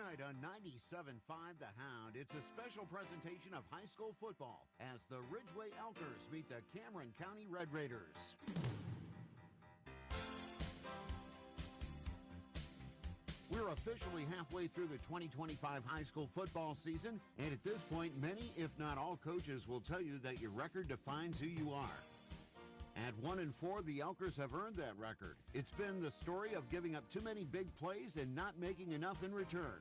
Tonight on 97.5 The Hound, it's a special presentation of high school football as the Ridgway Elkers meet the Cameron County Red Raiders. We're officially halfway through the 2025 high school football season, and at this point, many, if not all, coaches will tell you that your record defines who you are. At 1-4, the Elkers have earned that record. It's been the story of giving up too many big plays and not making enough in return.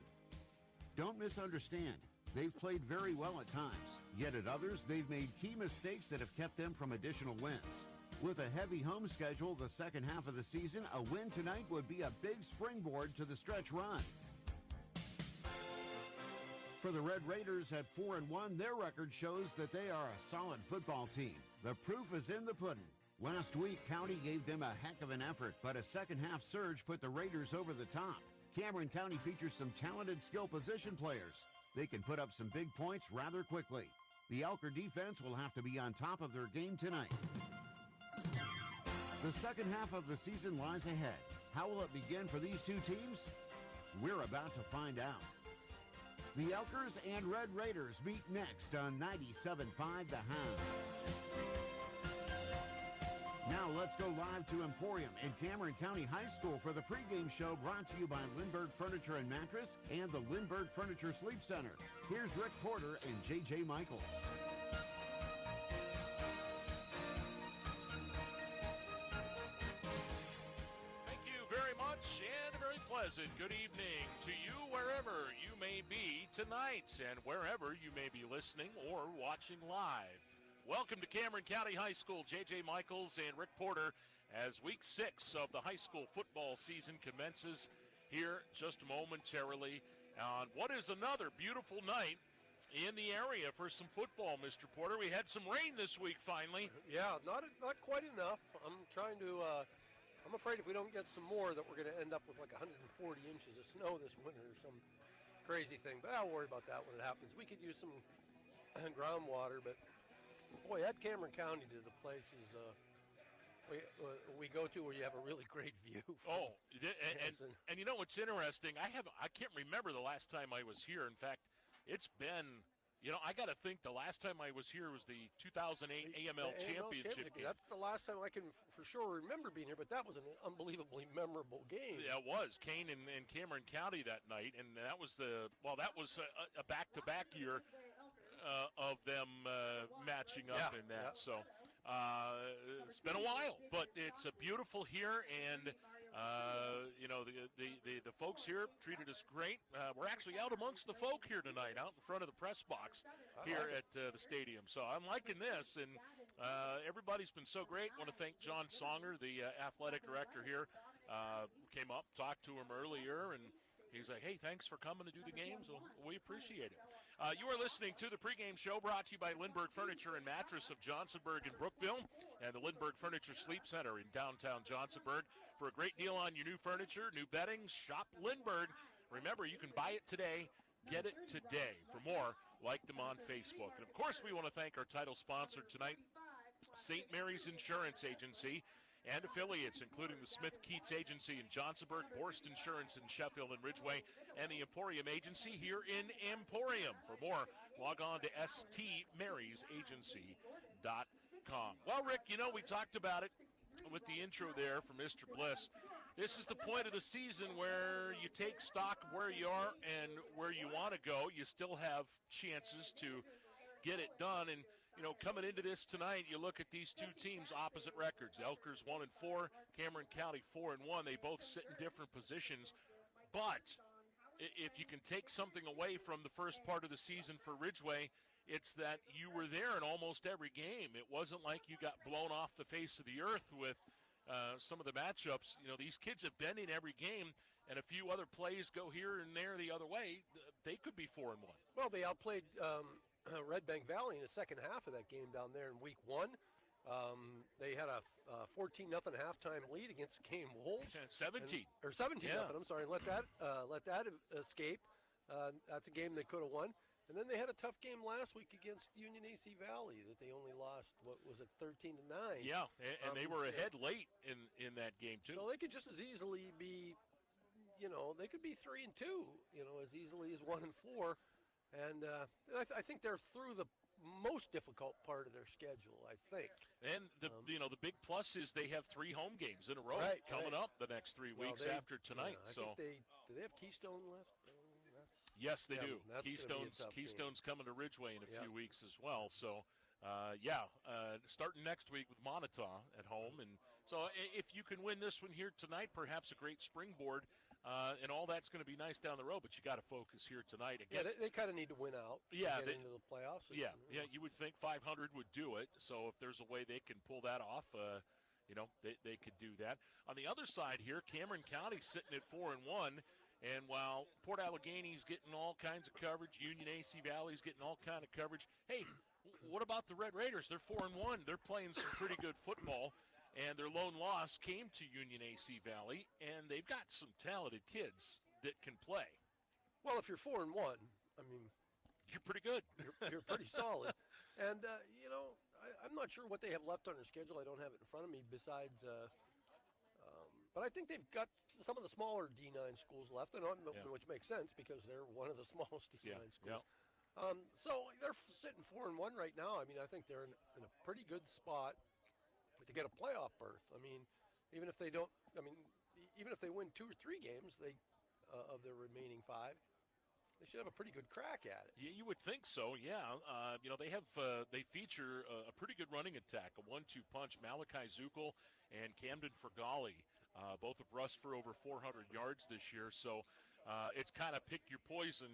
Don't misunderstand. They've played very well at times, yet at others, they've made key mistakes that have kept them from additional wins. With a heavy home schedule the second half of the season, a win tonight would be a big springboard to the stretch run. For the Red Raiders at 4-1, their record shows that they are a solid football team. The proof is in the pudding. Last week, County gave them a heck of an effort, but a second-half surge put the Raiders over the top. Cameron County features some talented skill position players. They can put up some big points rather quickly. The Elker defense will have to be on top of their game tonight. The second half of the season lies ahead. How will it begin for these two teams? We're about to find out. The Elkers and Red Raiders meet next on 97.5 The Hound. Now let's go live to Emporium and Cameron County High School for the pregame show brought to you by Lindbergh Furniture and Mattress and the Lindbergh Furniture Sleep Center. Here's Rick Porter and J.J. Michaels. Thank you very much and a very pleasant good evening to you wherever you may be tonight and wherever you may be listening or watching live. Welcome to Cameron County High School. J.J. Michaels and Rick Porter as Week 6 of the high school football season commences here just momentarily on what is another beautiful night in the area for some football, Mr. Porter. We had some rain this week finally. Yeah, not quite enough. I'm afraid if we don't get some more that we're going to end up with like 140 inches of snow this winter or some crazy thing. But I'll worry about that when it happens. We could use some groundwater, but boy, that Cameron County to the places we go to where you have a really great view. Oh, and you know what's interesting? I can't remember the last time I was here. In fact, it's been, I got to think the last time I was here was the 2008 AML Championship game. That's the last time I can for sure remember being here, but that was an unbelievably memorable game. Yeah, it was. Kane and Cameron County that night, and that was a back-to-back year of them matching up in that. Yeah. So it's been a while, but it's a beautiful here, and the folks here treated us great. We're actually out amongst the folk here tonight, out in front of the press box here at the stadium. So I'm liking this, and everybody's been so great. I want to thank John Songer, the athletic director here, who came up, talked to him earlier, and he's like, hey, thanks for coming to do the games. Well, we appreciate it. You are listening to the pregame show brought to you by Lindbergh Furniture and Mattress of Johnsonburg and Brookville and the Lindbergh Furniture Sleep Center in downtown Johnsonburg. For a great deal on your new furniture, new bedding, shop Lindbergh. Remember, you can buy it today, get it today. For more, like them on Facebook. And, of course, we want to thank our title sponsor tonight, St. Mary's Insurance Agency, and affiliates, including the Smith Keats Agency in Johnsonburg, Borst Insurance in Sheffield and Ridgway, and the Emporium Agency here in Emporium. For more, log on to stmariesagency.com. Well, Rick, we talked about it with the intro there from Mr. Bliss. This is the point of the season where you take stock of where you are and where you want to go. You still have chances to get it done, and coming into this tonight, you look at these two teams, opposite records. Elkers 1-4, Cameron County 4-1. They both sit in different positions. But if you can take something away from the first part of the season for Ridgway, it's that you were there in almost every game. It wasn't like you got blown off the face of the earth with some of the matchups. These kids have been in every game, and a few other plays go here and there the other way. They could be 4-1. Well, they outplayed Red Bank Valley in the second half of that game down there in week 1. They had a 14-0 halftime lead against Kane Wolves. 17. Or 17-0, I'm sorry. Let that escape. That's a game they could have won. And then they had a tough game last week against Union AC Valley that they only lost, 13-9. Yeah, and they were ahead late in that game, too. So they could just as easily be they could be 3-2, as easily as 1-4. And I think they're through the most difficult part of their schedule, I think. And the big plus is they have 3 home games in a row coming up the next 3 weeks after tonight. Do they have Keystone left? Yes, they do. Keystone coming to Ridgway in a few weeks as well. So, starting next week with Montauk at home. And so if you can win this one here tonight, perhaps a great springboard, and all that's going to be nice down the road, but you got to focus here tonight. They kind of need to win out to get into the playoffs. You would think 500 would do it. So if there's a way they can pull that off, they could do that. On the other side here, Cameron County sitting at 4-1. And while Port Allegheny's getting all kinds of coverage, Union AC Valley's getting all kind of coverage, hey, what about the Red Raiders? They're 4-1. They're playing some pretty good football, and their lone loss came to Union AC Valley, and they've got some talented kids that can play. Well, if you're 4-1, I mean, you're pretty good. You're pretty solid. And, I'm not sure what they have left on their schedule. I don't have it in front of me besides but I think they've got some of the smaller D9 schools left, which makes sense because they're one of the smallest D9 schools. Yeah. So they're sitting 4-1 right now. I mean, I think they're in a pretty good spot to get a playoff berth. I mean, even if they win 2 or 3 games, of their remaining 5, they should have a pretty good crack at it. Yeah, you would think so. Yeah, they feature a pretty good running attack, a 1-2 punch. Malachi Zukel and Camden Fergali. Both have rushed for over 400 yards this year, so it's kind of pick your poison,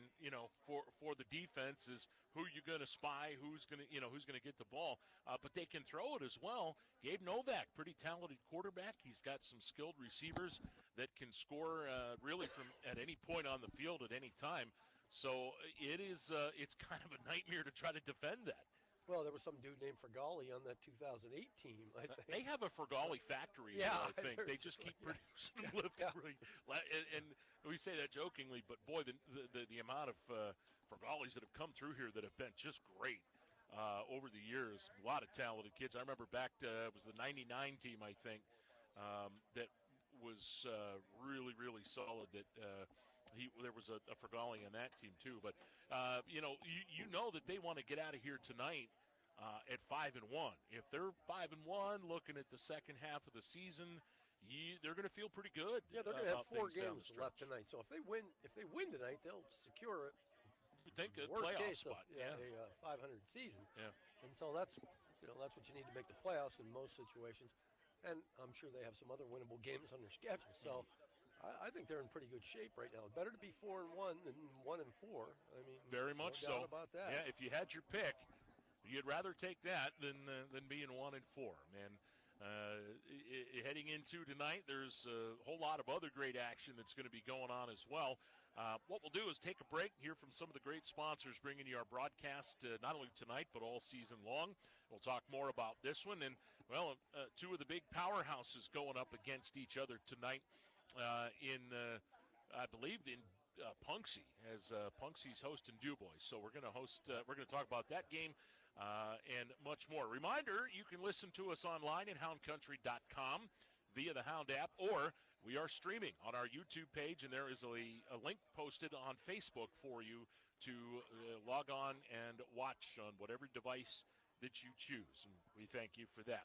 for the defense is who you're going to spy, who's going to get the ball. But they can throw it as well. Gabe Novak, pretty talented quarterback. He's got some skilled receivers that can score really from at any point on the field at any time. So it's kind of a nightmare to try to defend that. Well, there was some dude named Fergali on that 2008 team, I think. They have a Fergali factory, I think. They just keep producing and we say that jokingly, but boy, the amount of Fergalis that have come through here that have been just great over the years. A lot of talented kids. I remember back it was the 99 team, I think, that was really, really solid. That there was a Fergali on that team too. But you know that they want to get out of here tonight at 5-1. If they're 5-1, looking at the second half of the season, they're going to feel pretty good. Yeah, they're going to have 4 games left tonight. So if they win tonight, they'll secure it. You think a worst playoff case spot? A 500 season. Yeah. And so that's what you need to make the playoffs in most situations. And I'm sure they have some other winnable games on their schedule. So I think they're in pretty good shape right now. Better to be 4-1 than 1-4. I mean, very much no so. doubt about that. Yeah, if you had your pick, you'd rather take that than being 1-4, man. Heading into tonight, there's a whole lot of other great action that's going to be going on as well. What we'll do is take a break, hear from some of the great sponsors bringing you our broadcast not only tonight but all season long. We'll talk more about this one. And, well, 2 of the big powerhouses going up against each other tonight. I believe in Punxsy, as Punxsy's hosting DuBois. So we're going to talk about that game and much more. Reminder, you can listen to us online at houndcountry.com via the Hound app, or we are streaming on our YouTube page, and there is a link posted on Facebook for you to log on and watch on whatever device that you choose, and we thank you for that.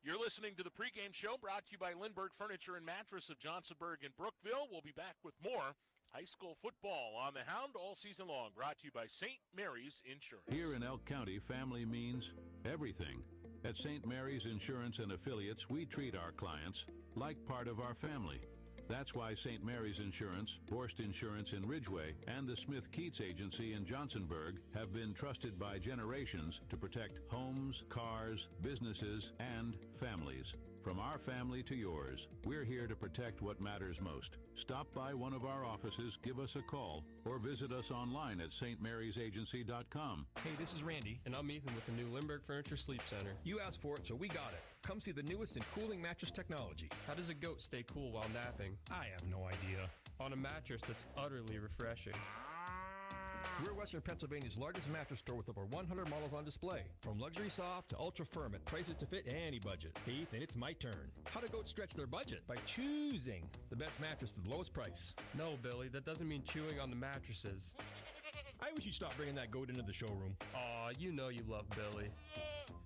You're listening to the Pregame Show, brought to you by Lindbergh Furniture and Mattress of Johnsonburg and Brookville. We'll be back with more high school football on the Hound all season long, brought to you by St. Mary's Insurance. Here in Elk County, family means everything. At St. Mary's Insurance and Affiliates, we treat our clients like part of our family. That's why St. Mary's Insurance, Borst Insurance in Ridgway, and the Smith-Keats Agency in Johnsonburg have been trusted by generations to protect homes, cars, businesses, and families. From our family to yours, we're here to protect what matters most. Stop by one of our offices, give us a call, or visit us online at stmarysagency.com. Hey, this is Randy. And I'm Ethan with the new Lindbergh Furniture Sleep Center. You asked for it, so we got it. Come see the newest in cooling mattress technology. How does a goat stay cool while napping? I have no idea. On a mattress that's utterly refreshing. We're Western Pennsylvania's largest mattress store with over 100 models on display. From luxury soft to ultra firm at prices to fit any budget. Hey, Ethan, it's my turn. How do goats stretch their budget? By choosing the best mattress at the lowest price. No, Billy, that doesn't mean chewing on the mattresses. I wish you'd stop bringing that goat into the showroom. Aw, you know you love Billy.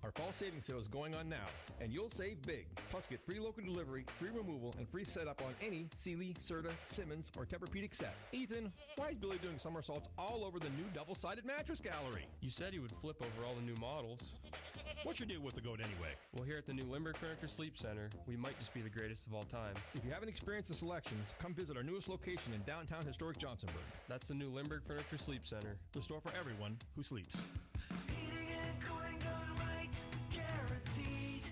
Our fall savings sale is going on now, and you'll save big. Plus, get free local delivery, free removal, and free setup on any Sealy, Serta, Simmons, or Tempur-Pedic set. Ethan, why is Billy doing somersaults all over the new double-sided mattress gallery? You said you would flip over all the new models. What's your deal with the goat anyway? Well, here at the new Limburg Furniture Sleep Center, we might just be the greatest of all time. If you haven't experienced the selections, come visit our newest location in downtown historic Johnsonburg. That's the new Limburg Furniture Sleep Center. The store for everyone who sleeps. Heating and cooling done right, guaranteed.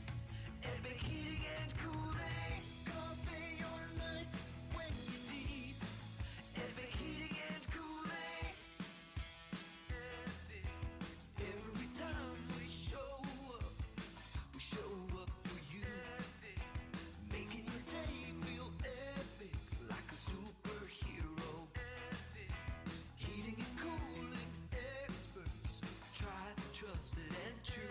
Epic heating and cooling, all day or night when you need. Epic heating and cooling. Epic. Every time we show up for you. Epic. Making your day feel epic, like a superhero. Epic. Heating and cooling experts, tried, trusted, and true.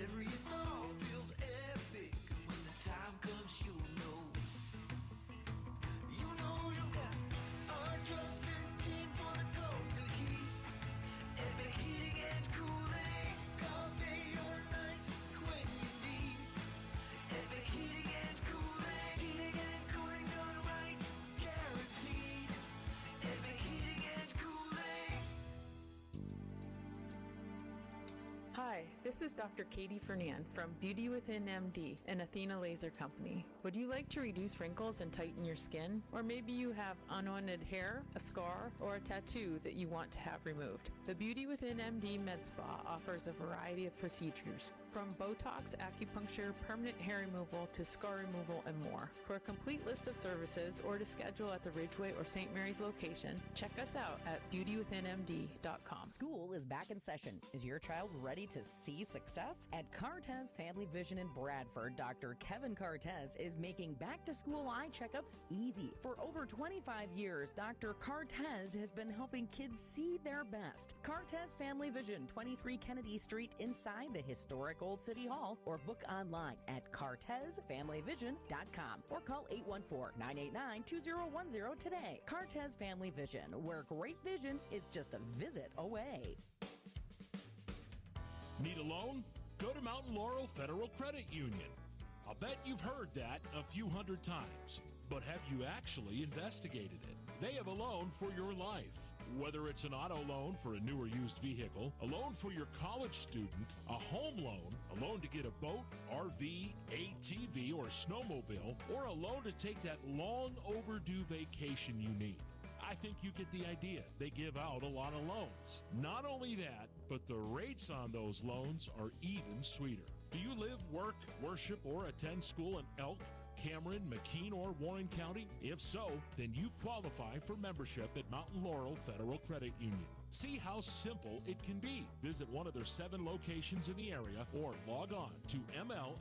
Every install feels epic. When the time comes, you'll know. You know you've got our trusted team for the golden heat. Epic heating and cooling, all day or night when you need. Epic heating and cooling done right, guaranteed. Epic heating and cooling. Hi, this is Dr. Katie Fernan from Beauty Within MD, an Athena laser company. Would you like to reduce wrinkles and tighten your skin? Or maybe you have unwanted hair, a scar, or a tattoo that you want to have removed? The Beauty Within MD Med Spa offers a variety of procedures, from Botox, acupuncture, permanent hair removal, to scar removal, and more. For a complete list of services or to schedule at the Ridgway or St. Mary's location, check us out at beautywithinmd.com. School is back in session. Is your child ready to see success? At Cartez Family Vision in Bradford, Dr. Kevin Cartez is making back-to-school eye checkups easy. For over 25 years, Dr. Cartez has been helping kids see their best. Cartez Family Vision, 23 Kennedy Street, inside the historic Old City Hall, or book online at cartezfamilyvision.com or call 814-989-2010 today. Cartez Family Vision, where great vision is just a visit away. Need a loan? Go to Mountain Laurel Federal Credit Union. I'll bet you've heard that a few hundred times, but have you actually investigated it? They have a loan for your life. Whether it's an auto loan for a new or used vehicle, a loan for your college student, a home loan, a loan to get a boat, RV, ATV, or snowmobile, or a loan to take that long overdue vacation you need. I think you get the idea. They give out a lot of loans. Not only that, but the rates on those loans are even sweeter. Do you live, work, worship, or attend school in Elk, Cameron, McKean, or Warren County? If so, then you qualify for membership at Mountain Laurel Federal Credit Union. See how simple it can be. Visit one of their 7 locations in the area or log on to mlfcu.net.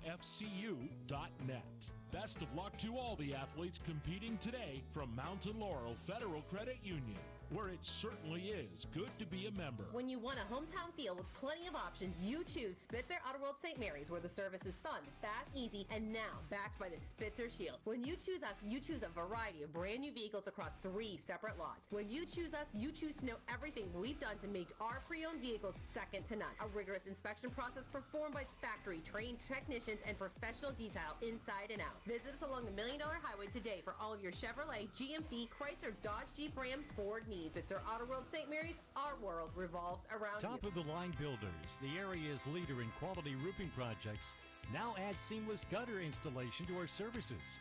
Best of luck to all the athletes competing today from Mountain Laurel Federal Credit Union, where it certainly is good to be a member. When you want a hometown feel with plenty of options, you choose Spitzer Outer World St. Mary's, where the service is fun, fast, easy, and now backed by the Spitzer Shield. When you choose us, you choose a variety of brand new vehicles across 3 separate lots. When you choose us, you choose to know everything we've done to make our pre-owned vehicles second to none. A rigorous inspection process performed by factory-trained technicians and professional detail inside and out. Visit us along the $1 Million Highway today for all of your Chevrolet, GMC, Chrysler, Dodge, Jeep, Ram, Ford needs. It's our Auto World St. Mary's. Our world revolves around you. Top of the line builders, the area's leader in quality roofing projects, now add seamless gutter installation to our services.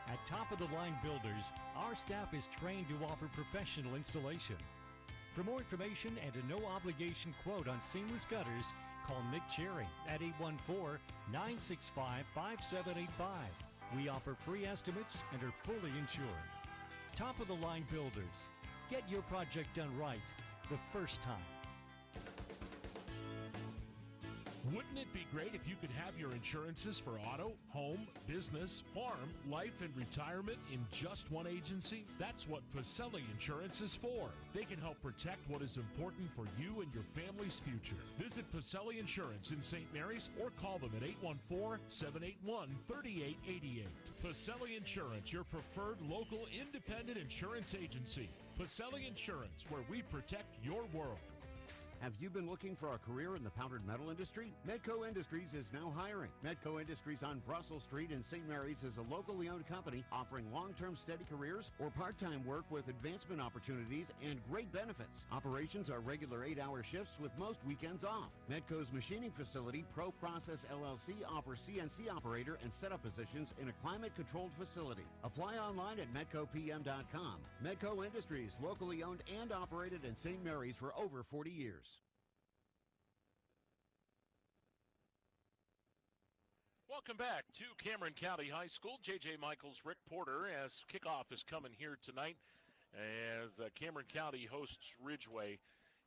At Top of the Line Builders, our staff is trained to offer professional installation. For more information and a no-obligation quote on seamless gutters, call Nick Cherry at 814-965-5785. We offer free estimates and are fully insured. Top of the Line Builders. Get your project done right the first time. Wouldn't it be great if you could have your insurances for auto, home, business, farm, life, and retirement in just one agency? That's what Pacelli Insurance is for. They can help protect what is important for you and your family's future. Visit Pacelli Insurance in St. Mary's or call them at 814-781-3888. Pacelli Insurance, your preferred local independent insurance agency. Pacelli Insurance, where we protect your world. Have you been looking for a career in the powdered metal industry? Medco Industries is now hiring. Medco Industries on Brussels Street in St. Mary's is a locally owned company offering long-term steady careers or part-time work with advancement opportunities and great benefits. Operations are regular 8-hour shifts with most weekends off. Medco's machining facility, Pro Process LLC, offers CNC operator and setup positions in a climate-controlled facility. Apply online at medcopm.com. Medco Industries, locally owned and operated in St. Mary's for over 40 years. Welcome back to Cameron County High School. J.J. Michaels, Rick Porter, as kickoff is coming here tonight as Cameron County hosts Ridgway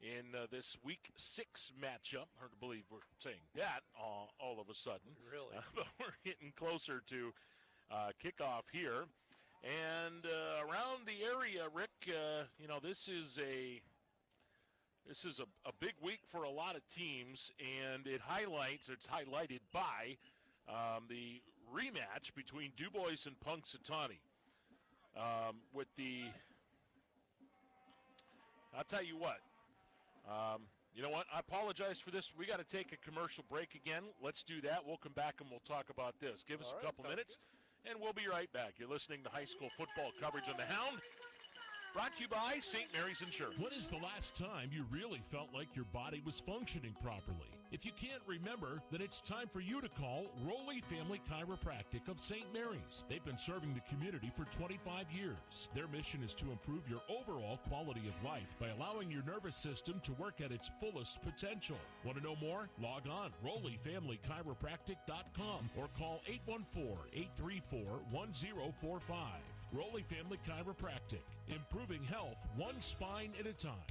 in this Week 6 matchup. Hard to believe we're saying that all of a sudden. Really? But we're getting closer to kickoff here. And around the area, Rick, this is a big week for a lot of teams, and it's highlighted by the rematch between DuBois and Punxsutawney. I'll tell you what. You know what? I apologize for this. We got to take a commercial break again. Let's do that. We'll come back and we'll talk about this. Give us a couple minutes, and we'll be right back. You're listening to high school football coverage on the Hound. Brought to you by St. Mary's Insurance. When is the last time you really felt like your body was functioning properly? If you can't remember, then it's time for you to call Rowley Family Chiropractic of St. Mary's. They've been serving the community for 25 years. Their mission is to improve your overall quality of life by allowing your nervous system to work at its fullest potential. Want to know more? Log on RowleyFamilyChiropractic.com or call 814-834-1045. Rowley Family Chiropractic, improving health one spine at a time.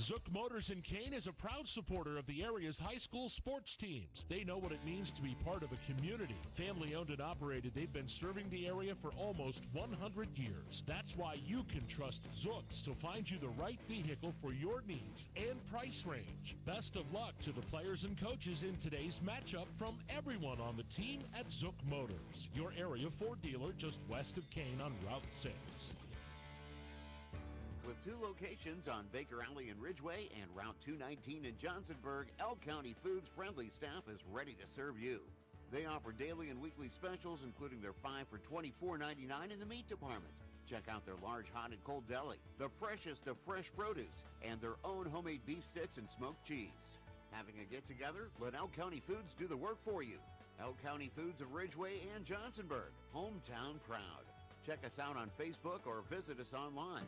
Zook Motors in Kane is a proud supporter of the area's high school sports teams. They know what it means to be part of a community. Family owned and operated, they've been serving the area for almost 100 years. That's why you can trust Zooks to find you the right vehicle for your needs and price range. Best of luck to the players and coaches in today's matchup from everyone on the team at Zook Motors, your area Ford dealer just west of Kane on Route 6. With 2 locations on Baker Alley in Ridgway and Route 219 in Johnsonburg, Elk County Foods' friendly staff is ready to serve you. They offer daily and weekly specials, including their 5 for $24.99 in the meat department. Check out their large hot and cold deli, the freshest of fresh produce, and their own homemade beef sticks and smoked cheese. Having a get-together? Let Elk County Foods do the work for you. Elk County Foods of Ridgway and Johnsonburg, hometown proud. Check us out on Facebook or visit us online.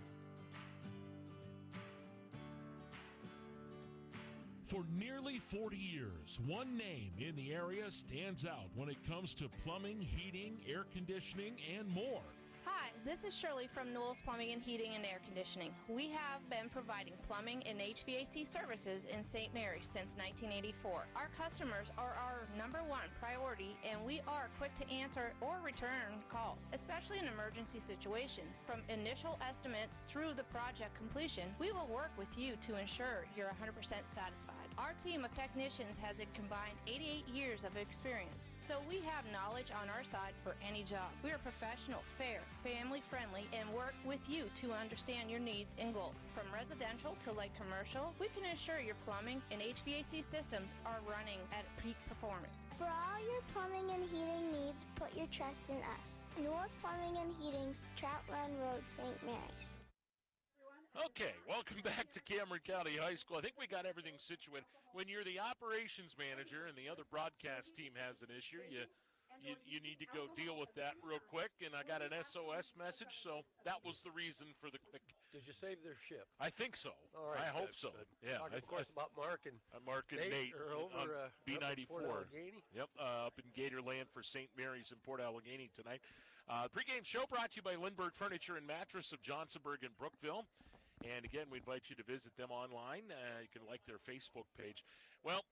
For nearly 40 years, one name in the area stands out when it comes to plumbing, heating, air conditioning, and more. Hi, this is Shirley from Newell's Plumbing and Heating and Air Conditioning. We have been providing plumbing and HVAC services in St. Mary's since 1984. Our customers are our #1 priority, and we are quick to answer or return calls, especially in emergency situations. From initial estimates through the project completion, we will work with you to ensure you're 100% satisfied. Our team of technicians has a combined 88 years of experience, so we have knowledge on our side for any job. We are professional, fair, family-friendly, and work with you to understand your needs and goals. From residential to light commercial, we can ensure your plumbing and HVAC systems are running at peak performance. For all your plumbing and heating needs, put your trust in us. Newell's Plumbing and Heating's Trout Run Road, St. Mary's. Okay, welcome back to Cameron County High School. I think we got everything situated. When you're the operations manager and the other broadcast team has an issue, you need to go deal with that real quick, and I got an SOS message, so that was the reason for the quick. Did you save their ship? I think so. All right, I hope good, so. good. Yeah, Talking, of course, about Mark and Nate are over on B94. Port Allegheny. Yep, up in Gatorland for St. Mary's in Port Allegheny tonight. Pregame show brought to you by Lindbergh Furniture and Mattress of Johnsonburg and Brookville. And again, we invite you to visit them online. You can like their Facebook page. Well,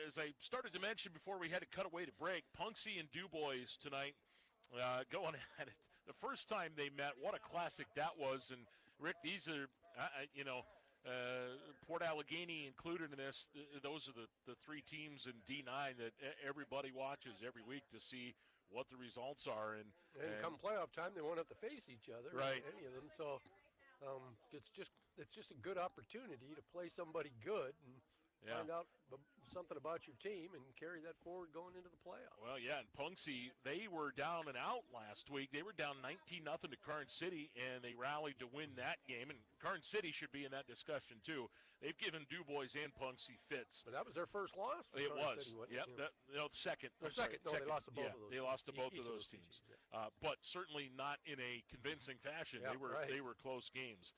as I started to mention before we had to cut away to break, Punxsy and DuBois tonight going at it. The first time they met, what a classic that was. And, Rick, these are, Port Allegheny included in this. Those are the three teams in D9 that everybody watches every week to see what the results are. And come playoff time, they won't have to face each other, right? Any of them. So it's just a good opportunity to play somebody good and find out something about your team and carry that forward going into the playoffs. Well, yeah, and Punxsy, they were down and out last week. They were down 19-0 to Karn City, and they rallied to win that game. And Karn City should be in that discussion, too. They've given DuBois and Punxsy fits. But that was their first loss for It Karn was. City, Yep. Second. Second. No, they lost to both of those. They lost to both each of those teams. But certainly not in a convincing fashion. Yeah, They were close games.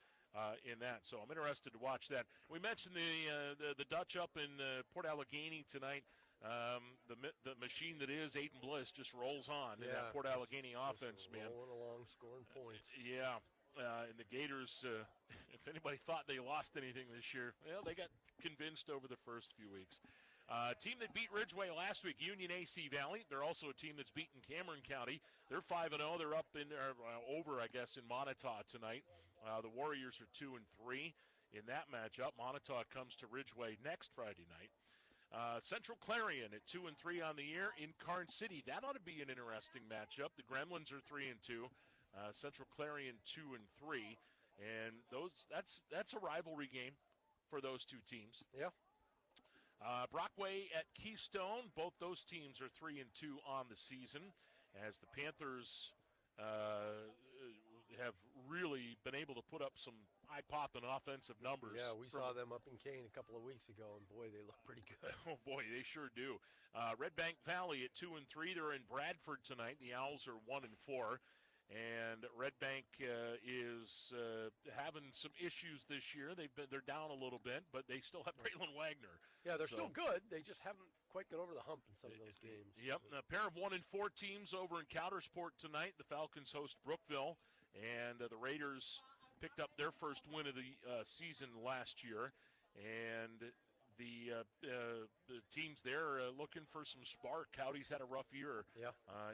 In that, so I'm interested to watch that. We mentioned the Dutch up in Port Allegheny tonight. The machine that is Aiden Bliss just rolls on in that Port Allegheny offense, man. Rolling along, scoring points. And the Gators, if anybody thought they lost anything this year, well, they got convinced over the first few weeks. Team that beat Ridgway last week, Union AC Valley. They're also a team that's beaten Cameron County. They're 5-0. They're up over, I guess, in Montauk tonight. The Warriors are 2-3 in that matchup. Montauk comes to Ridgway next Friday night. Central Clarion at 2-3 on the year in Karn City. That ought to be an interesting matchup. The Gremlins are 3-2. Central Clarion 2-3, and that's a rivalry game for those two teams. Yeah. Brockway at Keystone. Both those teams are 3-2 on the season, as the Panthers have really been able to put up some eye-popping offensive numbers. Yeah, we saw them up in Kane a couple of weeks ago, and boy, they look pretty good. Oh, boy, they sure do. Red Bank Valley at 2-3. They're in Bradford tonight. The Owls are 1-4. And Red Bank is having some issues this year. They're down a little bit, but they still have Braylon Wagner. Yeah, they're still good. They just haven't quite got over the hump in some of those games. Yep, a pair of 1-4 teams over in Coudersport tonight. The Falcons host Brookville, and the Raiders picked up their first win of the season last year. And the teams there are looking for some spark. Cowdy's had a rough year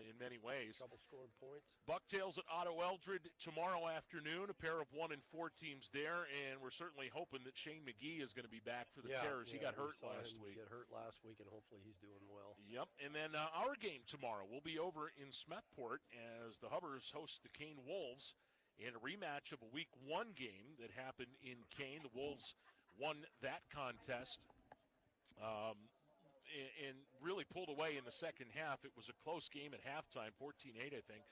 in many ways. Trouble scoring points. Bucktails at Otto Eldred tomorrow afternoon, a pair of 1-4 teams there, and we're certainly hoping that Shane McGee is going to be back for the Terrors. He got hurt last week. He got hurt last week, and hopefully he's doing well. Yep, and then our game tomorrow will be over in Smethport as the Hubbers host the Kane Wolves in a rematch of a Week 1 game that happened in Kane. The Wolves won that contest and really pulled away in the second half. It was a close game at halftime, 14-8, I think,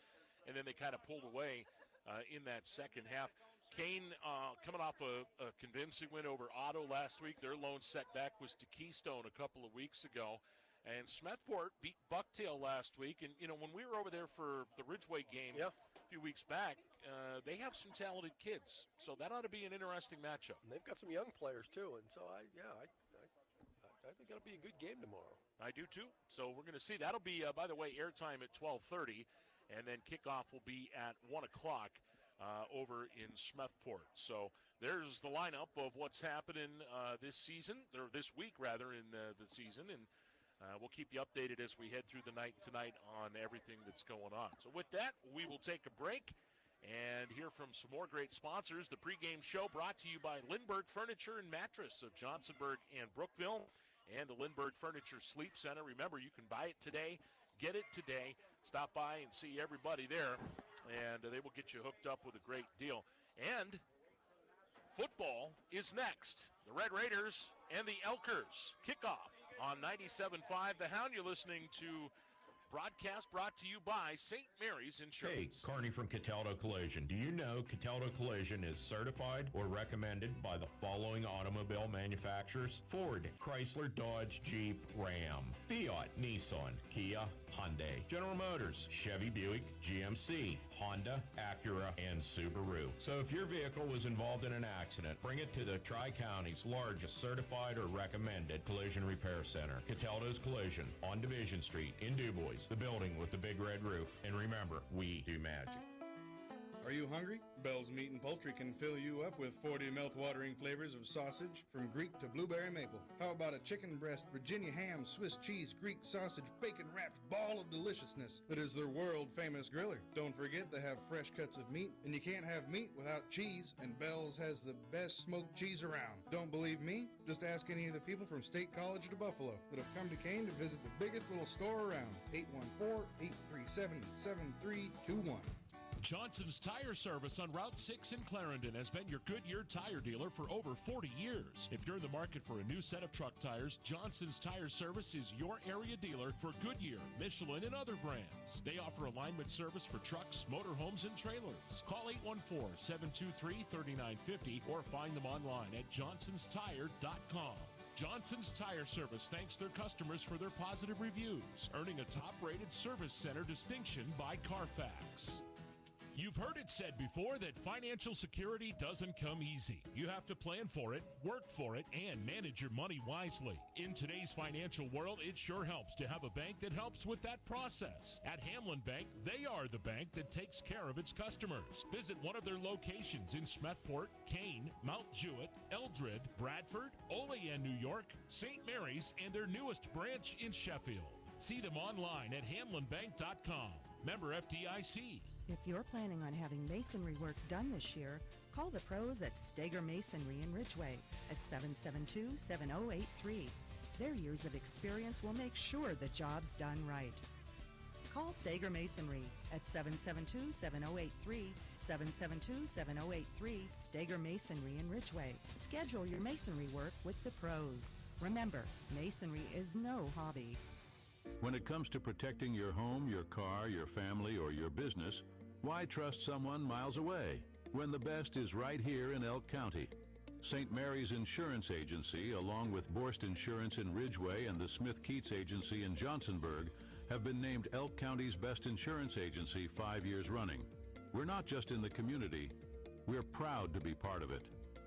and then they kind of pulled away in that second half. Kane coming off a convincing win over Otto last week. Their lone setback was to Keystone a couple of weeks ago. And Smethport beat Bucktail last week. And, when we were over there for the Ridgway game a few weeks back, they have some talented kids. So that ought to be an interesting matchup. And they've got some young players, too. And so, I think it'll be a good game tomorrow. I do, too. So we're going to see. That'll be, by the way, airtime at 12:30. And then kickoff will be at 1 o'clock over in Smethport. So there's the lineup of what's happening this season, or this week, rather, in the season. And we'll keep you updated as we head through the night tonight on everything that's going on. So with that, we will take a break and hear from some more great sponsors. The pregame show brought to you by Lindbergh Furniture and Mattress of Johnsonburg and Brookville, and the Lindbergh Furniture Sleep Center. Remember, you can buy it today, get it today. Stop by and see everybody there, and they will get you hooked up with a great deal. And football is next. The Red Raiders and the Elkers kickoff on 97.5 The Hound. You're listening to broadcast brought to you by St. Mary's Insurance. Hey, Carney from Cataldo Collision. Do you know Cataldo Collision is certified or recommended by the following automobile manufacturers? Ford, Chrysler, Dodge, Jeep, Ram, Fiat, Nissan, Kia, Hyundai, General Motors, Chevy, Buick, GMC, Honda, Acura, and Subaru. So if your vehicle was involved in an accident, bring it to the Tri-County's largest certified or recommended collision repair center, Cataldo's Collision, on Division Street in DuBois, the building with the big red roof. And remember, we do magic. Are you hungry? Bell's Meat and Poultry can fill you up with 40 mouth-watering flavors of sausage from Greek to blueberry maple. How about a chicken breast, Virginia ham, Swiss cheese, Greek sausage, bacon-wrapped ball of deliciousness that is their world-famous griller? Don't forget they have fresh cuts of meat, and you can't have meat without cheese, and Bell's has the best smoked cheese around. Don't believe me? Just ask any of the people from State College to Buffalo that have come to Kane to visit the biggest little store around. 814-837-7321. Johnson's Tire Service on Route 6 in Clarendon has been your Goodyear tire dealer for over 40 years. If you're in the market for a new set of truck tires, Johnson's Tire Service is your area dealer for Goodyear, Michelin, and other brands. They offer alignment service for trucks, motorhomes, and trailers. Call 814-723-3950 or find them online at johnsonstire.com. Johnson's Tire Service thanks their customers for their positive reviews, earning a top-rated service center distinction by Carfax. You've heard it said before that financial security doesn't come easy. You have to plan for it, work for it, and manage your money wisely. In today's financial world, it sure helps to have a bank that helps with that process. At Hamlin Bank, they are the bank that takes care of its customers. Visit one of their locations in Smethport, Kane, Mount Jewett, Eldred, Bradford, Olean, New York, St. Mary's, and their newest branch in Sheffield. See them online at hamlinbank.com. Member FDIC. If you're planning on having masonry work done this year, call the pros at Steger Masonry in Ridgway at 772-7083. Their years of experience will make sure the job's done right. Call Steger Masonry at 772-7083, 772-7083, Steger Masonry in Ridgway. Schedule your masonry work with the pros. Remember, masonry is no hobby. When it comes to protecting your home, your car, your family, or your business, why trust someone miles away when the best is right here in Elk County? St. Mary's Insurance Agency, along with Borst Insurance in Ridgway and the Smith-Keats Agency in Johnsonburg, have been named Elk County's best insurance agency 5 years running. We're not just in the community, we're proud to be part of it.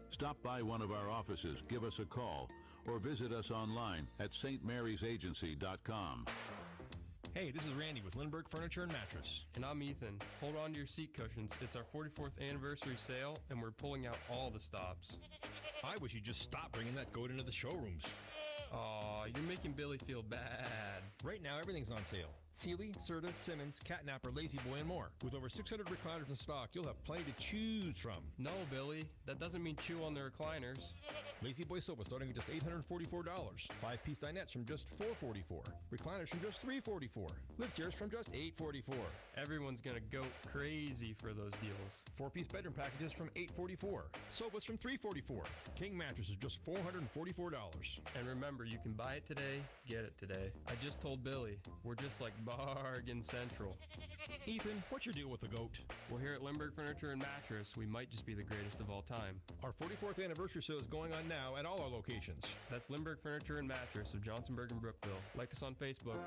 Stop by one of our offices, give us a call, or visit us online at stmariesagency.com. Hey, this is Randy with Lindbergh Furniture and Mattress. And I'm Ethan. Hold on to your seat cushions. It's our 44th anniversary sale, and we're pulling out all the stops. I wish you'd just stop bringing that goat into the showrooms. Aw, you're making Billy feel bad. Right now, everything's on sale. Sealy, Serta, Simmons, Catnapper, Lazy Boy, and more. With over 600 recliners in stock, you'll have plenty to choose from. No, Billy, that doesn't mean chew on the recliners. Lazy Boy sofa starting at just $844. 5-piece dinettes from just $444. Recliners from just $344. Lift chairs from just $844. Everyone's gonna go crazy for those deals. 4-piece bedroom packages from $844. Sofas from $344. King mattresses just $444. And remember, you can buy it today, get it today. I just told Billy, we're just like Bargain Central. Ethan, what's your deal with the goat? Well, here at Lindbergh Furniture and Mattress, we might just be the greatest of all time. Our 44th anniversary sale is going on now at all our locations. That's Lindbergh Furniture and Mattress of Johnsonburg and Brookville. Like us on Facebook.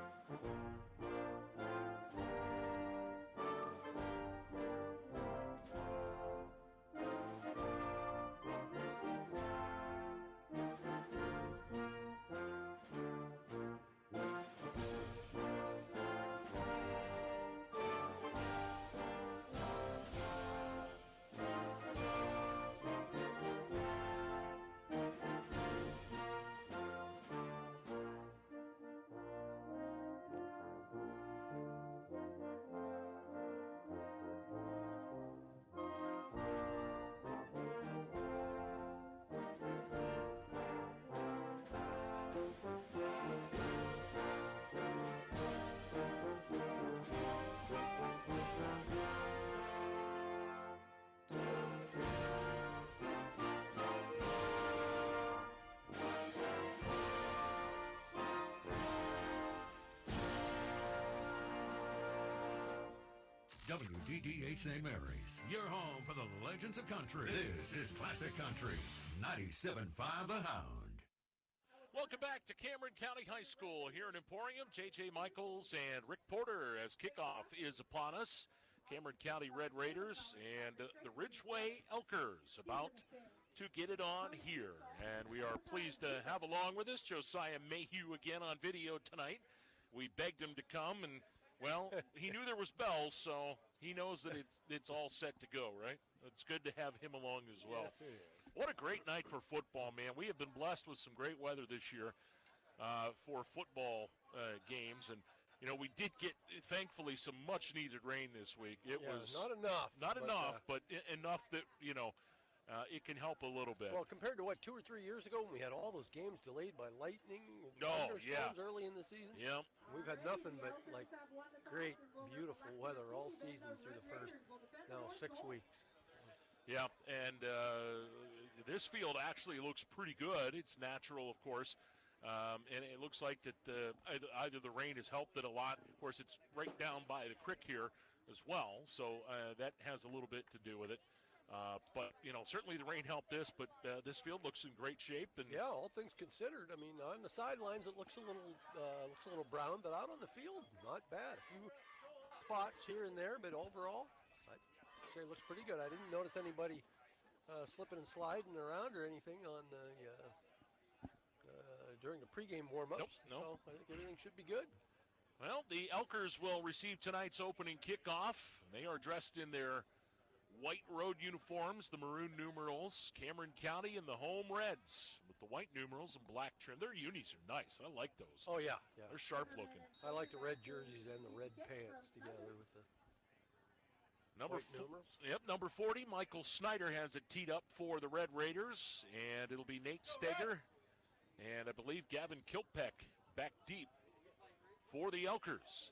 WDDH St. Mary's, your home for the legends of country. This is Classic Country, 97.5 The Hound. Welcome back to Cameron County High School here in Emporium. J.J. Michaels and Rick Porter as kickoff is upon us. Cameron County Red Raiders and the Ridgway Elkers about to get it on here. And we are pleased to have along with us Josiah Mayhew again on video tonight. We begged him to come, and Well, he knew there was bells, so he knows that it's all set to go, right? It's good to have him along as well. Yes, it is. What a great night for football, man. We have been blessed with some great weather this year for football games. And, you know, we did get, thankfully, some much-needed rain this week. It was not enough. Not enough, but enough that, you know, it can help a little bit. Well, compared to, 2 or 3 years ago when we had all those games delayed by lightning and thunderstorms early in the season? Yeah. We've had nothing but, great, beautiful weather all season through the first, 6 weeks. Yeah, and this field actually looks pretty good. It's natural, of course, and it looks like that either the rain has helped it a lot. Of course, it's right down by the creek here as well, so that has a little bit to do with it. But, you know, certainly the rain helped this, but this field looks in great shape. And yeah, all things considered. I mean, on the sidelines it looks a little brown, but out on the field, not bad. A few spots here and there, but overall, I'd say it looks pretty good. I didn't notice anybody slipping and sliding around or anything on the during the pregame warm-ups. Nope. So I think everything should be good. Well, the Elkers will receive tonight's opening kickoff. They are dressed in their white road uniforms, the maroon numerals, Cameron County, and the home reds with the white numerals and black trim. Their unis are nice. I like those. Oh, yeah. They're sharp looking. I like the red jerseys and the red pants together with the white numerals. Number 40, Michael Snyder has it teed up for the Red Raiders, and it'll be Nate Steger and I believe Gavin Kilpeck back deep for the Elkers.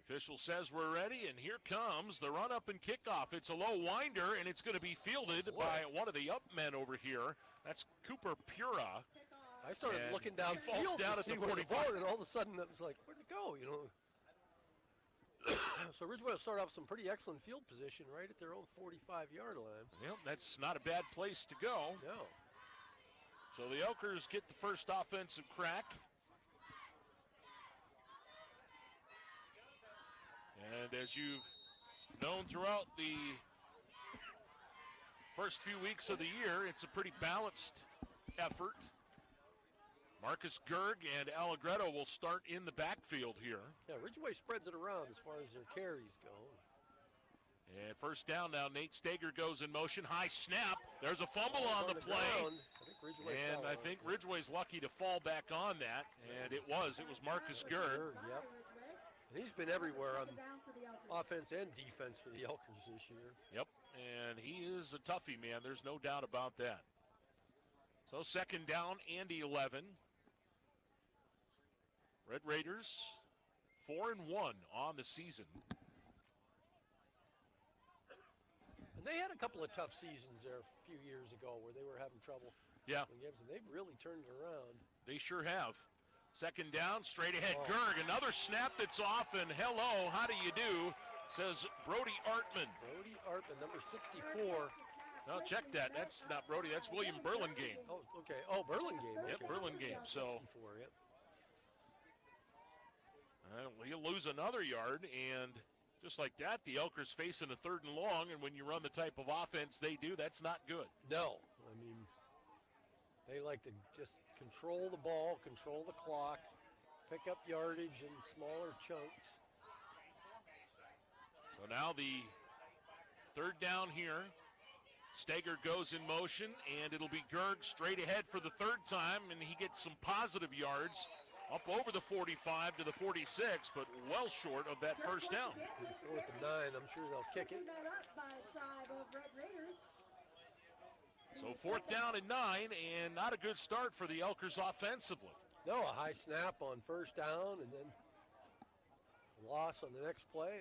Official says we're ready, and here comes the run-up and kickoff. It's a low winder, and it's going to be fielded by one of the up men over here. That's Cooper Pura. I started looking downfield falls down to at see the where 45. and all of a sudden it was like, where'd it go, you know? So Ridgway will start off some pretty excellent field position right at their own 45-yard line. Well, that's not a bad place to go. No. So the Elkers get the first offensive crack. And as you've known throughout the first few weeks of the year, it's a pretty balanced effort. Marcus Gerg and Allegretto will start in the backfield here. Yeah, Ridgway spreads it around as far as their carries go. And first down now, Nate Steger goes in motion. High snap. There's a fumble on the play. I think Ridgway's lucky to fall back on that. And it was Marcus Gerg. Yep. And he's been everywhere on offense and defense for the Elkers this year. Yep, and he is a toughie, man. There's no doubt about that. So second down and 11. Red Raiders 4-1 on the season. And they had a couple of tough seasons there a few years ago where they were having trouble. Yeah. And they've really turned it around. They sure have. Second down, straight ahead, Gerg. Another snap that's off, and hello, how do you do, says Brody Artman. Brody Artman, number 64. No, check that. That's not Brody. That's William Burlingame. Oh, okay. Oh, Burlingame. Okay. Yep, Burlingame. So 64, yep. He'll lose another yard, and just like that, the Elkers facing a 3rd and long, and when you run the type of offense they do, that's not good. No. I mean, they like to just control the ball, control the clock, pick up yardage in smaller chunks. So now the 3rd down here. Steger goes in motion, and it'll be Gerg straight ahead for the 3rd time, and he gets some positive yards up over the 45 to the 46, but well short of that first down. 4th and 9, I'm sure they'll kick it. So 4th down and 9, and not a good start for the Elkers offensively. No, a high snap on 1st down, and then a loss on the next play.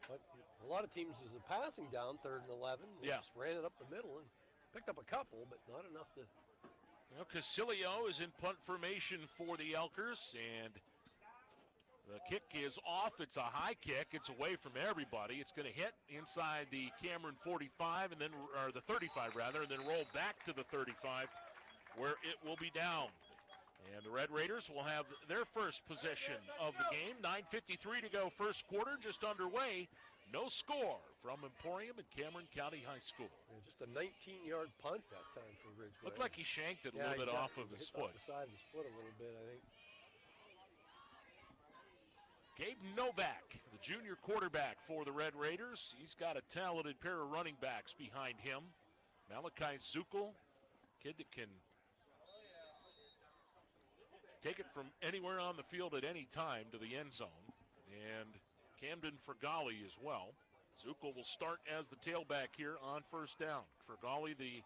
But a lot of teams is a passing down 3rd and 11. They just ran it up the middle and picked up a couple, but not enough to. Casilio is in punt formation for the Elkers, and the kick is off. It's a high kick. It's away from everybody. It's going to hit inside the Cameron 45, or the 35 rather, and then roll back to the 35, where it will be down. And the Red Raiders will have their first possession of the game. 9:53 to go, first quarter, just underway. No score from Emporium and Cameron County High School. Yeah, just a 19-yard punt that time for Ridgway. Looked like he shanked it a little bit off of his foot. Off the side of his foot a little bit, I think. Gabe Novak, the junior quarterback for the Red Raiders. He's got a talented pair of running backs behind him. Malachi Zuckel, kid that can take it from anywhere on the field at any time to the end zone. And Camden Fergali as well. Zuckel will start as the tailback here on first down. Fergali, the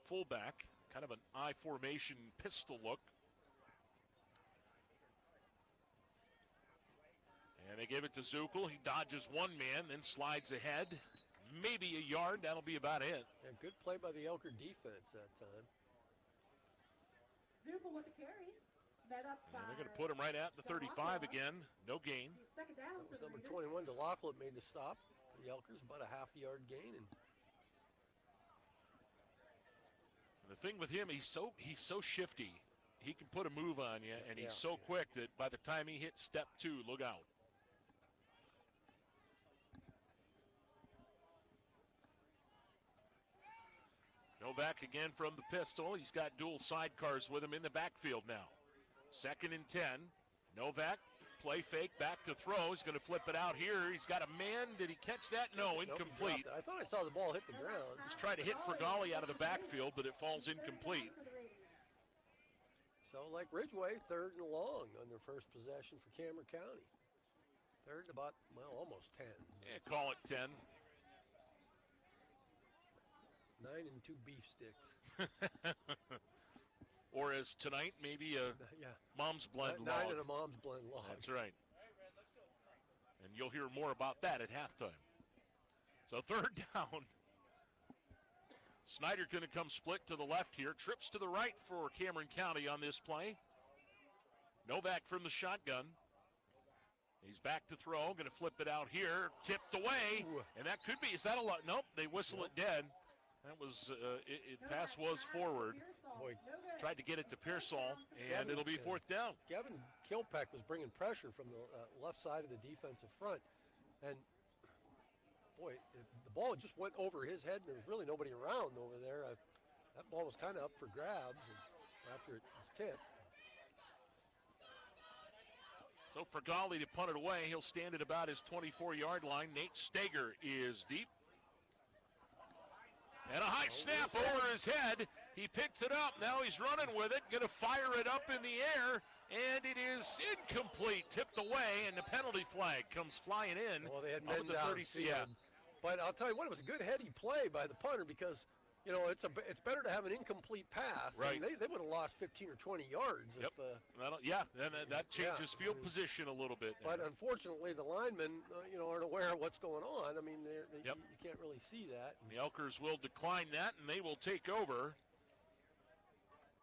fullback, kind of an I formation pistol look. And they give it to Zuckel. He dodges one man, then slides ahead. Maybe a yard. That'll be about it. And good play by the Elker defense that time. Zuckel with the carry. And they're going to put him right at the 35 again. No gain. Second down. That was number 21. DeLachlan made the stop. The Elkers about a half-yard gain. And the thing with him, he's so shifty. He can put a move on you, and he's so quick that by the time he hits step 2, look out. Novak again from the pistol. He's got dual sidecars with him in the backfield now. 2nd and 10. Novak, play fake, back to throw. He's going to flip it out here. He's got a man. Did he catch that? No, incomplete. I thought I saw the ball hit the ground. He's trying to hit Fergali out of the backfield, but it falls incomplete. So like Ridgway, 3rd and long on their first possession for Cameron County. 3rd and about, well, almost 10. Yeah, call it 10. 9 and 2 beef sticks. Or as tonight, maybe a Mom's Blend log. 9 and a Mom's Blend log. That's right. And you'll hear more about that at halftime. So 3rd down. Snyder going to come split to the left here. Trips to the right for Cameron County on this play. Novak from the shotgun. He's back to throw. Going to flip it out here. Tipped away. Ooh. And that could be, is that a lot? Nope, they whistle it dead. That was, pass was forward. Boy, tried to get it to Pearsall, and it'll be 4th down. Gavin Kilpack was bringing pressure from the left side of the defensive front. And, boy, the ball just went over his head, and there was really nobody around over there. That ball was kind of up for grabs after it was tipped. So Fergali to punt it away. He'll stand at about his 24-yard line. Nate Steger is deep. And a high snap over his head. He picks it up. Now he's running with it. Going to fire it up in the air. And it is incomplete. Tipped away. And the penalty flag comes flying in. Well, they had men downfield. But I'll tell you what, it was a good heady play by the punter because, you know, it's better to have an incomplete pass. Right. I mean, they would have lost 15 or 20 yards. Yep. That changes field position a little bit. But unfortunately, the linemen, aren't aware of what's going on. I mean, you can't really see that. And the Elkers will decline that, and they will take over.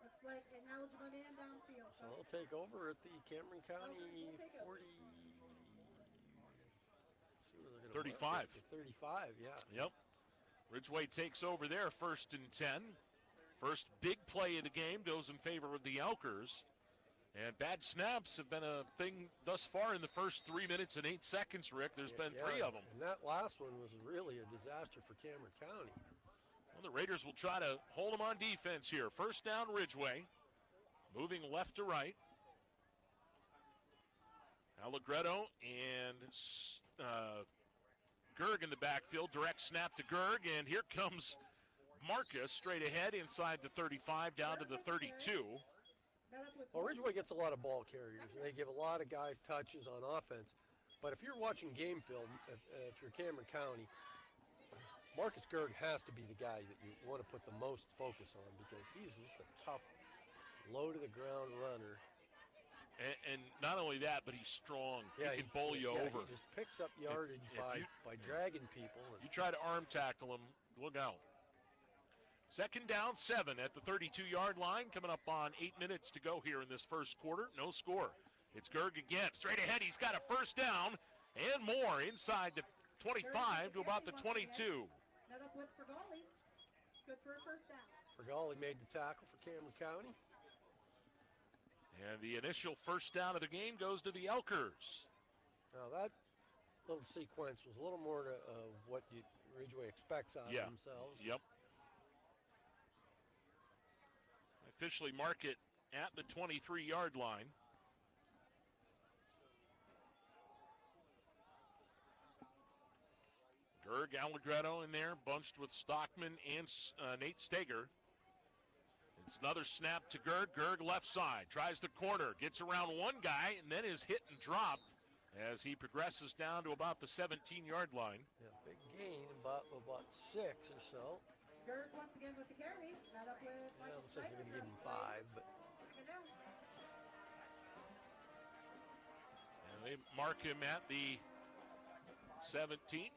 Looks like an eligible man downfield. So they'll take over at the Cameron County 40. 35. 35, yeah. Yep. Ridgway takes over there, 1st and 10. First big play of the game goes in favor of the Elkers. And bad snaps have been a thing thus far in the first 3 minutes and 8 seconds, Rick. There's been 3 of them. And that last one was really a disaster for Cameron County. Well, the Raiders will try to hold them on defense here. 1st down, Ridgway. Moving left to right. Allegretto and Gerg in the backfield, direct snap to Gerg, and here comes Marcus straight ahead inside the 35 down to the 32. Well, Ridgway gets a lot of ball carriers, and they give a lot of guys touches on offense. But if you're watching game film, if you're Cameron County, Marcus Gerg has to be the guy that you want to put the most focus on because he's just a tough, low-to-the-ground runner. And not only that, but he's strong. Yeah, he can bowl you over. He just picks up yardage by dragging people. You try to arm tackle him, look out. 2nd down, 7 at the 32-yard line. Coming up on 8 minutes to go here in this first quarter. No score. It's Gerg again. Straight ahead, he's got a 1st down and more inside the 25 to about the 22. Net up with Fergali. Good for a 1st down. Fergali made the tackle for Cameron County. And the initial 1st down of the game goes to the Elkers. Now that little sequence was a little more to what Ridgway expects out of themselves. Yep. Officially mark it at the 23-yard line. Gerg, Allegretto in there, bunched with Stockman and Nate Steger. It's another snap to Gerg. Gerg left side, tries the corner, gets around one guy, and then is hit and dropped as he progresses down to about the 17-yard line. Yeah, big gain, about 6 or so. Gerg once again with the carry. Not up with Michael looks like they're going to give him 5, but and they mark him at the 17.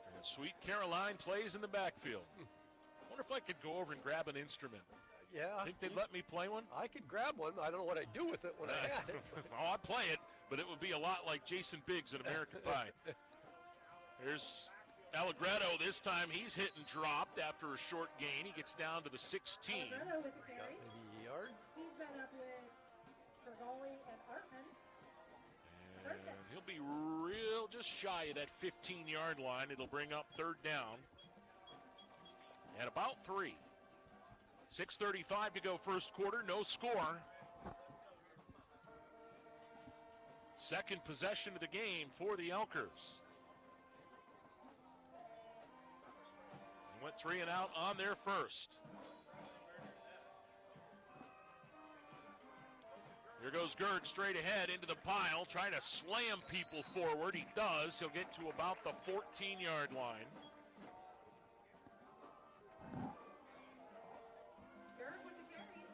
And Sweet Caroline plays in the backfield. I wonder if I could go over and grab an instrument. Yeah. Think they'd let me play one? I could grab one. I don't know what I'd do with it when I had it. Oh, I'd play it, but it would be a lot like Jason Biggs in American Pie. Here's Allegretto. This time he's hit and dropped after a short gain. He gets down to the 16. Allegretto with the carry. Maybe a yard. He's met up with Spergoli and Artman. And he'll be just shy of that 15-yard line. It'll bring up third down at about 3. 6:35 to go first quarter, no score. Second possession of the game for the Elkers. They went 3 and out on their first. Here goes Gerg straight ahead into the pile, trying to slam people forward. He does. He'll get to about the 14-yard line. Gerg with the carry.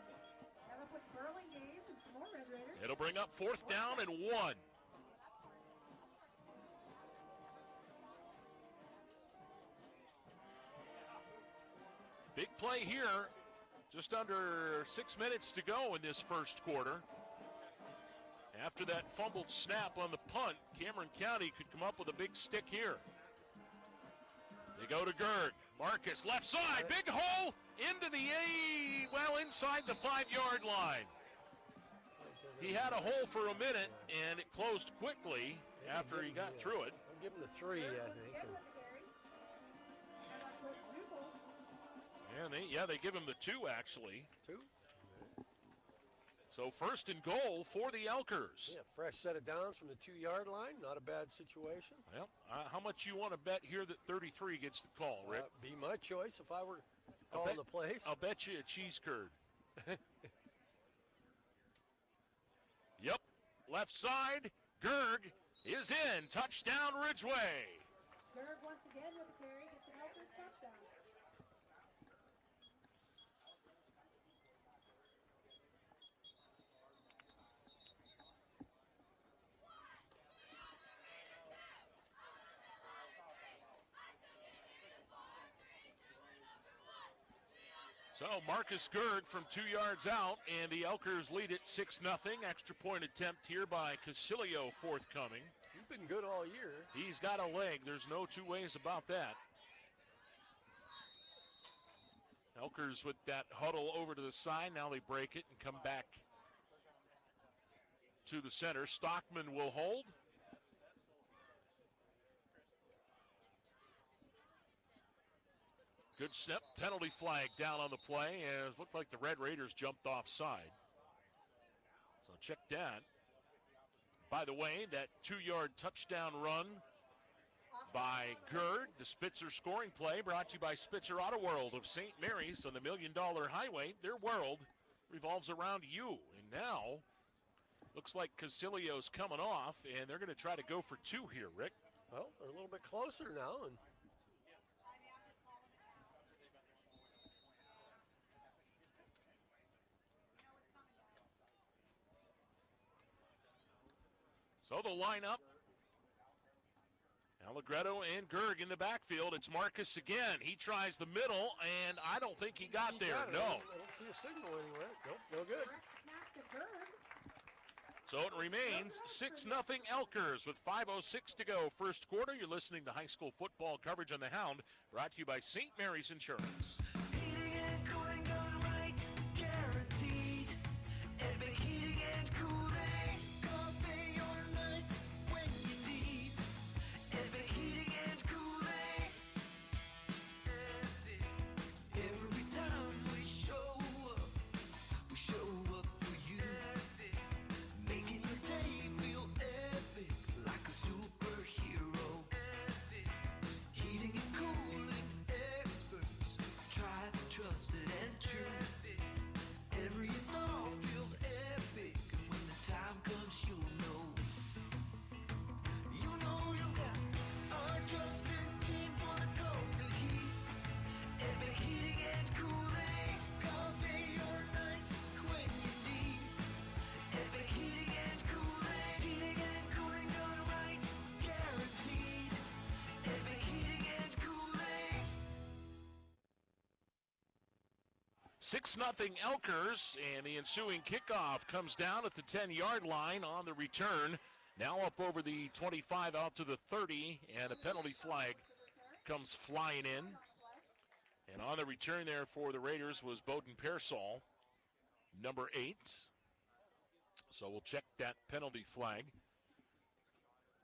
Now up with Burlingame and some more Red Raiders. It'll bring up fourth down and 1. Big play here. Just under 6 minutes to go in this first quarter. After that fumbled snap on the punt, Cameron County could come up with a big stick here. They go to Gerg. Marcus, left side, big hole into the inside the 5-yard line. He had a hole for a minute, and it closed quickly after he got through it. I'll give him the 3, I think. They give him the 2, actually. 2? So first and goal for the Elkers. Yeah, fresh set of downs from the 2-yard line. Not a bad situation. Well, how much you want to bet here that 33 gets the call, Rick? Be my choice if I were calling the plays. I'll bet you a cheese curd. Yep, left side. Gerg is in. Touchdown, Ridgway. Gerg once again with the carry. Gets an Elkers touchdown. So Marcus Gerg from 2 yards out, and the Elkers lead it 6-0. Extra point attempt here by Casilio forthcoming. You've been good all year. He's got a leg. There's no two ways about that. Elkers with that huddle over to the side. Now they break it and come back to the center. Stockman will hold. Good snap, penalty flag down on the play as looked like the Red Raiders jumped offside. So check that. By the way, that 2-yard touchdown run by Gerg, the Spitzer scoring play brought to you by Spitzer Auto World of St. Mary's on the $1 Million Highway. Their world revolves around you. And now, looks like Casilio's coming off, and they're going to try to go for 2 here, Rick. Well, they're a little bit closer now, and so the lineup, Allegretto and Gerg in the backfield. It's Marcus again. He tries the middle, and I don't think he got there. No. I don't see a signal anywhere. Nope, no good. So it remains 6-0 Elkers with 5:06 to go. First quarter, you're listening to high school football coverage on the Hound, brought to you by St. Mary's Insurance. Heating and cooling done right, guaranteed. Epic heating and cooling. All day or night when 6-0 Elkers, and the ensuing kickoff comes down at the 10-yard line on the return. Now up over the 25 out to the 30, and a penalty flag comes flying in. And on the return there for the Raiders was Bowden Pearsall, number 8. So we'll check that penalty flag.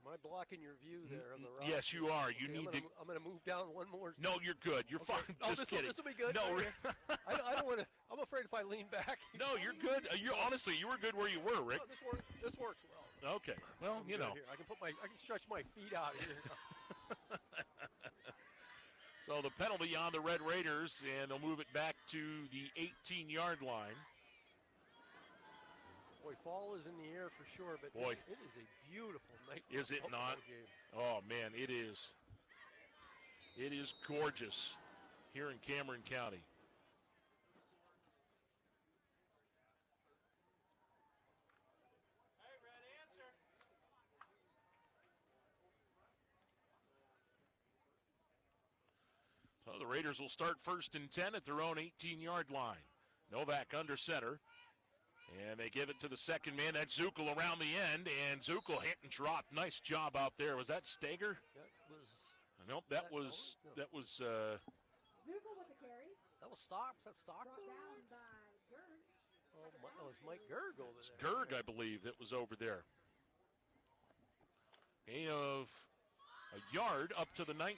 Am I blocking your view there on the right? Yes, you are. You need to. I'm going to move down one more. No, you're good. You're fine. Just kidding. This will be good. No, I don't want to. I'm afraid if I lean back. No, you're good. You honestly, you were good where you were, Rick. No, this works well. Okay. Well, you know. Here. I can stretch my feet out here. So the penalty on the Red Raiders, and they'll move it back to the 18-yard line. Boy, fall is in the air for sure, but boy, it is a beautiful night. Is it not? Game. Oh man, it is. It is gorgeous here in Cameron County. So the Raiders will start 1st and 10 at their own 18-yard line. Novak under center. And they give it to the second man. That's Zuckel around the end, and Zuckel hit and dropped. Nice job out there. Was that Stager? Nope, that was. Zuckel with the carry. That was Stocks. That's Stock. Brought down by Gerd. Oh, that was Mike Gerg over there. Gerg, I believe, that was over there. Gain of a yard up to the 19.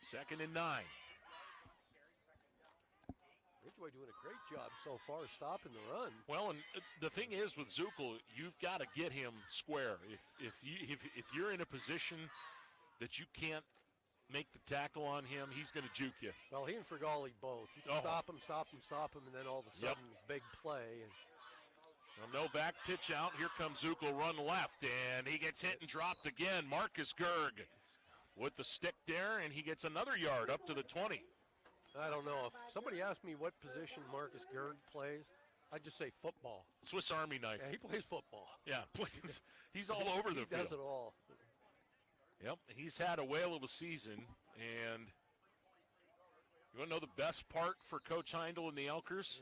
Second and 9. Ridgway doing a great job so far stopping the run. Well, and the thing is with Zuckel, you've got to get him square. If you're in a position that you can't make the tackle on him, he's going to juke you. Well, he and Fergali both. You can stop him, and then all of a sudden, big play. And Novak pitch out. Here comes Zuckel, run left, and he gets hit and dropped again. Marcus Gerg with the stick there, and he gets another yard up to the 20. I don't know. If somebody asked me what position Marcus Gerg plays, I'd just say football. Swiss Army knife. Yeah, he plays football. Yeah, he's all over the field. He does it all. Yep, he's had a whale of a season, and you want to know the best part for Coach Heindel and the Elkers?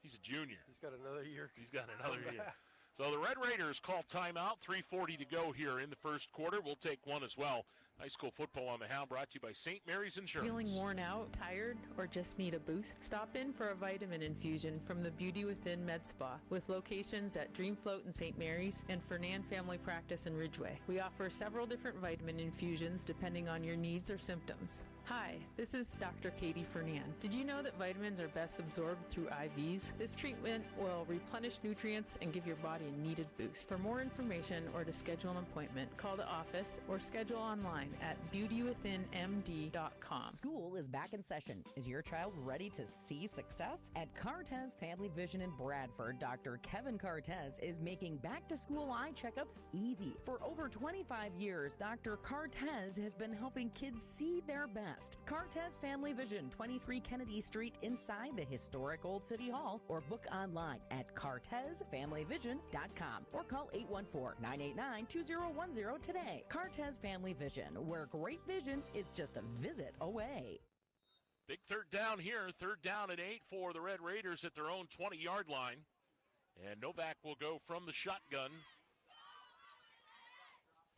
He's a junior. He's got another year. He's got another year. So the Red Raiders call timeout, 3:40 to go here in the first quarter. We'll take one as well. High school football on the Hound brought to you by St. Mary's Insurance. Feeling worn out, tired, or just need a boost? Stop in for a vitamin infusion from the Beauty Within Med Spa with locations at Dream Float in St. Mary's and Fernan Family Practice in Ridgway. We offer several different vitamin infusions depending on your needs or symptoms. Hi, this is Dr. Katie Fernan. Did you know that vitamins are best absorbed through IVs? This treatment will replenish nutrients and give your body a needed boost. For more information or to schedule an appointment, call the office or schedule online at beautywithinmd.com. School is back in session. Is your child ready to see success? At Cartez Family Vision in Bradford, Dr. Kevin Cartez is making back-to-school eye checkups easy. For over 25 years, Dr. Cartez has been helping kids see their best. Cartez Family Vision, 23 Kennedy Street inside the historic Old City Hall, or book online at cartezfamilyvision.com or call 814-989-2010 today. Cartez Family Vision, where great vision is just a visit away. Big third down here, third down and 8 for the Red Raiders at their own 20-yard line. And Novak will go from the shotgun.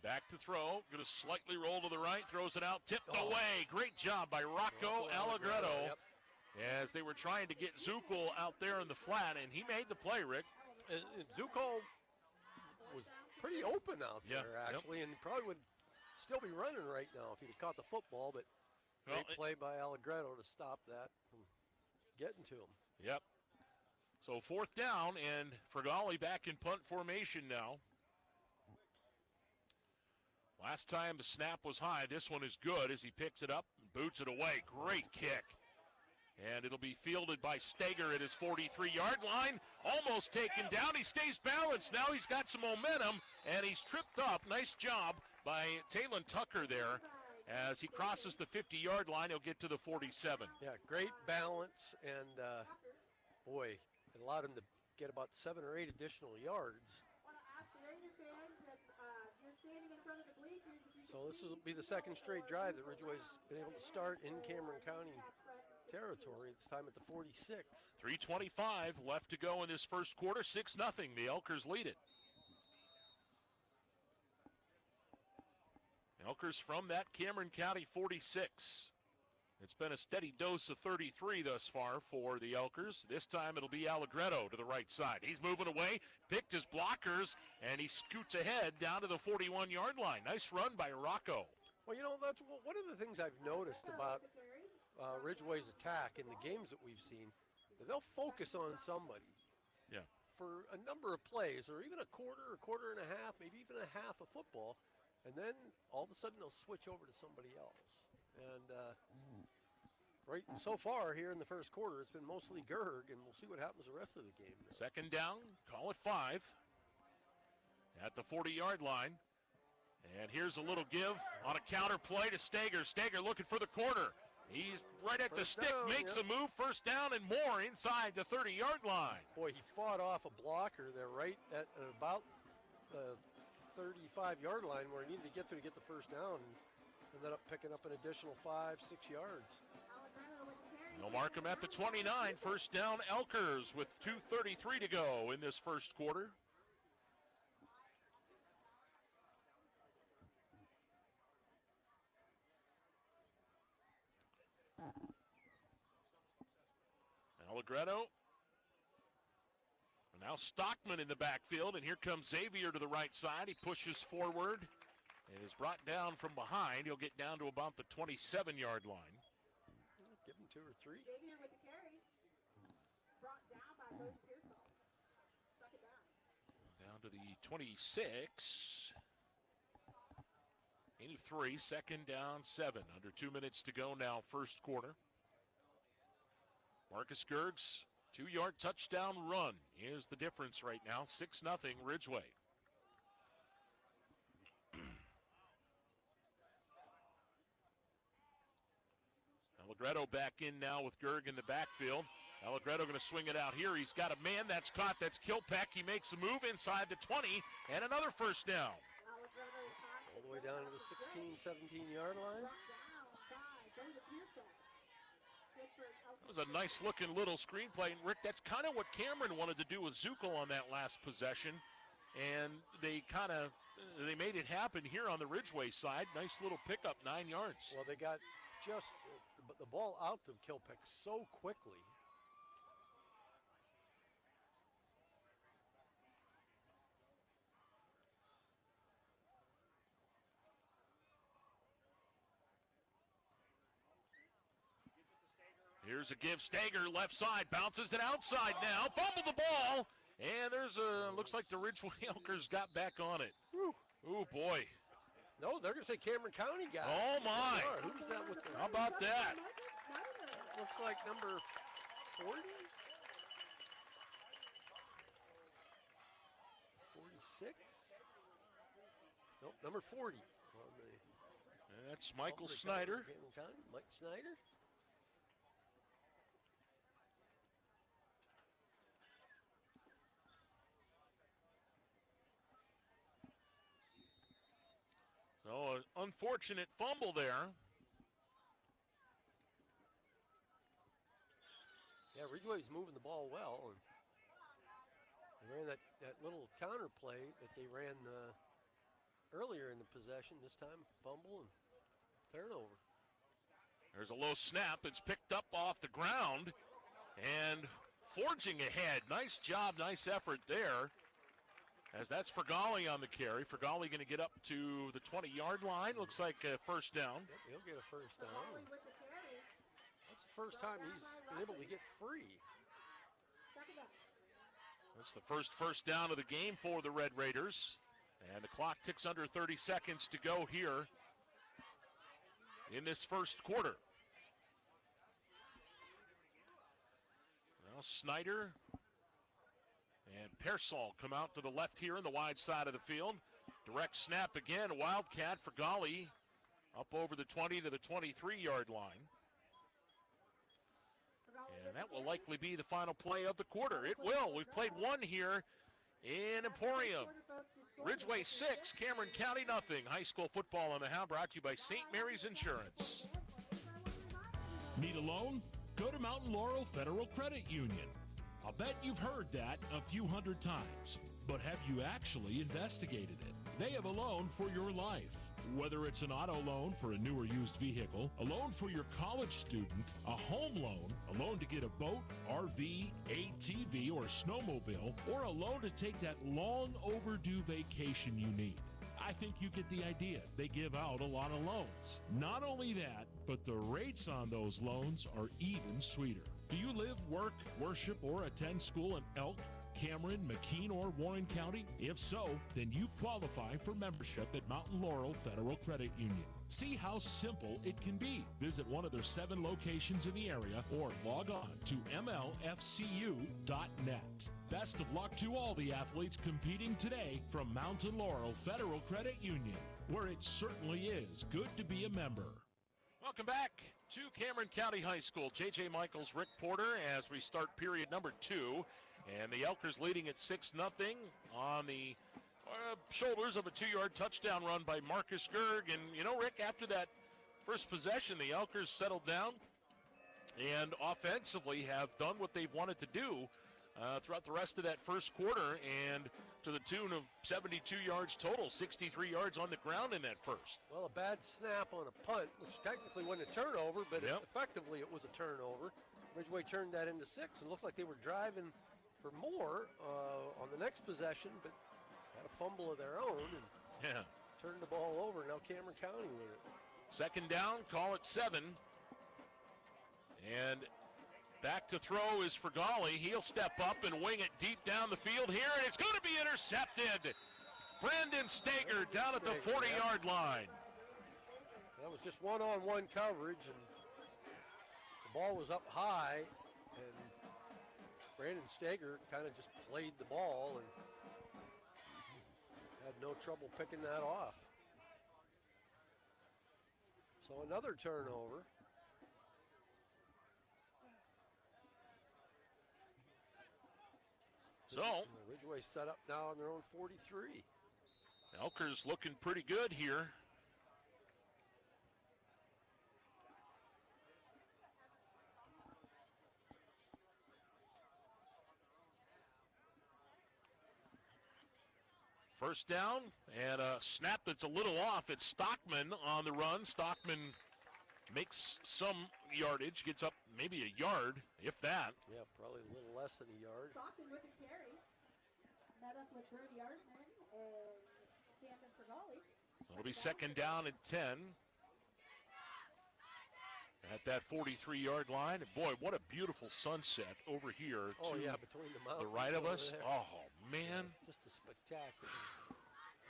Back to throw, going to slightly roll to the right, throws it out, tipped away. Great job by Rocco Allegretto as they were trying to get Zuckel out there in the flat, and he made the play, Rick. And Zuckel was pretty open out there, actually, and probably would still be running right now if he'd have caught the football, but great play by Allegretto to stop that from getting to him. Yep. So fourth down, and Fergali back in punt formation now. Last time the snap was high. This one is good as he picks it up and boots it away. Great kick. And it'll be fielded by Steger at his 43-yard line. Almost taken down. He stays balanced. Now he's got some momentum, and he's tripped up. Nice job by Talon Tucker there. As he crosses the 50-yard line, he'll get to the 47. Yeah, great balance, and boy, it allowed him to get about 7 or 8 additional yards. I want to ask the Raider fans if you're standing in front of the bleachers, if you So this will be the second straight drive that Ridgway's been able to start in Cameron County territory. This time at the 46. 3:25 left to go in this first quarter. 6-0. The Elkers lead it. Elkers from that Cameron County 46. It's been a steady dose of 33 thus far for the Elkers. This time it'll be Allegretto to the right side. He's moving away, picked his blockers, and he scoots ahead down to the 41-yard line. Nice run by Rocco. Well, you know, that's one of the things I've noticed about Ridgway's attack in the games that we've seen. They'll focus on somebody for a number of plays, or even a quarter and a half, maybe even a half of football, and then all of a sudden they'll switch over to somebody else. And right so far here in the first quarter, it's been mostly Gerg, and we'll see what happens the rest of the game. Second down, call it 5 at the 40-yard line. And here's a little give on a counter play to Stager. Stager looking for the corner. He's right at the stick, makes a move, first down and more inside the 30-yard line. Boy, he fought off a blocker there right at about the 35-yard line where he needed to get the first down. Ended up picking up an additional 5-6 yards. They'll mark him at the 29. First down, Elkers with 2:33 to go in this first quarter. Allegretto. Now Stockman in the backfield, and here comes Xavier to the right side. He pushes forward and is brought down from behind. He'll get down to about the 27-yard line. Give him 2 or 3. Xavier with the carry. Brought down by Coach Pearsall. Stuck it down. Down to the 26. 83, second down, 7. Under 2 minutes to go now, first quarter. Marcus Gerg's 2-yard touchdown run is the difference right now. 6-0 Ridgway. Allegretto back in now with Gerg in the backfield. Allegretto going to swing it out here. He's got a man that's caught. That's Kilpeck. He makes a move inside the 20 and another first down. All the way down to the 16, 17-yard line. That was a nice-looking little screenplay. And Rick, that's kind of what Cameron wanted to do with Zuko on that last possession. And they made it happen here on the Ridgway side. Nice little pickup, 9 yards. Well, they got just the ball out to Kilpeck so quickly. Here's a give. Stager left side, bounces it outside now. Fumbled the ball, and there's looks like the Ridgway Elkers got back on it. Ooh, boy. No, they're going to say Cameron County guy. Oh, my. Who's that with the... How about that? Looks like number 40? 46? Nope, number 40. That's Michael Snyder. Mike Snyder. So an unfortunate fumble there. Yeah, Ridgway's moving the ball well. And they ran that little counter play that they ran earlier in the possession. This time, fumble and turnover. There's a low snap. It's picked up off the ground and forging ahead. Nice job, nice effort there. As that's Fergali on the carry. Fergali going to get up to the 20-yard line. Looks like a first down. Yep, he'll get a first down. That's the first time he's been able to get free. That's the first down of the game for the Red Raiders. And the clock ticks under 30 seconds to go here in this first quarter. Now Snyder and Pearsall come out to the left here in the wide side of the field. Direct snap again, Wildcat for Golly up over the 20 to the 23-yard line. And that will likely be the final play of the quarter. It will. We've played one here in Emporium. Ridgway 6, Cameron County nothing. High school football on the Hound brought to you by St. Mary's Insurance. Need a loan? Go to Mountain Laurel Federal Credit Union. I'll bet you've heard that a few hundred times, but have you actually investigated it? They have a loan for your life. Whether it's an auto loan for a new or used vehicle, a loan for your college student, a home loan, a loan to get a boat, RV, ATV, or snowmobile, or a loan to take that long overdue vacation you need. I think you get the idea. They give out a lot of loans. Not only that, but the rates on those loans are even sweeter. Do you live, work, worship, or attend school in Elk, Cameron, McKean, or Warren County? If so, then you qualify for membership at Mountain Laurel Federal Credit Union. See how simple it can be. Visit one of their 7 locations in the area or log on to mlfcu.net. Best of luck to all the athletes competing today from Mountain Laurel Federal Credit Union, where it certainly is good to be a member. Welcome back to Cameron County High School. J.J. Michaels, Rick Porter as we start period number 2. And the Elkers leading at 6-0 on the shoulders of a 2-yard touchdown run by Marcus Gerg. And, you know, Rick, after that first possession, the Elkers settled down and offensively have done what they've wanted to do throughout the rest of that first quarter, and to the tune of 72 yards total, 63 yards on the ground in that first. Well, a bad snap on a punt, which technically wasn't a turnover, but effectively it was a turnover. Ridgway turned that into 6 and looked like they were driving for more on the next possession, but had a fumble of their own and turned the ball over. Now Cameron County with it. Second down, call it 7. And back to throw is Fergali. He'll step up and wing it deep down the field here, and it's going to be intercepted. Brandon Stager down at the 40-yard line. That was just one-on-one coverage, and the ball was up high, and Brandon Stager kind of just played the ball and had no trouble picking that off. So another turnover. So Ridgway set up now on their own 43. Elkers looking pretty good here. First down and a snap that's a little off. It's Stockman on the run. Stockman makes some yardage, gets up maybe a yard, if that. Yeah, probably a little less than a yard. Stockton with a carry. Met up with Brody Artman and Camden Fergali. It'll be second down and 10. At that 43-yard line. And boy, what a beautiful sunset over here. Oh, yeah, between the mountains. The right of us. There. Oh, man. Yeah, just a spectacular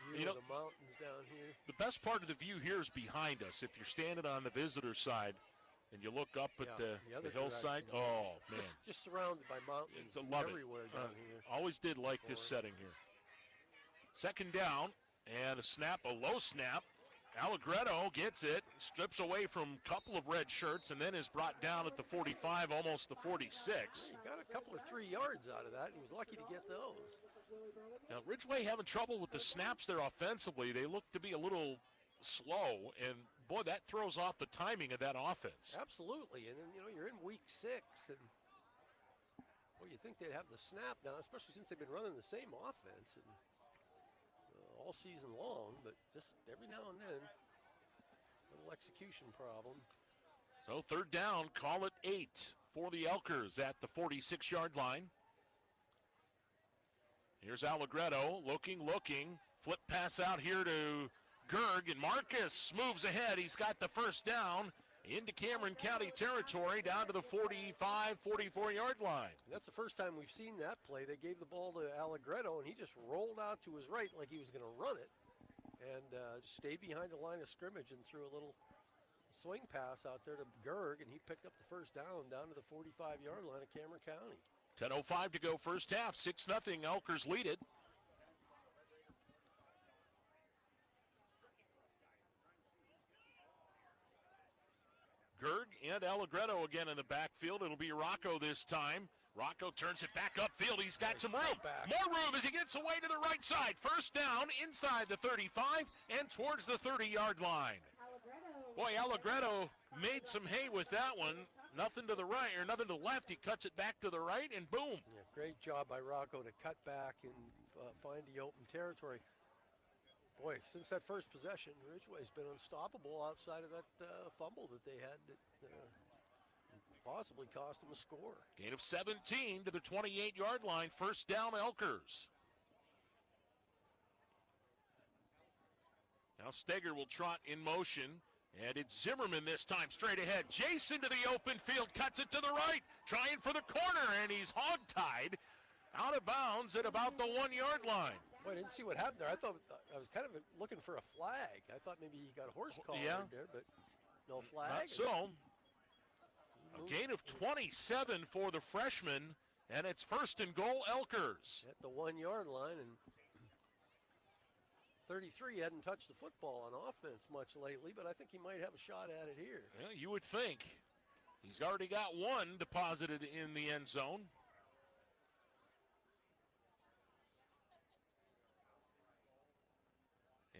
view You know, of the mountains down here. The best part of the view here is behind us. If you're standing on the visitor side and you look up at the hillside, oh, man. Just surrounded by mountains everywhere down here. Always did like this setting here. Second down and a snap, a low snap. Allegretto gets it, strips away from a couple of red shirts, and then is brought down at the 45, almost the 46. He got a couple of 3 yards out of that, and he was lucky to get those. Now, Ridgway having trouble with the snaps there offensively. They look to be a little slow, and boy, that throws off the timing of that offense. Absolutely, and then, you know, you're in week 6, and well, you think they'd have the snap now, especially since they've been running the same offense and all season long, but just every now and then, little execution problem. So third down, call it 8 for the Elkers at the 46-yard line. Here's Allegretto looking, flip pass out here to Gerg, and Marcus moves ahead. He's got the first down into Cameron County territory down to the 45, 44-yard line. And that's the first time we've seen that play. They gave the ball to Allegretto, and he just rolled out to his right like he was going to run it and stayed behind the line of scrimmage and threw a little swing pass out there to Gerg, and he picked up the first down to the 45-yard line of Cameron County. 10:05 to go first half, 6-0, Elkers lead it. Gerg and Allegretto again in the backfield. It'll be Rocco this time. Rocco turns it back upfield. He's got some room. More room as he gets away to the right side. First down inside the 35 and towards the 30-yard line. Boy, Allegretto made some hay with that one. Nothing to the right or nothing to the left. He cuts it back to the right, and boom. Yeah, great job by Rocco to cut back and find the open territory. Boy, since that first possession, Ridgway's been unstoppable outside of that fumble that they had that possibly cost them a score. Gain of 17 to the 28-yard line. First down, Elkers. Now Steger will trot in motion, and it's Zimmerman this time straight ahead. Jason to the open field, cuts it to the right, trying for the corner, and he's hog-tied out of bounds at about the 1-yard line. Boy, I didn't see what happened there. I thought I was kind of looking for a flag. I thought maybe he got a horse collar there, but no flag. Not so. A gain of 27 for the freshman, and it's first and goal, Elkers. At the 1-yard line, and 33 hadn't touched the football on offense much lately, but I think he might have a shot at it here. Yeah, you would think. He's already got one deposited in the end zone.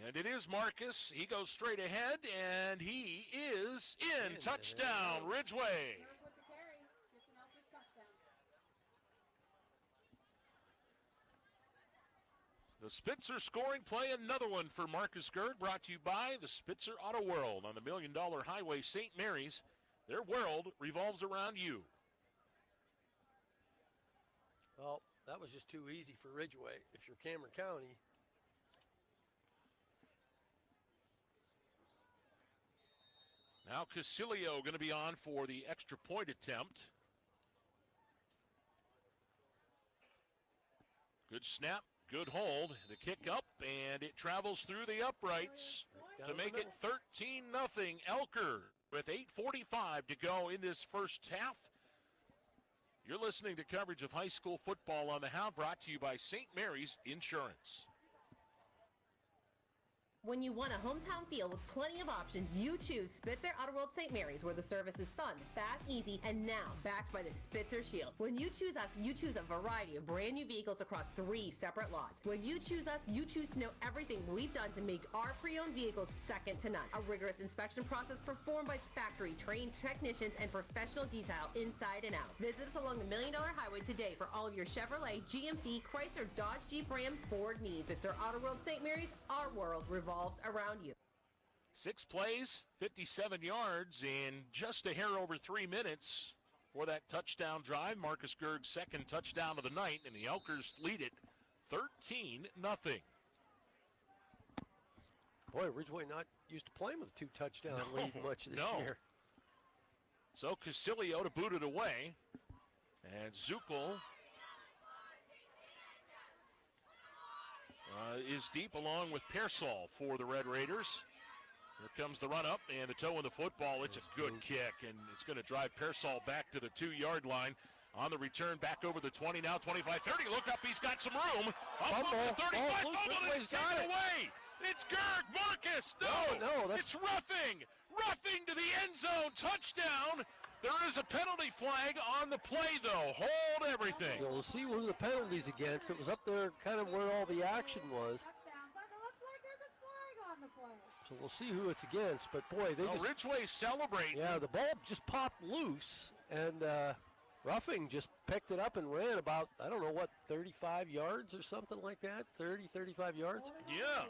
And it is Marcus. He goes straight ahead, and he is in. Touchdown, Ridgway. The Spitzer scoring play, another one for Marcus Gerd, brought to you by the Spitzer Auto World on the $1 Million Highway, St. Mary's. Their world revolves around you. Well, that was just too easy for Ridgway. If you're Cameron County, now Casilio going to be on for the extra point attempt. Good snap, good hold. The kick up, and it travels through the uprights to make it 13-0 Elker with 8:45 to go in this first half. You're listening to coverage of high school football on the Hound, brought to you by St. Mary's Insurance. When you want a hometown feel with plenty of options, you choose Spitzer Auto World St. Mary's, where the service is fun, fast, easy, and now backed by the Spitzer Shield. When you choose us, you choose a variety of brand new vehicles across 3 separate lots. When you choose us, you choose to know everything we've done to make our pre-owned vehicles second to none. A rigorous inspection process performed by factory-trained technicians and professional detail inside and out. Visit us along the $1 Million Highway today for all of your Chevrolet, GMC, Chrysler, Dodge, Jeep, Ram, Ford needs. Spitzer Auto World St. Mary's, our world revolves around you. 6 plays, 57 yards, and just a hair over 3 minutes for that touchdown drive. Marcus Gerd's second touchdown of the night, and the Elkers lead it 13-0. Boy, Ridgway not used to playing with a 2-touchdown lead much this year. So Casilio to boot it away, and Zuckel is deep along with Pearsall for the Red Raiders. Here comes the run up and the toe in the football. It's a good kick, and it's going to drive Pearsall back to the 2-yard line. On the return, back over the 20, now 25-30. Look up, he's got some room. Up the 35, fumble, and it's taken away. It's Gerd, Marcus. No, it's roughing. Roughing to the end zone, touchdown. There is a penalty flag on the play, though. Hold everything. Yeah, we'll see who the penalty's against. It was up there kind of where all the action was. So we'll see who it's against. But, boy, they just... Ridgway celebrating. Yeah, the ball just popped loose, and Roughing just picked it up and ran about, 35 yards or something like that? 30, 35 yards? Yeah.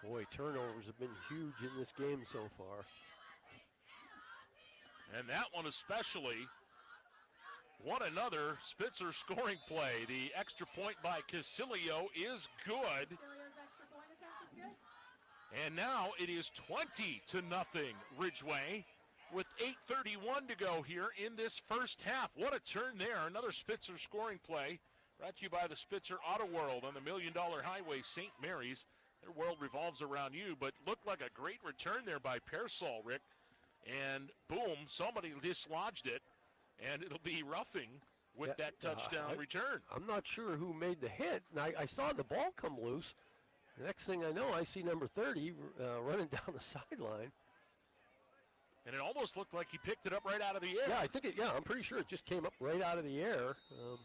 Boy, turnovers have been huge in this game so far. And that one especially. One another Spitzer scoring play. The extra point by Casilio is good. And now it is 20-0 Ridgway with 8:31 to go here in this first half. What a turn there. Another Spitzer scoring play brought to you by the Spitzer Auto World on the $1 Million Highway, St. Mary's. Their world revolves around you, but looked like a great return there by Pearsall, Rick. And boom, somebody dislodged it, and it'll be roughing with that touchdown return. I'm not sure who made the hit. And I saw the ball come loose. The next thing I know, I see number 30 running down the sideline. And it almost looked like he picked it up right out of the air. Yeah, I think I'm pretty sure it just came up right out of the air. So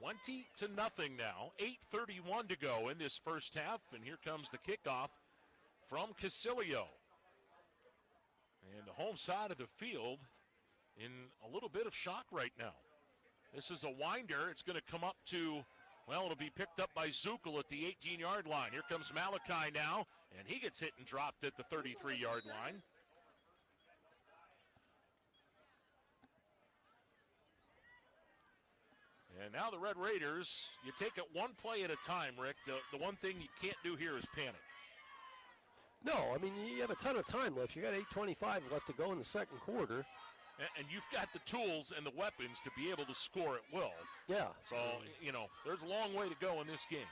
20-0 now. 8:31 to go in this first half. And here comes the kickoff from Casilio. And the home side of the field in a little bit of shock right now. This is a winder. It's going to come up to, well, it'll be picked up by Zuckel at the 18-yard line. Here comes Malachi now, and he gets hit and dropped at the 33-yard line. And now the Red Raiders, you take it one play at a time, Rick. The one thing you can't do here is panic. No, I mean, you have a ton of time left. You got 8:25 left to go in the second quarter. And you've got the tools and the weapons to be able to score at will. Yeah. So, there's a long way to go in this game.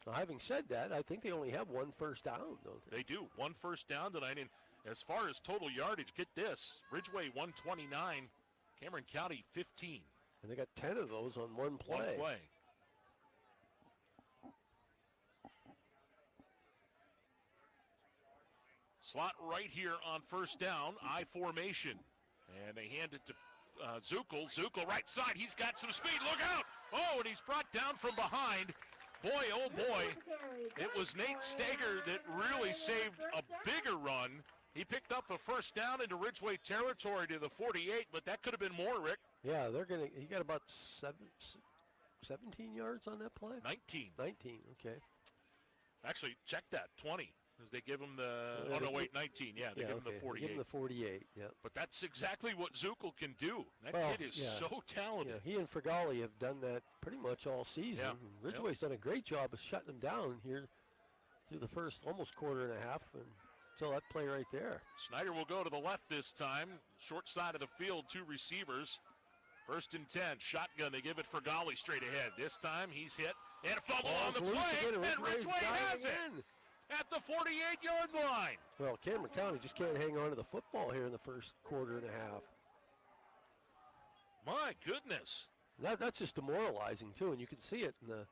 Well, having said that, I think they only have one first down, don't they? They do. One first down tonight. And as far as total yardage, get this. Ridgway 129, Cameron County 15. And they got 10 of those on one play. One play. Slot right here on first down, I formation. And they hand it to Zuckel. Zuckel right side, he's got some speed, look out! Oh, and he's brought down from behind. Boy, oh boy, it was Nate Steger that really saved a bigger run. He picked up a first down into Ridgway territory to the 48, but that could have been more, Rick. Yeah, he got about 17 yards on that play? 19. 19, okay. Actually, check that, 20. Because they give him 19. Yeah, they give him the 48. They give him the 48, yeah. But that's exactly what Zuckel can do. That kid is so talented. Yeah, he and Fergali have done that pretty much all season. Yeah. Ridgway's done a great job of shutting them down here through the first almost quarter and a half until that play right there. Snyder will go to the left this time. Short side of the field, two receivers. First and 10, shotgun. They give it Fergali straight ahead. This time he's hit and a fumble on the play, and Ridgway has it at the 48-yard line. Well, Cameron County just can't hang on to the football here in the first quarter and a half. My goodness. That's just demoralizing, too, and you can see it in the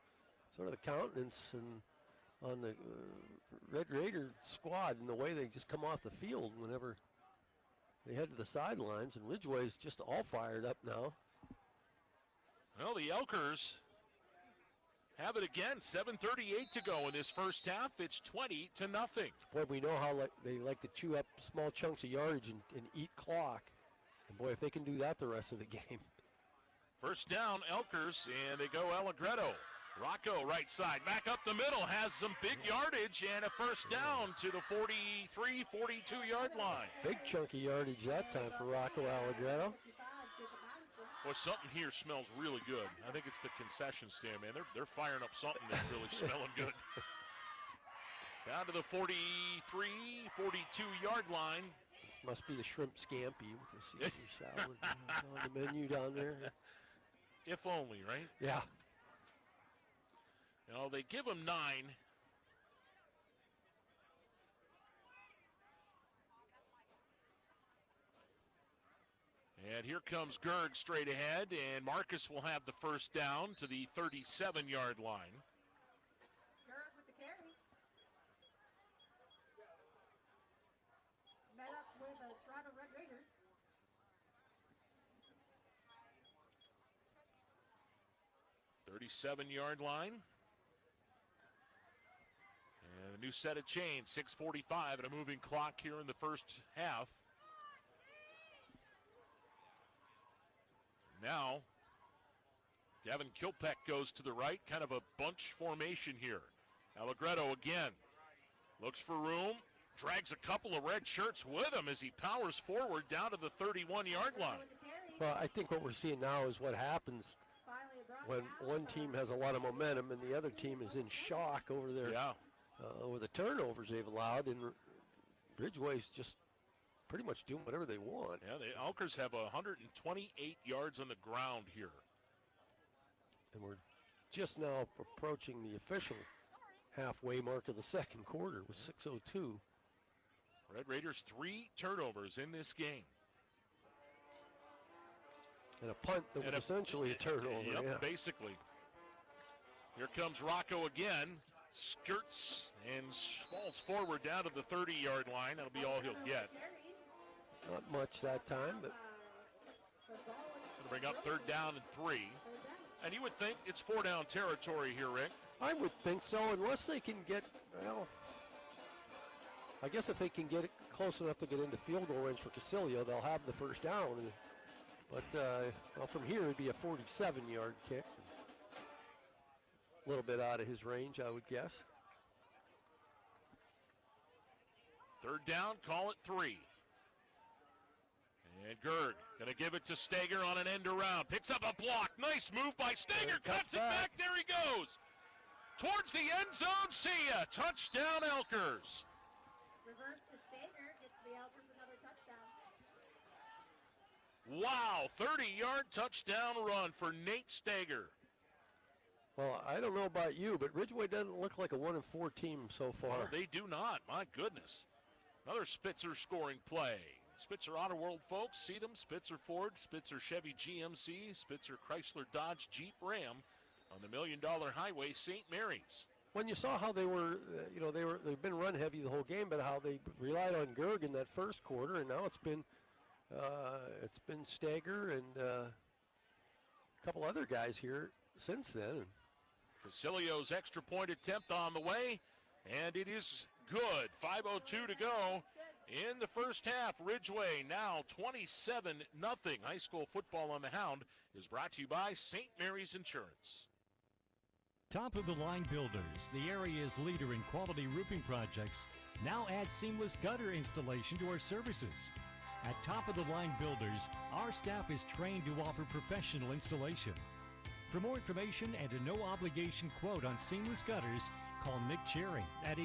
sort of the countenance and on the Red Raider squad and the way they just come off the field whenever they head to the sidelines, and Ridgway's just all fired up now. Well, the Elkers have it again. 7:38 to go in this first half. It's 20-0. Boy, we know how they like to chew up small chunks of yardage and eat clock. And boy, if they can do that the rest of the game. First down, Elkers, and they go Allegretto. Rocco right side, back up the middle, has some big yardage and a first down to the 43, 42-yard line. Big chunky yardage that time for Rocco Allegretto. Well, something here smells really good. I think it's the concession stand, man. They're firing up something that's really smelling good. Down to the 43, 42-yard line. Must be the shrimp scampi with the Caesar salad on the menu down there. If only, right? Yeah. You know, they give them 9. And here comes Gerd straight ahead, and Marcus will have the first down to the 37-yard line. Gerd with the carry. Met up with a Toronto Red Raiders. .37-yard line. And a new set of chains, 6:45 and a moving clock here in the first half. Now, Gavin Kilpeck goes to the right, kind of a bunch formation here. Allegretto again, looks for room, drags a couple of red shirts with him as he powers forward down to the 31-yard line. Well, I think what we're seeing now is what happens when one team has a lot of momentum and the other team is in shock over their over the turnovers they've allowed, and Ridgway's just pretty much doing whatever they want. Yeah, the Elkers have 128 yards on the ground here. And we're just now approaching the official halfway mark of the second quarter with 6:02. Red Raiders 3 turnovers in this game. And a punt that was essentially a turnover. Yep, yeah. basically. Here comes Rocco again. Skirts and falls forward down to the 30-yard line. That'll be all he'll get. Not much that time, but Gonna bring up 3rd down and 3. And you would think it's 4-down territory here, Rick. I would think so, unless they can get, well, I guess if they can get it close enough to get into field goal range for Casilio, they'll have the 1st down. But well, from here, it'd be a 47-yard kick. A little bit out of his range, I would guess. 3rd down, call it 3. And Gerg going to give it to Stager on an end around. Picks up a block. Nice move by Stager. Cuts it back. There he goes. Towards the end zone. See ya. Touchdown, Elkers. Reverse to Stager. Gets the Elkers another touchdown. Wow. 30-yard touchdown run for Nate Stager. Well, I don't know about you, but Ridgway doesn't look like a 1-4 team so far. Well, they do not. My goodness. Another Spitzer scoring play. Spitzer Auto World folks, see them. Spitzer Ford, Spitzer Chevy GMC, Spitzer Chrysler Dodge Jeep Ram on the $1 Million Highway, St. Mary's. When you saw how they were, they've been run heavy the whole game, but how they relied on Gerg in that first quarter, and now it's been Stager and a couple other guys here since then. Casilio's extra point attempt on the way, and it is good. 5:02 to go in the first half. Ridgway now 27-0. High school football on the Hound is brought to you by St. Mary's Insurance. Top of the line builders, the area's leader in quality roofing projects, now add seamless gutter installation to our services. At Top of the Line Builders, our staff is trained to offer professional installation. For more information and a no-obligation quote on seamless gutters, call Nick Cherry at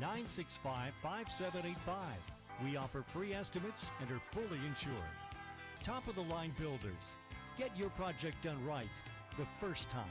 814-965-5785. We offer free estimates and are fully insured. Top of the Line Builders. Get your project done right the first time.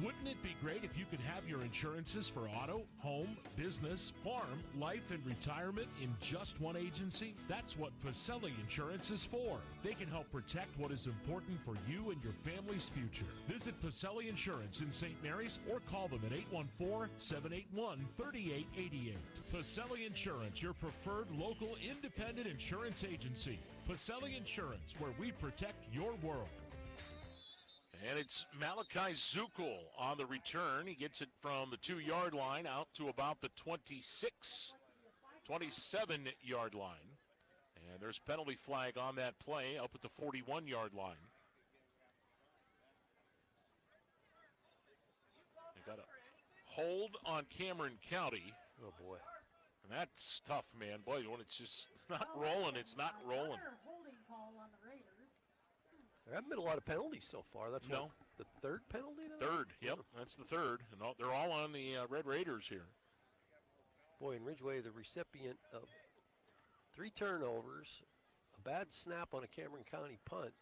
Wouldn't it be great if you could have your insurances for auto, home, business, farm, life, and retirement in just one agency? That's what Pacelli Insurance is for. They can help protect what is important for you and your family's future. Visit Pacelli Insurance in St. Mary's or call them at 814-781-3888. Pacelli Insurance, your preferred local independent insurance agency. Pacelli Insurance, where we protect your world. And it's Malachi Zukul on the return. He gets it from the 2-yard line out to about the 27-yard line. And there's penalty flag on that play up at the 41-yard line. They got a hold on Cameron County. Oh, boy. And that's tough, man. Boy, when it's just not rolling, it's not rolling. Holding call on the Raiders. There haven't been a lot of penalties so far. That's No. The 3rd penalty tonight? 3rd, yep, that's the 3rd. And they're all on the Red Raiders here. Boy, in Ridgway, the recipient of 3 turnovers, a bad snap on a Cameron County punt,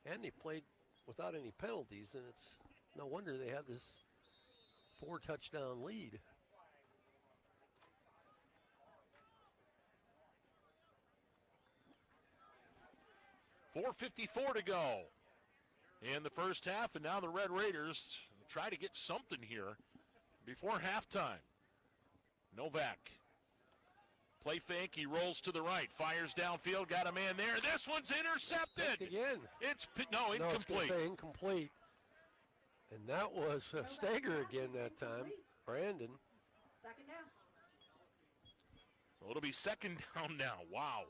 and they played without any penalties, and it's no wonder they had this 4-touchdown lead. .454 to go in the first half, and now the Red Raiders try to get something here before halftime. Novak. Play fake, he rolls to the right, fires downfield, got a man there. This one's intercepted. Again. It's incomplete. No, I was gonna say incomplete. And that was Stager again that time. Brandon. 2nd down. Well, it'll be 2nd down now. Wow.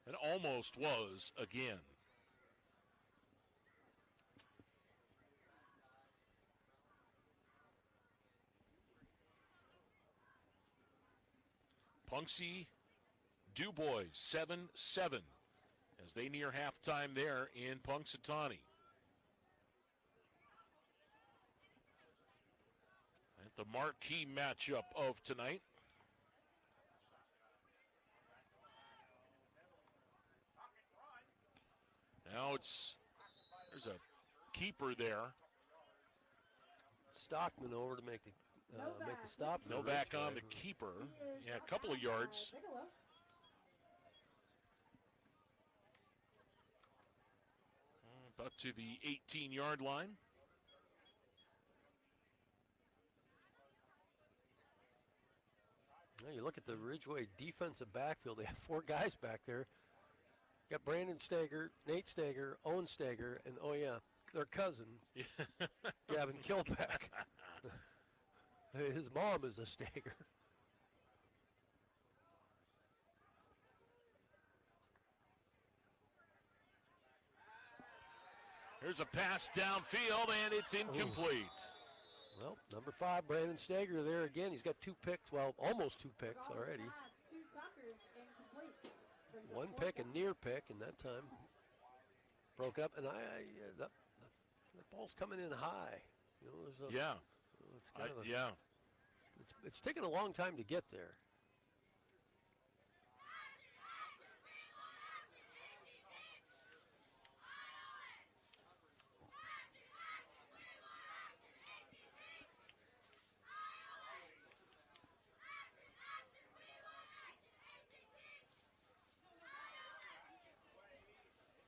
It almost was again. Punxsutawney DuBois 7-7 as they near halftime there in Punxsutawney. At the marquee matchup of tonight. Now there's a keeper there. Stockman over to make the stop. for Novak Ridgway. on the keeper. Yeah, a couple of yards. Up to the 18-yard line. Now you look at the Ridgway defensive backfield. They have 4 guys back there. Got Brandon Stager, Nate Stager, Owen Stager, and their cousin, Gavin Kilpack. His mom is a Stager. Here's a pass downfield, and it's incomplete. Well, number 5, Brandon Stager there again. He's got 2 picks, well, almost 2 picks already. 1 pick, a near pick, and that time broke up. And the ball's coming in high. You know, there's a, it's kind of a, it's taken a long time to get there.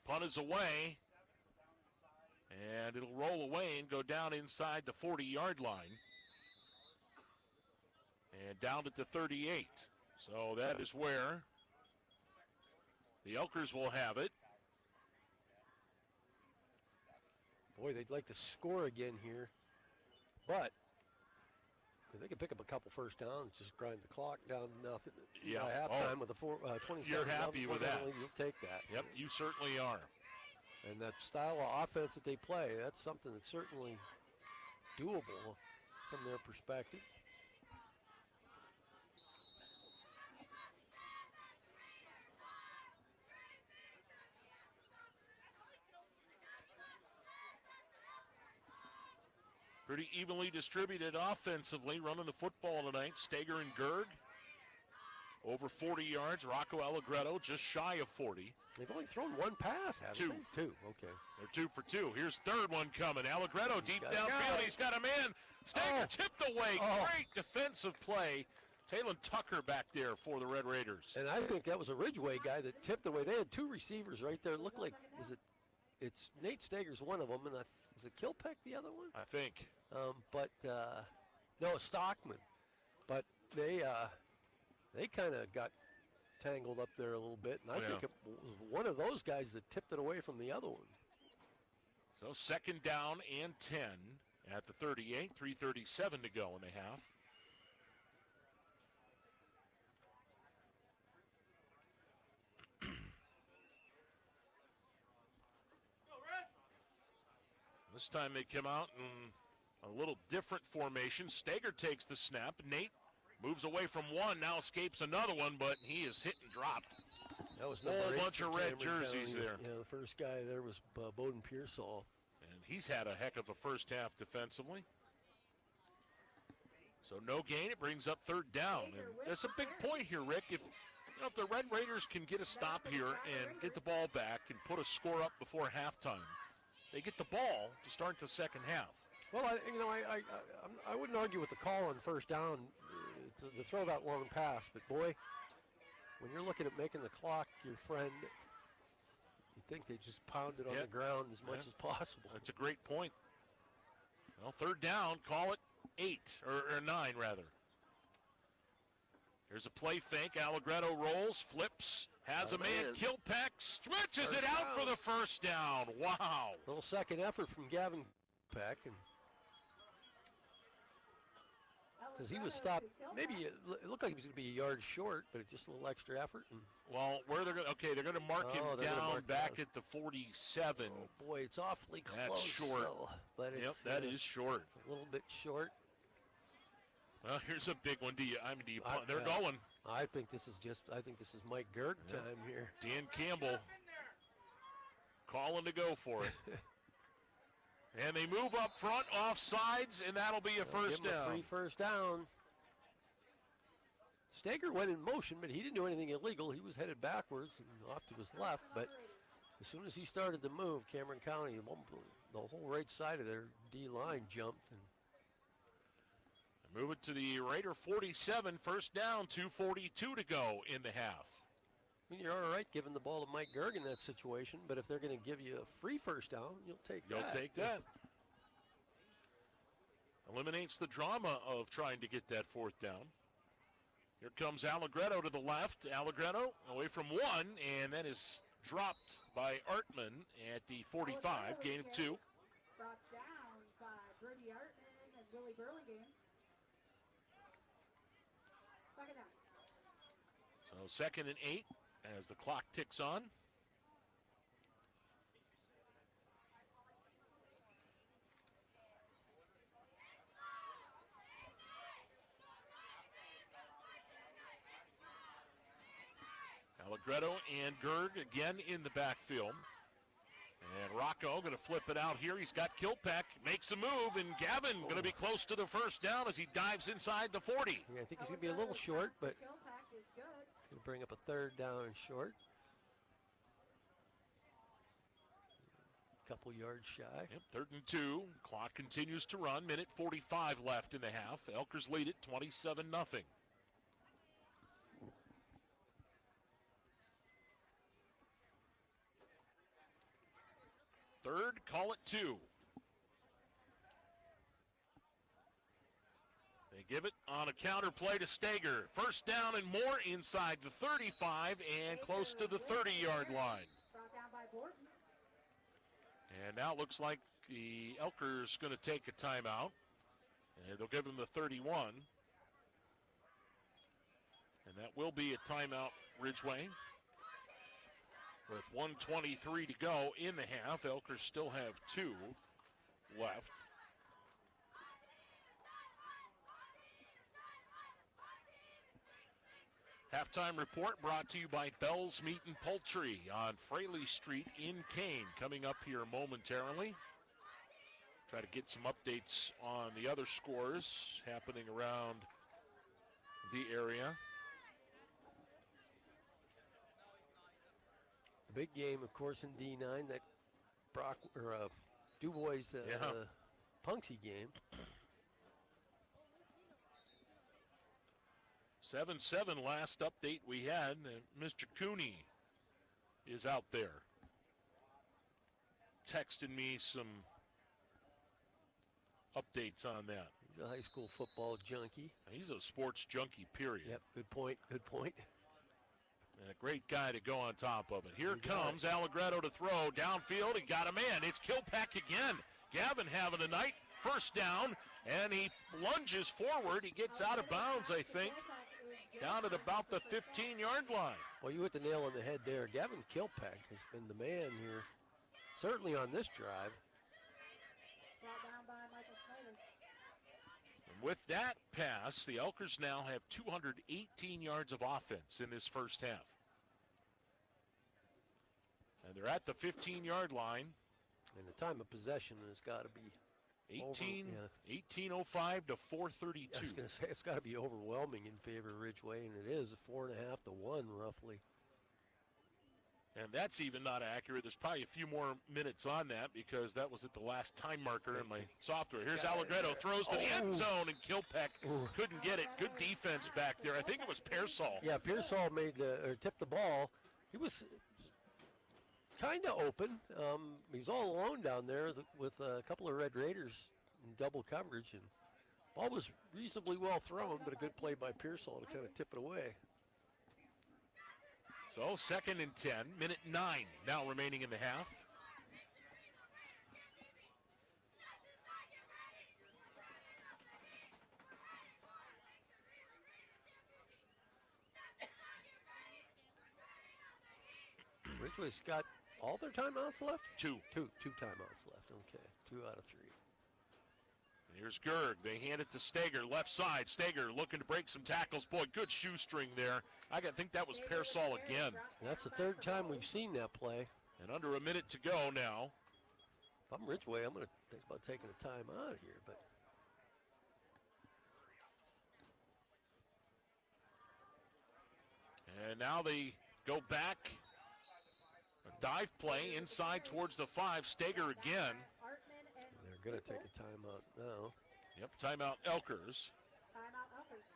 Punt is away, and it'll roll away and go down inside the 40-yard line, and down at the 38. So that is where the Elkers will have it. Boy, they'd like to score again here, but they can pick up a couple first downs, just grind the clock down to nothing. Yeah. By halftime with a 27. You're happy with that. You'll take that. Yep, you certainly are. And that style of offense that they play, that's something that's certainly doable from their perspective. Pretty evenly distributed offensively, running the football tonight. Stager and Gerg over 40 yards. Rocco Allegretto just shy of 40. They've only thrown 1 pass, haven't they? 2, okay. They're 2 for 2. Here's third one coming. Allegretto deep downfield. He's got him in. Stager tipped away. Great defensive play. Talon Tucker back there for the Red Raiders. And I think that was a Ridgway guy that tipped away. They had 2 receivers right there. It looked like, it's Nate Stager's one of them, and is it Kilpack the other one? I think. No, Stockman. But they kind of got tangled up there a little bit, and I think it was one of those guys that tipped it away from the other one. So second down and 10 at the 38, 3:37 to go in the half. This time they come out in a little different formation. Stager takes the snap. Nate moves away from one, now escapes another one, but he is hit and dropped. That was a whole bunch of red jerseys there. Yeah, the first guy there was Bowden Pearsall. And he's had a heck of a first half defensively. So no gain, it brings up third down. And that's a big point here, Rick. If the Red Raiders can get a stop here and get the ball back and put a score up before halftime, they get the ball to start the second half. Well, I wouldn't argue with the call on first down to throw that long pass, but boy, when you're looking at making the clock your friend, you think they just pound it on the ground as much as possible. That's a great point. Well, third down, call it 8 or 9 rather. Here's a play fake. Allegretto rolls, flips, has a man. Kilpack stretches it out for the first down. Wow. Little second effort from Gavin Kilpack, and because he was stopped, maybe it looked like he was going to be a yard short, but it's just a little extra effort. And where they're going? Okay, they're going to mark him down back at the 47. Oh boy, it's awfully close. That's short. Though, but that is short. It's a little bit short. Well, here's a big one. Do you punt? They're going. I think this is Mike Gerg time here. Dan Campbell calling to go for it. And they move up front, off sides, and that'll be a first down. down. Free first down. Stager went in motion, but he didn't do anything illegal. He was headed backwards and off to his left, but As soon as he started to move, Cameron County, the whole right side of their D-line jumped. And move it to the Raider 47, first down, 2:42 to go in the half. I mean, you're all right giving the ball to Mike Gerg in that situation, but if they're going to give you a free first down, you'll take that. You'll take that. Eliminates the drama of trying to get that fourth down. Here comes Allegretto to the left. Allegretto away from one, and that is dropped by Artman at the 45, gain of 2. Brought down by Brady Artman and Willie Burlingame. Second down. So 2nd and 8 as the clock ticks on. Allegretto and Gerg again in the backfield. And Rocco going to flip it out here. He's got Kilpack, makes a move, and Gavin going to be close to the first down as he dives inside the 40. Yeah, I think he's going to be a little short, but Kilpack is good. he's going to bring up a 3rd down and short. Couple yards shy. Yep, 3rd and 2. Clock continues to run. Minute 45 left in the half. Elkers lead it 27-0. Third, call it 2. They give it on a counter play to Stager. First down and more inside the 35 and close to the 30-yard line. Brought down by Borton. And now it looks like the Elkers going to take a timeout. And they'll give him the 31. And that will be a timeout, Ridgway. With 1:23 to go in the half, Elkers still have 2 left. Halftime report brought to you by Bell's Meat and Poultry on Fraley Street in Kane. Coming up here momentarily. Try to get some updates on the other scores happening around the area. The big game, of course, in D9, that DuBois Punksy game. 7-7 last update we had. Mr. Cooney is out there texting me some updates on that. He's a high school football junkie. He's a sports junkie, period. Yep, good point, good point. And a great guy to go on top of it. Here comes Allegretto to throw. Downfield, he got a man. It's Kilpack again. Gavin having a night. First down, and he lunges forward. He gets out of bounds, I think, down at about the 15-yard line. Well, you hit the nail on the head there. Gavin Kilpack has been the man here, certainly on this drive. Brought down by Michael Snyder. And with that pass, the Elkers now have 218 yards of offense in this first half. And they're at the 15-yard line. And the time of possession has got to be 18:05 to 4:32. I was going to say, it's got to be overwhelming in favor of Ridgway, and it is, 4.5 to 1 roughly. And that's even not accurate. There's probably a few more minutes on that because that was at the last time marker in my software. Here's Allegretto, throws to the end zone, and Kilpack couldn't get it. Good defense back there. I think it was Pearsall. Yeah, Pearsall tipped the ball. He was kind of open. He was all alone down there with a couple of Red Raiders in double coverage, and ball was reasonably well thrown, but a good play by Pearsall to kind of tip it away. So 2nd and 10, minute 9 now remaining in the half. Ridgway's got all their timeouts left? Two timeouts left. Okay, 2 out of 3. Here's Gerg. They hand it to Stager, left side. Stager looking to break some tackles. Boy, good shoestring there. I think that was Pearsall again. And that's the 3rd time we've seen that play. And under a minute to go now. If I'm Ridgway, I'm going to think about taking a time out here. But and now they go back. Dive play inside towards the 5. Steger again. They're going to take a timeout now. Yep, timeout Elkers. Timeout Elkers.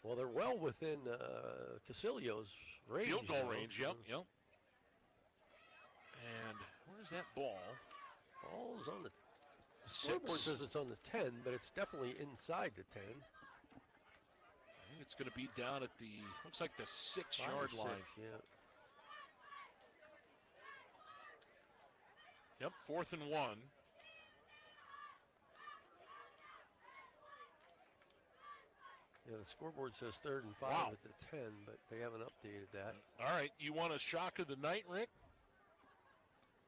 Well, they're well within Casilio's range. Field goal now. range, yep. And where's that ball? Ball's on the scoreboard says it's on the 10, but it's definitely inside the 10. I think it's going to be down at the, looks like the 6-yard line. Yeah. Yep, 4th and 1. Yeah, the scoreboard says 3rd and 5 Wow. at the 10, but they haven't updated that. All right, you want a shock of the night, Rick?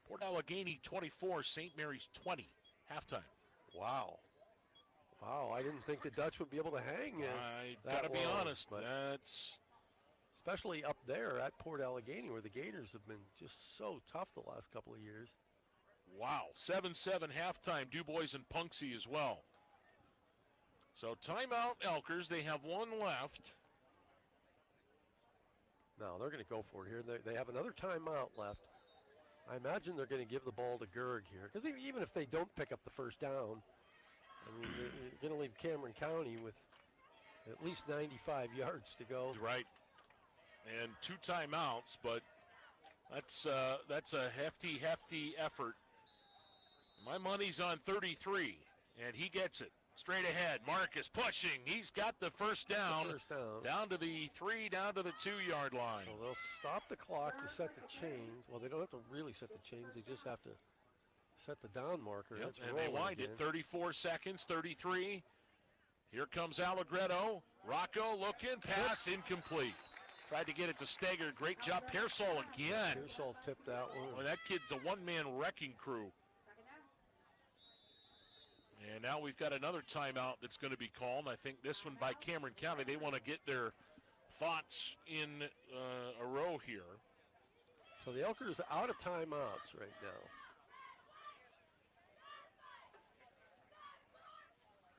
Port Allegheny 24, St. Mary's 20, halftime. Wow. Wow, I didn't think the Dutch would be able to hang it. I that got to be long, honest, but that's... especially up there at Port Allegheny where the Gators have been just so tough the last couple of years. Wow, 7-7 halftime, DuBois and Punxsy as well. So timeout Elkers, they have one left. No, they're going to go for it here. They have another timeout left. I imagine they're going to give the ball to Gerg here. Because even if they don't pick up the first down, I mean, they're going to leave Cameron County with at least 95 yards to go. Right. And 2 timeouts, but that's a hefty effort. My money's on 33, and he gets it. Straight ahead, Marcus pushing. He's got the first down. Down to the 3, down to the 2-yard line. So they'll stop the clock to set the chains. Well, they don't have to really set the chains. They just have to set the down marker. Yep, It's and they wind again. it. 34 seconds, 33. Here comes Allegretto. Rocco looking, pass incomplete. Tried to get it to Steger. Great job. Pearsall again. Pearsall tipped that one. Well, that kid's a one-man wrecking crew. And now we've got another timeout that's going to be called. I think this one by Cameron County. They want to get their thoughts in a row here. So the Elkers are out of timeouts right now.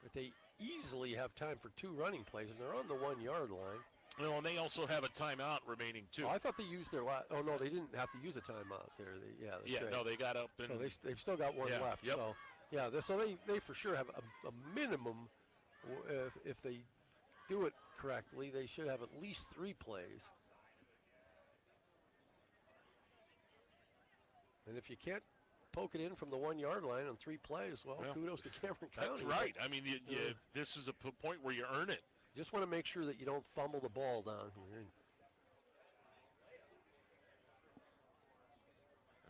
But they easily have time for 2 running plays, and they're on the 1-yard line. Well, and they also have a timeout remaining, too. Oh, I thought they used their last. Oh, no, they didn't have to use a timeout there. That's right. No, they got up. And so they've still got one left. Yep. So, yeah, they for sure have a minimum. If they do it correctly, they should have at least 3 plays. And if you can't poke it in from the 1-yard line on 3 plays, well, kudos to Cameron County. That's right. I mean, this is a point where you earn it. Just want to make sure that you don't fumble the ball down here.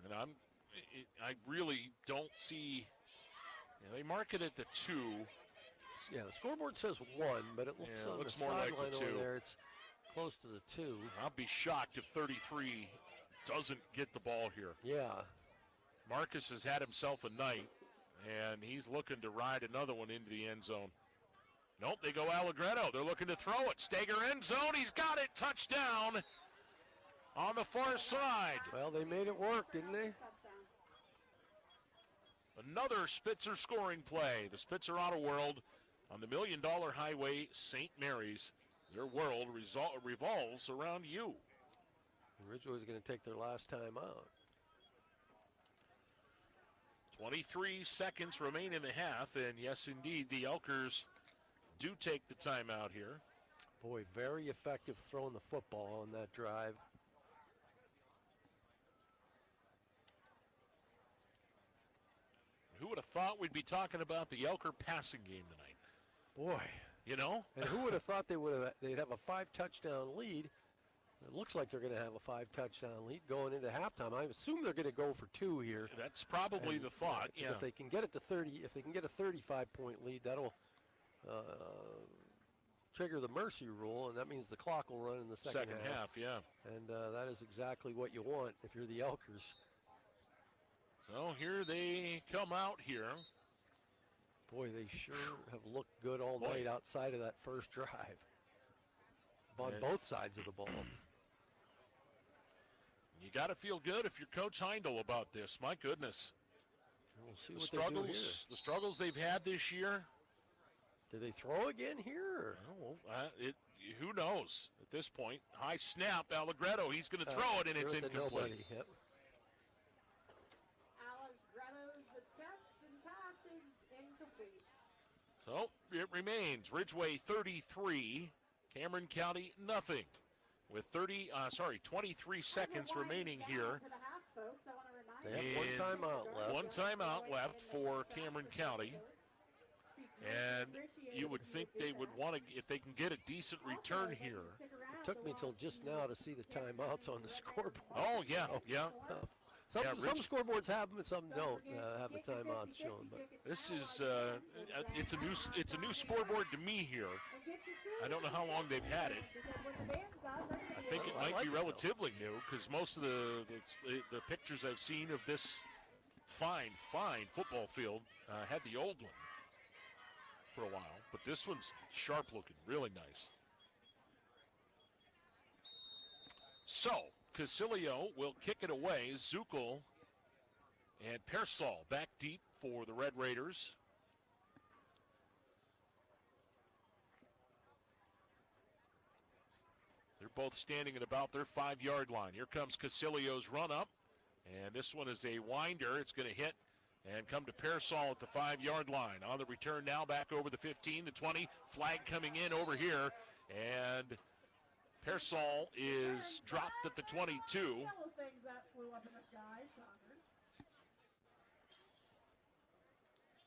And I really don't see. They mark it at the 2. Yeah, the scoreboard says 1, but it looks on looks the more like sideline the 2. over there. It's close to the 2. I'll be shocked if 33 doesn't get the ball here. Yeah. Marcus has had himself a night, and he's looking to ride another one into the end zone. Nope, they go Allegretto. They're looking to throw it. Steger end zone. He's got it. Touchdown on the far side. Well, they made it work, didn't they? Another Spitzer scoring play. The Spitzer Auto World on the $1 Million Highway, St. Mary's. Their world revolves around you. Ridgway is going to take their last time out. 23 seconds remain in the half, and yes, indeed, the Elkers do take the timeout here. Boy, very effective throwing the football on that drive. Who would have thought we'd be talking about the Elker passing game tonight? Boy. You know? And who would have thought they'd have a 5-touchdown lead? It looks like they're going to have a 5-touchdown lead going into halftime. I assume they're going to go for 2 here. That's probably the thought. Yeah. If they can get it to 30, if they can get a 35-point lead, that'll trigger the mercy rule, and that means the clock will run in the second half. Yeah. And that is exactly what you want if you're the Elkers. So here they come out here. Boy, they sure have looked good all night outside of that first drive. On both sides of the ball. You got to feel good if you're Coach Heindel about this. My goodness. We'll see what they do here. The struggles they've had this year. Do they throw again here? Oh, who knows at this point? High snap, Allegretto. He's going to throw it, and it's incomplete. Yep. Allegretto's attempt and pass is incomplete. So it remains Ridgway 33, Cameron County nothing. With 23 seconds remaining here. They have one timeout left. One timeout left for Cameron County. And you would think they would want to, if they can get a decent return here. It took me until just now to see the timeouts on the scoreboard. Oh, yeah, yeah. Some scoreboards have them and some don't have the timeouts shown. But this is it's a new scoreboard to me here. I don't know how long they've had it. I think it might be relatively new because most of the pictures I've seen of this fine football field had the old one for a while, but this one's sharp looking, really nice. So Casilio will kick it away. Zukel and Pearsall back deep for the Red Raiders. They're both standing at about their 5-yard line. Here comes Casilio's run up, and this one is a winder. It's going to hit and come to Pearsall at the 5-yard line. On the return now, back over the 15, the 20. Flag coming in over here, and Pearsall is dropped at the 22.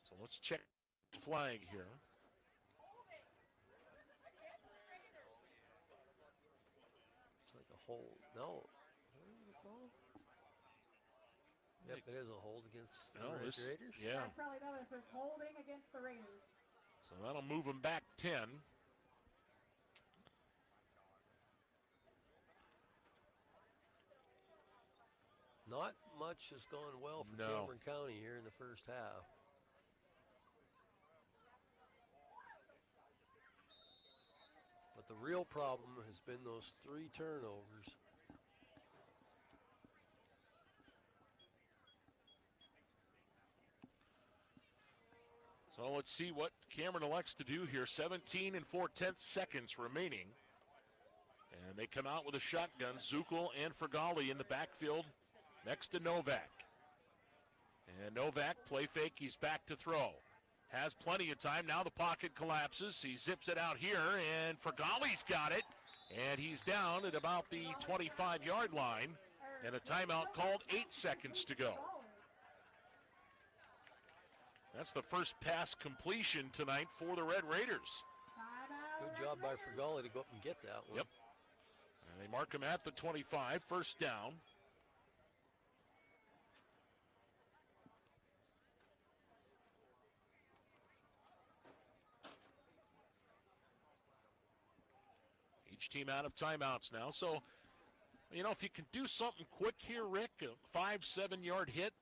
So let's check the flag here. it's like a hold. No. Yep, it is a hold against the Raiders. Yeah. I probably know this is holding against the Raiders. So that'll move them back 10. Not much has gone well for Cameron County here in the first half. But the real problem has been those 3 turnovers. So let's see what Cameron elects to do here. 17 and 4/10 seconds remaining. And they come out with a shotgun. Zukel and Fergali in the backfield next to Novak. And Novak, play fake, he's back to throw. Has plenty of time. Now the pocket collapses. He zips it out here, and Fergali's got it. And he's down at about the 25-yard line. And a timeout called, 8 seconds to go. That's the first pass completion tonight for the Red Raiders. Good job by Fergali to go up and get that one. Yep. And they mark him at the 25, first down. Each team out of timeouts now. So, you know, if you can do something quick here, Rick, a 5-7 yard hit,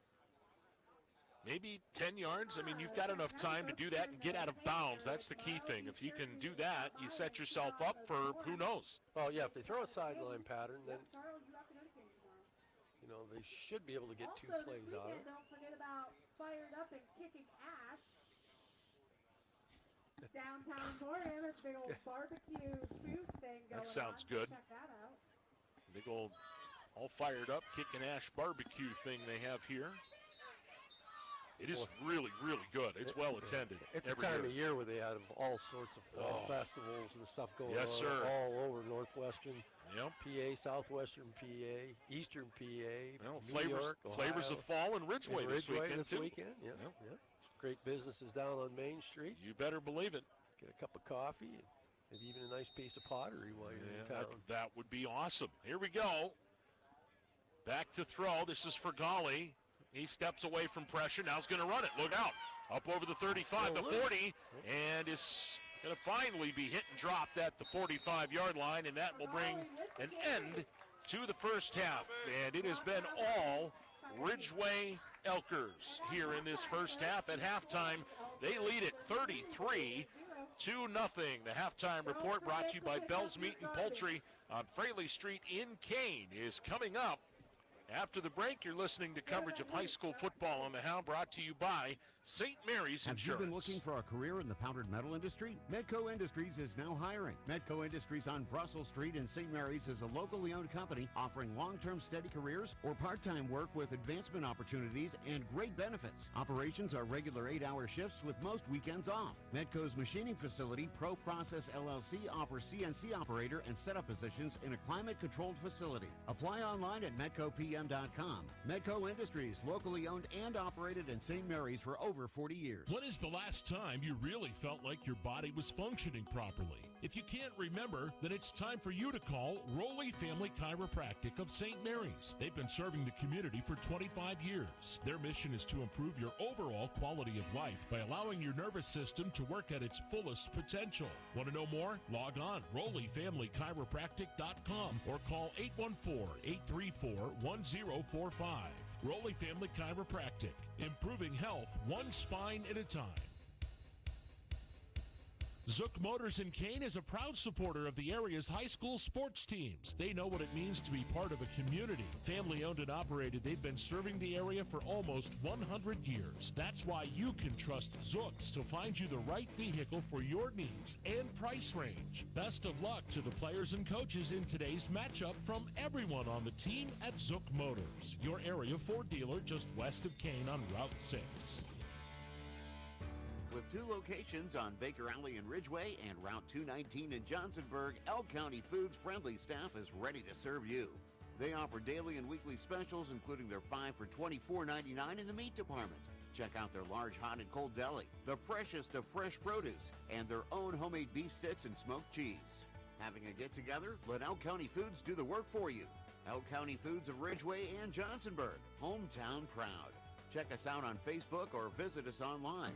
maybe 10 yards. I mean, you've got enough time to do that and get out of bounds. That's the key thing. If you can do that, you set yourself up for who knows. Well, yeah, if they throw a sideline pattern, then, you know, they should be able to get 2 plays out of it. Don't forget about Fired Up and Kicking Ash. Downtown Emporium, it's a big old barbecue food thing going on. That sounds good. Check that out. Big old all fired up Kicking Ash barbecue thing they have here. It is really, really good. It's well attended. It's a time of year where they have all sorts of fall festivals and stuff going on all over Northwestern, PA, Southwestern PA, Eastern PA, New York, Ohio. Flavors of fall in Ridgway this weekend, too. Yep. Great businesses down on Main Street. You better believe it. Get a cup of coffee and maybe even a nice piece of pottery while you're in town. That would be awesome. Here we go. Back to throw. This is for Fergali. He steps away from pressure. Now he's going to run it. Look out. Up over the 35, the 40, and is going to finally be hit and dropped at the 45-yard line, and that will bring an end to the first half. And it has been all Ridgway Elkers here in this first half. At halftime, they lead it 33-0. The halftime report brought to you by Bell's Meat and Poultry on Fraley Street in Kane is coming up. After the break, you're listening to coverage of high school football on the Hound, brought to you by St. Mary's Have Insurance. you been looking for a career in the powdered metal industry? Medco Industries is now hiring. Medco Industries on Brussels Street in St. Mary's is a locally owned company offering long-term steady careers or part-time work with advancement opportunities and great benefits. Operations are regular 8-hour shifts with most weekends off. Medco's machining facility, Pro Process LLC, offers CNC operator and setup positions in a climate-controlled facility. Apply online at medcopm.com. Medco Industries, locally owned and operated in St. Mary's for over 40 years. When is the last time you really felt like your body was functioning properly? If you can't remember, then it's time for you to call Rowley Family Chiropractic of St. Mary's. They've been serving the community for 25 years. Their mission is to improve your overall quality of life by allowing your nervous system to work at its fullest potential. Want to know more? Log on RowleyFamilyChiropractic.com or call 814-834-1045. Rowley Family Chiropractic, improving health one spine at a time. Zook Motors in Kane is a proud supporter of the area's high school sports teams. They know what it means to be part of a community. Family owned and operated, they've been serving the area for almost 100 years. That's why you can trust Zooks to find you the right vehicle for your needs and price range. Best of luck to the players and coaches in today's matchup from everyone on the team at Zook Motors, your area Ford dealer just west of Kane on Route 6. With 2 locations on Baker Alley in Ridgway and Route 219 in Johnsonburg, Elk County Foods' friendly staff is ready to serve you. They offer daily and weekly specials, including their 5 for $24.99 in the meat department. Check out their large hot and cold deli, the freshest of fresh produce, and their own homemade beef sticks and smoked cheese. Having a get-together? Let Elk County Foods do the work for you. Elk County Foods of Ridgway and Johnsonburg, hometown proud. Check us out on Facebook or visit us online.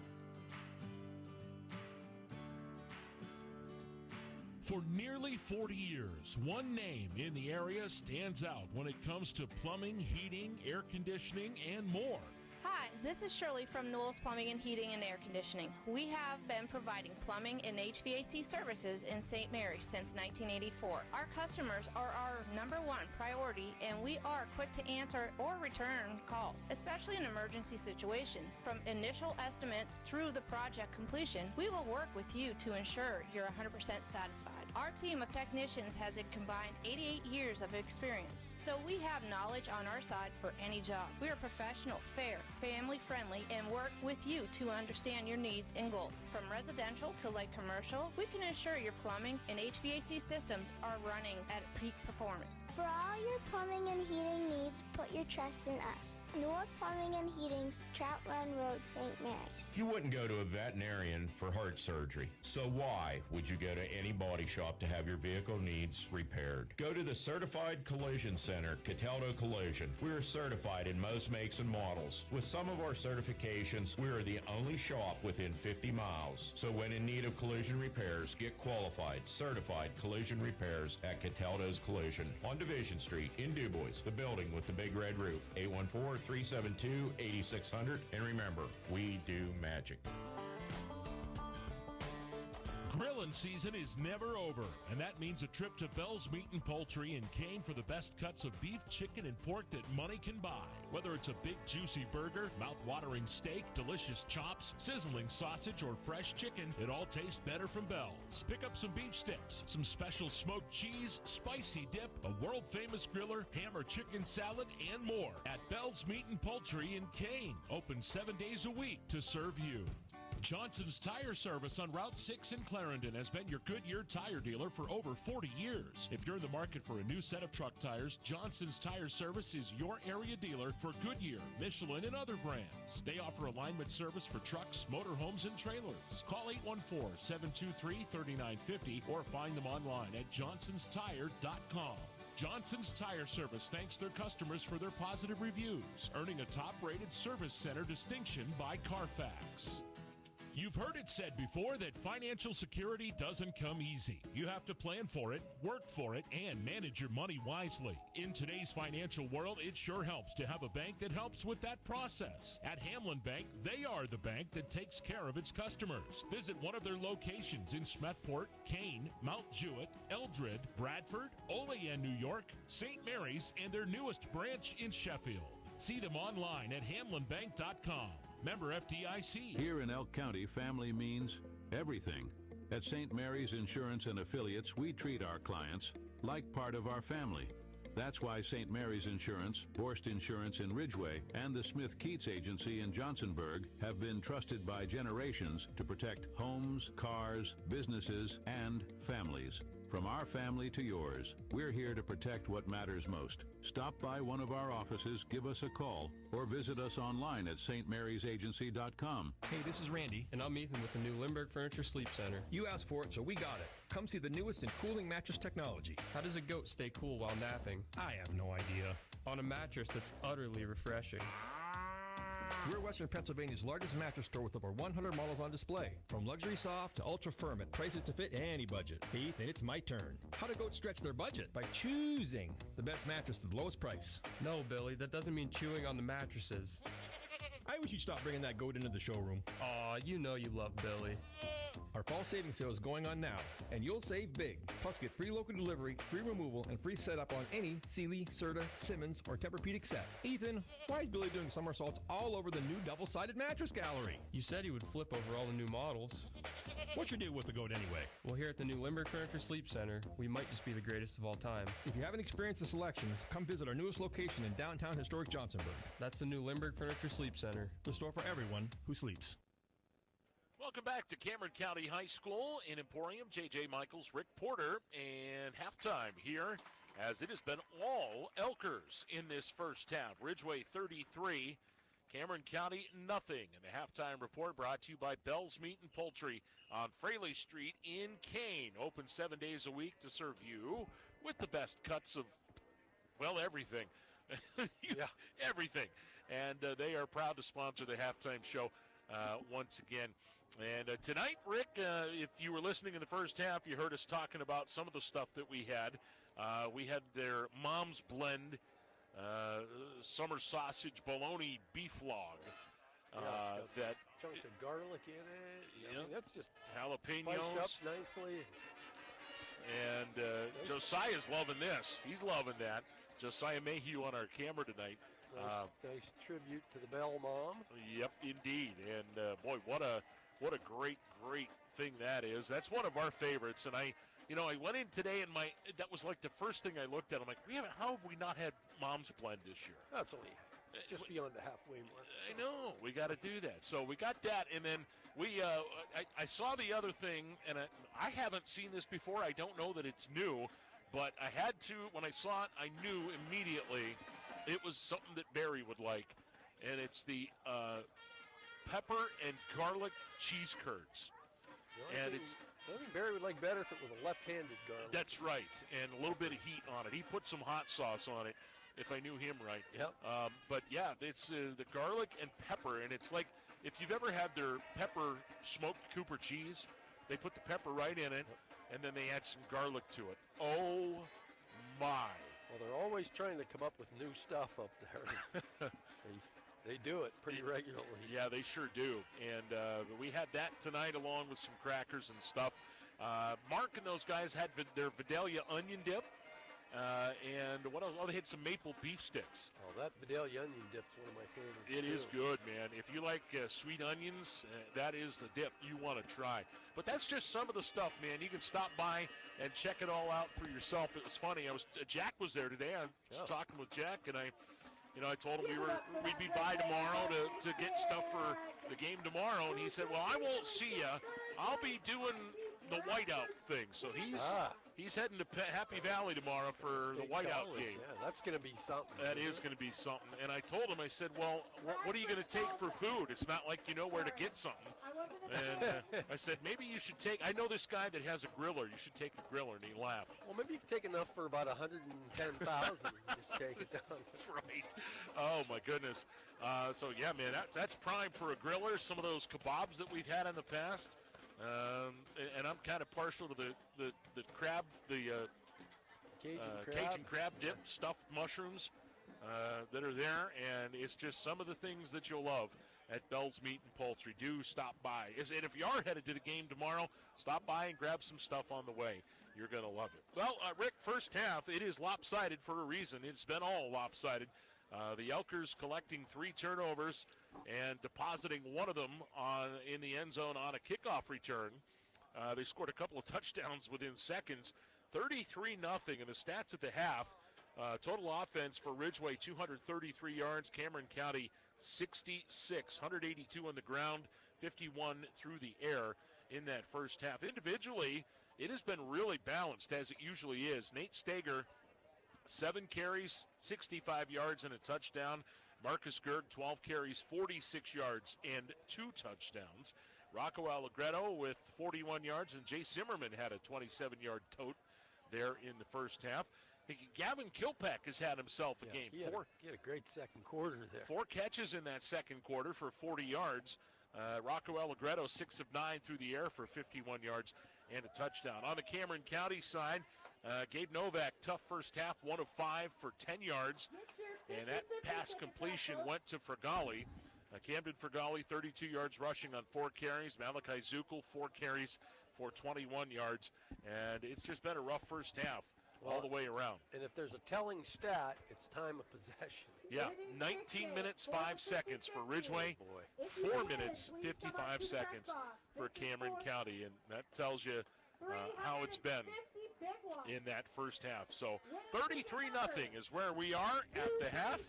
For nearly 40 years, one name in the area stands out when it comes to plumbing, heating, air conditioning, and more. Hi, this is Shirley from Newell's Plumbing and Heating and Air Conditioning. We have been providing plumbing and HVAC services in St. Mary's since 1984. Our customers are our number one priority, and we are quick to answer or return calls, especially in emergency situations. From initial estimates through the project completion, we will work with you to ensure you're 100% satisfied. Our team of technicians has a combined 88 years of experience, so we have knowledge on our side for any job. We are professional, fair, family-friendly, and work with you to understand your needs and goals. From residential to light commercial, we can ensure your plumbing and HVAC systems are running at peak performance. For all your plumbing and heating needs, put your trust in us. Newell's Plumbing and Heating's Trout Run Road, St. Mary's. You wouldn't go to a veterinarian for heart surgery. So why would you go to any body shop to have your vehicle needs repaired? Go to the Certified Collision Center, Cataldo Collision. We are certified in most makes and models. With some of our certifications, we are the only shop within 50 miles. So when in need of collision repairs, get qualified, certified collision repairs at Cataldo's Collision on Division Street in DuBois, the building with the big red roof. 814-372-8600. And remember, we do magic. Grilling season is never over, and that means a trip to Bell's Meat and Poultry in Kane for the best cuts of beef, chicken, and pork that money can buy. Whether it's a big juicy burger, mouth-watering steak, delicious chops, sizzling sausage, or fresh chicken, it all tastes better from Bell's. Pick up some beef sticks, some special smoked cheese, spicy dip, a world-famous griller, ham or chicken salad, and more at Bell's Meat and Poultry in Kane. Open 7 days a week to serve you. Johnson's Tire Service on Route 6 in Clarendon has been your Goodyear tire dealer for over 40 years. If you're in the market for a new set of truck tires, Johnson's Tire Service is your area dealer for Goodyear, Michelin, and other brands. They offer alignment service for trucks, motorhomes, and trailers. Call 814-723-3950 or find them online at johnsonstire.com. Johnson's Tire Service thanks their customers for their positive reviews, earning a top-rated service center distinction by Carfax. You've heard it said before that financial security doesn't come easy. You have to plan for it, work for it, and manage your money wisely. In today's financial world, it sure helps to have a bank that helps with that process. At Hamlin Bank, they are the bank that takes care of its customers. Visit one of their locations in Smethport, Kane, Mount Jewett, Eldred, Bradford, Olean, New York, St. Mary's, and their newest branch in Sheffield. See them online at hamlinbank.com. Member FDIC. Here in Elk County, family means everything. At St. Mary's Insurance and Affiliates, we treat our clients like part of our family. That's why St. Mary's Insurance, Borst Insurance in Ridgway, and the Smith Keats Agency in Johnsonburg have been trusted by generations to protect homes, cars, businesses, and families. From our family to yours, we're here to protect what matters most. Stop by one of our offices, give us a call, or visit us online at stmarysagency.com. Hey, this is Randy. And I'm Ethan with the new Lindbergh Furniture Sleep Center. You asked for it, so we got it. Come see the newest in cooling mattress technology. How does a goat stay cool while napping? I have no idea. On a mattress that's utterly refreshing. We're Western Pennsylvania's largest mattress store with over 100 models on display. From luxury soft to ultra firm at prices to fit any budget. Ethan, it's my turn. How do goats stretch their budget? By choosing the best mattress at the lowest price. No, Billy, that doesn't mean chewing on the mattresses. I wish you'd stop bringing that goat into the showroom. Aw, you know you love Billy. Our fall savings sale is going on now, and you'll save big. Plus, get free local delivery, free removal, and free setup on any Sealy, Serta, Simmons, or Tempur-Pedic set. Ethan, why is Billy doing somersaults all over the new double-sided mattress gallery? You said he would flip over all the new models. What's your deal with the goat anyway? Well, here at the new Lindbergh Furniture Sleep Center, we might just be the greatest of all time. If you haven't experienced the selections, come visit our newest location in downtown historic Johnsonburg. That's the new Lindbergh Furniture Sleep Center. The store for everyone who sleeps. Welcome back to Cameron County High School in Emporium. J.J. Michaels, Rick Porter, and halftime here as it has been all Elkers in this first half. Ridgway 33, Cameron County nothing. And the halftime report brought to you by Bell's Meat and Poultry on Fraley Street in Kane. Open 7 days a week to serve you with the best cuts of, well, everything. Everything. And they are proud to sponsor the halftime show once again. And tonight, Rick, if you were listening in the first half, you heard us talking about some of the stuff that we had. We had their Mom's Blend summer sausage bologna beef log. That chunks of garlic in it. I mean, that's just jalapenos. Spiced up nicely. And Josiah's loving this. He's loving that. Josiah Mayhew on our camera tonight. Nice tribute to the Bell Mom. Yep, indeed. And boy, what a great thing that is. That's one of our favorites. And I went in today and that was like the first thing I looked at. I'm like, how have we not had Mom's Blend this year? That's only just beyond the halfway mark. I know, we got to do that. So we got that, and then I saw the other thing, and I haven't seen this before. I don't know that it's new, but I had to, when I saw it, I knew immediately it was something that Barry would like, and it's the pepper and garlic cheese curds. I think Barry would like better if it was a left-handed garlic. That's right, and a little bit of heat on it. He put some hot sauce on it, if I knew him right. Yep. But yeah, it's the garlic and pepper, and it's like if you've ever had their pepper smoked Cooper cheese, they put the pepper right in it, and then they add some garlic to it. Oh my! Well, they're always trying to come up with new stuff up there. They do it pretty regularly. Yeah, they sure do. And we had that tonight along with some crackers and stuff. Mark and those guys had their Vidalia onion dip. And what else? Oh, they had some maple beef sticks. Oh, that Vidalia onion dip's one of my favorites. It is good, man. If you like sweet onions, that is the dip you want to try. But that's just some of the stuff, man. You can stop by and check it all out for yourself. It was funny. Jack was there today. I was talking with Jack, and I told him we'd be by tomorrow to get stuff for the game tomorrow, and he said, "Well, I won't see you. I'll be doing the whiteout thing." So he's heading to Happy Valley tomorrow for the whiteout game. Yeah, that's going to be something. That is going to be something. And I told him, I said, "Well, what are you going to take for food? It's not like you know where to get something." And I said, maybe you should take, I know this guy that has a griller. You should take a griller. And he laughed. Well, maybe you can take enough for about 110,000 and just take it down. That's right. Oh, my goodness. So, yeah, man, that's prime for a griller. Some of those kebabs that we've had in the past. And I'm kind of partial to the crab, the Cajun crab dip, stuffed mushrooms that are there. And it's just some of the things that you'll love at Bell's Meat and Poultry. Do stop by. And if you are headed to the game tomorrow, stop by and grab some stuff on the way. You're going to love it. Well, Rick, first half, it is lopsided for a reason. It's been all lopsided. The Elkers collecting 3 turnovers. and depositing one of them in the end zone on a kickoff return. They scored a couple of touchdowns within seconds. 33-0 in the stats at the half. Total offense for Ridgway, 233 yards. Cameron County, 66. 182 on the ground, 51 through the air in that first half. Individually, it has been really balanced, as it usually is. Nate Stager, 7 carries, 65 yards and a touchdown. Marcus Gerg, 12 carries, 46 yards and 2 touchdowns. Rocco Allegretto with 41 yards, and Jay Zimmerman had a 27-yard tote there in the first half. Gavin Kilpack has had himself a game. He had a great second quarter there. 4 catches in that second quarter for 40 yards. Rocco Allegretto, 6 of 9 through the air for 51 yards and a touchdown. On the Cameron County side, Gabe Novak, tough first half, 1 of 5 for 10 yards. And that pass completion went to Fergali. Camden Fergali, 32 yards rushing on 4 carries. Malachi Zukel, 4 carries for 21 yards. And it's just been a rough first half all the way around. And if there's a telling stat, it's time of possession. Yeah, 19 minutes, 5 seconds for Ridgway. 4 minutes, 55 seconds for Cameron County. And that tells you how it's been in that first half. So 33-0 is where we are at the half.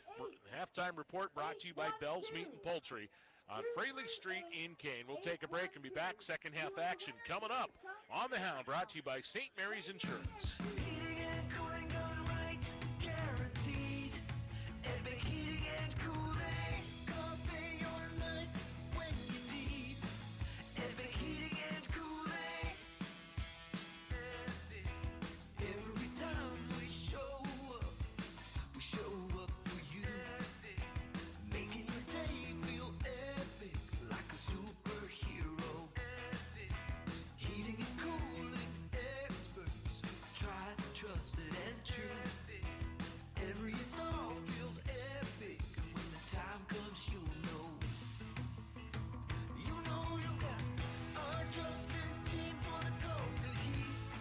Halftime report brought to you by Bell's Meat and Poultry on Fraley Street in Kane. We'll take a break and be back. Second half action coming up on the Hound, brought to you by St. Mary's Insurance. Heating and cooling done right, guaranteed. Epic heating and cooling, all day or night when you need. Epic heating and cooling. Epic. Every time we show up for you. Epic. Making your day feel epic, like a superhero. Epic. Heating and cooling experts, tried, trusted, and true. Epic. Every install feels epic, and when the time comes, you'll know. You know you've got our trusted team for the golden heat.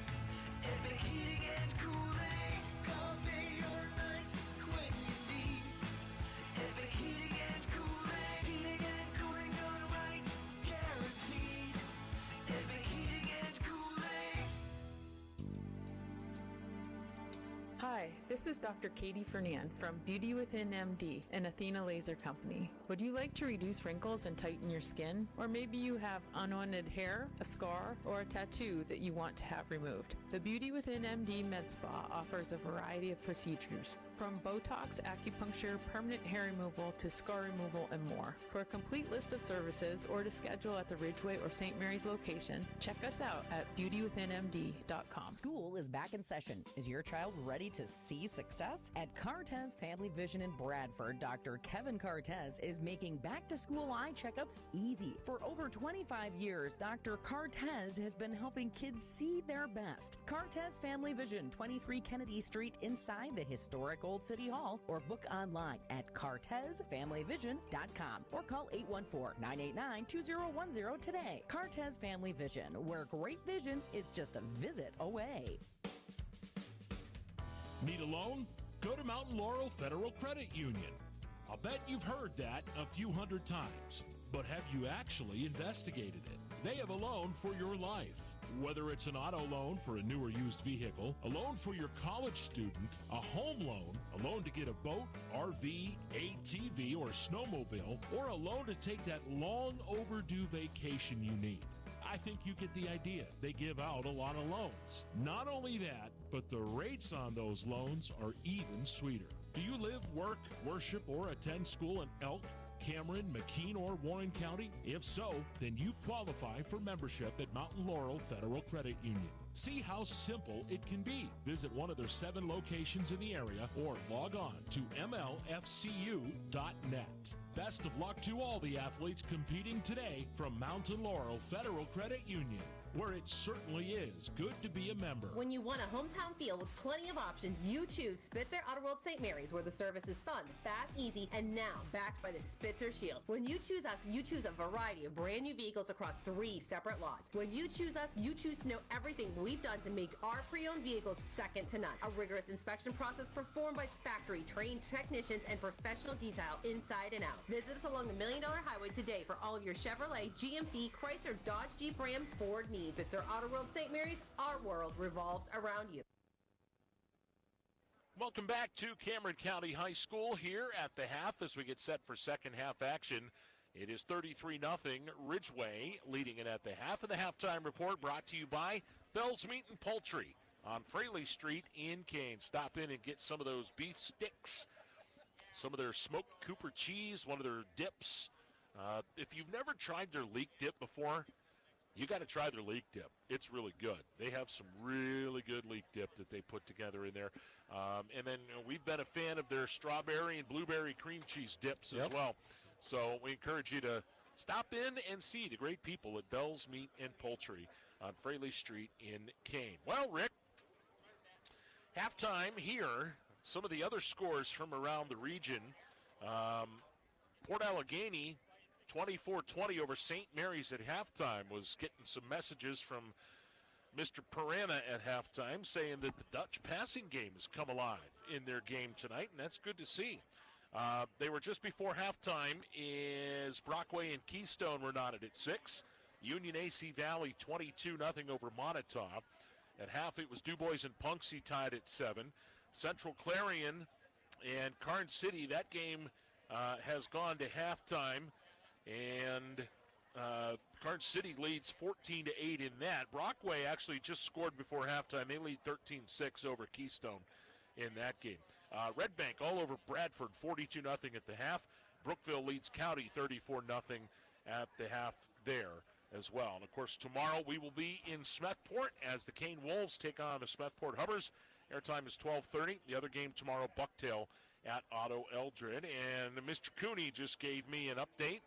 Epic heating and cooling, all day or night when you need. Epic heating and cooling done right, guaranteed. Epic heating and cooling. Hi, this is Dr. Katie Fernand from Beauty Within MD and Athena Laser Company. Would you like to reduce wrinkles and tighten your skin? Or maybe you have unwanted hair, a scar, or a tattoo that you want to have removed? The Beauty Within MD Med Spa offers a variety of procedures, from Botox, acupuncture, permanent hair removal, to scar removal, and more. For a complete list of services or to schedule at the Ridgway or St. Mary's location, check us out at beautywithinmd.com. School is back in session. Is your child ready to see success? At Cartez Family Vision in Bradford, Dr. Kevin Cartez is making back-to-school eye checkups easy. For over 25 years, Dr. Cartez has been helping kids see their best. Cartez Family Vision, 23 Kennedy Street, inside the historic Old City Hall, or book online at cartezfamilyvision.com or call 814-989-2010 today. Cartez Family Vision, where great vision is just a visit away. Need a loan? Go to Mountain Laurel Federal Credit Union. I'll bet you've heard that a few hundred times, but have you actually investigated it? They have a loan for your life. Whether it's an auto loan for a new or used vehicle, a loan for your college student, a home loan, a loan to get a boat, RV, ATV, or snowmobile, or a loan to take that long overdue vacation you need. I think you get the idea. They give out a lot of loans. Not only that, but the rates on those loans are even sweeter. Do you live, work, worship, or attend school in Elk, Cameron, McKean, or Warren County? If so, then you qualify for membership at Mountain Laurel Federal Credit Union. See how simple it can be. Visit one of their 7 locations in the area or log on to mlfcu.net. Best of luck to all the athletes competing today from Mountain Laurel Federal Credit Union, where it certainly is good to be a member. When you want a hometown feel with plenty of options, you choose Spitzer Auto World St. Mary's, where the service is fun, fast, easy, and now backed by the Spitzer Shield. When you choose us, you choose a variety of brand new vehicles across 3 separate lots. When you choose us, you choose to know everything we've done to make our pre-owned vehicles second to none. A rigorous inspection process performed by factory trained technicians and professional detail inside and out. Visit us along the $1 Million Highway today for all of your Chevrolet, GMC, Chrysler, Dodge, Jeep, Ram, Ford needs. Spitzer Auto World St. Mary's, our world revolves around you. Welcome back to Cameron County High School here at the half as we get set for second half action. It is 33-0 Ridgway leading it at the half. And the halftime report brought to you by Bell's Meat and Poultry on Fraley Street in Kane. Stop in and get some of those beef sticks, some of their smoked Cooper cheese, one of their dips. If you've never tried their leek dip before, you got to try their leek dip. It's really good. They have some really good leek dip that they put together in there. And then we've been a fan of their strawberry and blueberry cream cheese dips as well. So we encourage you to stop in and see the great people at Bell's Meat and Poultry on Fraley Street in Kane. Well, Rick, halftime here. Some of the other scores from around the region. Port Allegheny, 24-20 over St. Mary's at halftime. Was getting some messages from Mr. Perana at halftime saying that the Dutch passing game has come alive in their game tonight, and that's good to see. They were just before halftime as Brockway and Keystone were knotted at 6. Union AC Valley 22-0 over Montauk. At half, it was DuBois and Punxsutawney tied at 7. Central Clarion and Karn City, that game has gone to halftime, and Karn City leads 14-8 in that. Brockway actually just scored before halftime. They lead 13-6 over Keystone in that game. Red Bank all over Bradford, 42-0 at the half. Brookville leads County 34-0 at the half there as well. And, of course, tomorrow we will be in Smethport as the Kane Wolves take on the Smethport Hubbers. Airtime is 12:30. The other game tomorrow, Bucktail at Otto Eldred. And Mr. Cooney just gave me an update.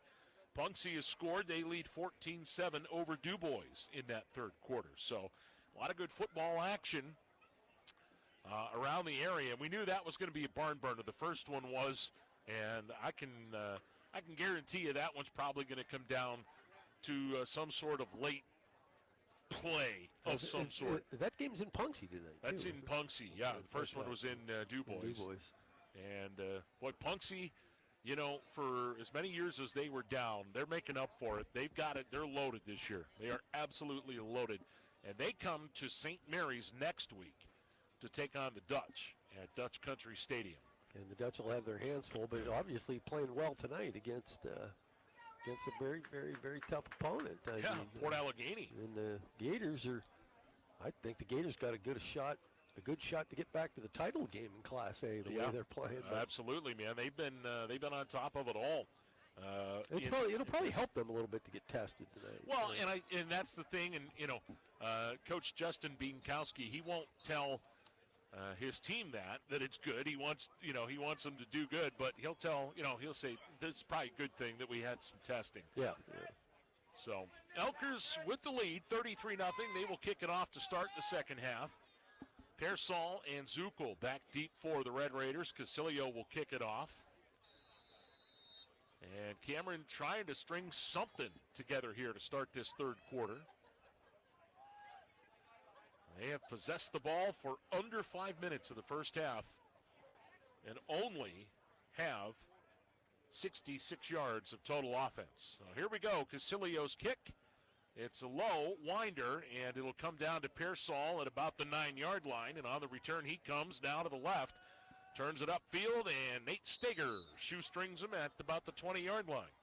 Punxsutawney has scored. They lead 14-7 over DuBois in that third quarter. So a lot of good football action around the area. We knew that was going to be a barn burner. The first one was, and I can guarantee you that one's probably going to come down to some sort of late play of some sort. That game's in Punxsutawney tonight. That's in Punxsutawney, yeah. The first one was in DuBois. And, boy, Punxsutawney, you know, for as many years as they were down, they're making up for it. They've got it. They're loaded this year. They are absolutely loaded. And they come to St. Mary's next week to take on the Dutch at Dutch Country Stadium. And the Dutch will have their hands full, but obviously playing well tonight against a very, very, very tough opponent. I mean, Port Allegheny. And the Gators I think the Gators got a good shot to get back to the title game in Class A, the way they're playing. Absolutely, man. They've been on top of it all. It'll probably help them a little bit to get tested tonight. Well, and that's the thing, and you know, Coach Justin Bienkowski, he won't tell his team that it's good. He wants them to do good, but he'll say this is probably a good thing that we had some testing. Yeah. So Elkers with the lead, 33-0. They will kick it off to start the second half. Pearsall and Zukel back deep for the Red Raiders. Casilio will kick it off. And Cameron trying to string something together here to start this third quarter. They have possessed the ball for under 5 minutes of the first half and only have 66 yards of total offense. So here we go. Casilio's kick. It's a low winder, and it'll come down to Pearsall at about the 9-yard line. And on the return, he comes down to the left, turns it upfield, and Nate Steger shoestrings him at about the 20-yard line.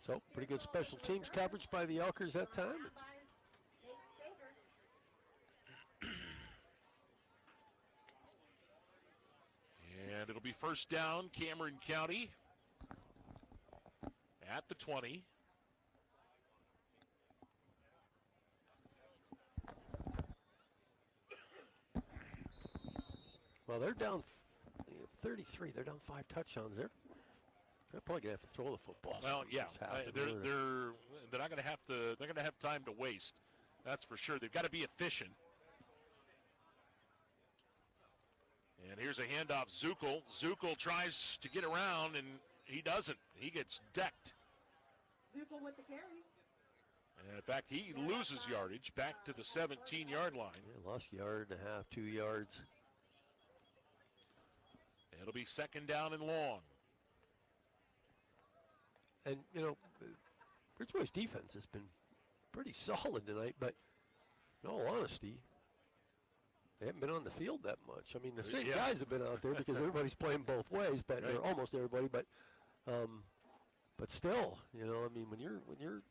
So pretty good special teams coverage by the Elkers that time. And it'll be first down, Cameron County at the 20. Well, they're down 33. They're down 5 touchdowns. They're probably gonna have to throw the football. Well, yeah, they're not gonna have to. They're gonna have time to waste. That's for sure. They've got to be efficient. And here's a handoff. Zukel tries to get around, and he doesn't. He gets decked. Zukel with the carry. And in fact, he loses yardage back to the 17-yard line. Yeah, lost yard and a half, 2 yards. It'll be second down and long. And, Ridgway's defense has been pretty solid tonight, but in all honesty, they haven't been on the field that much. I mean, the same guys have been out there because everybody's playing both ways, but or almost everybody. But still, when you're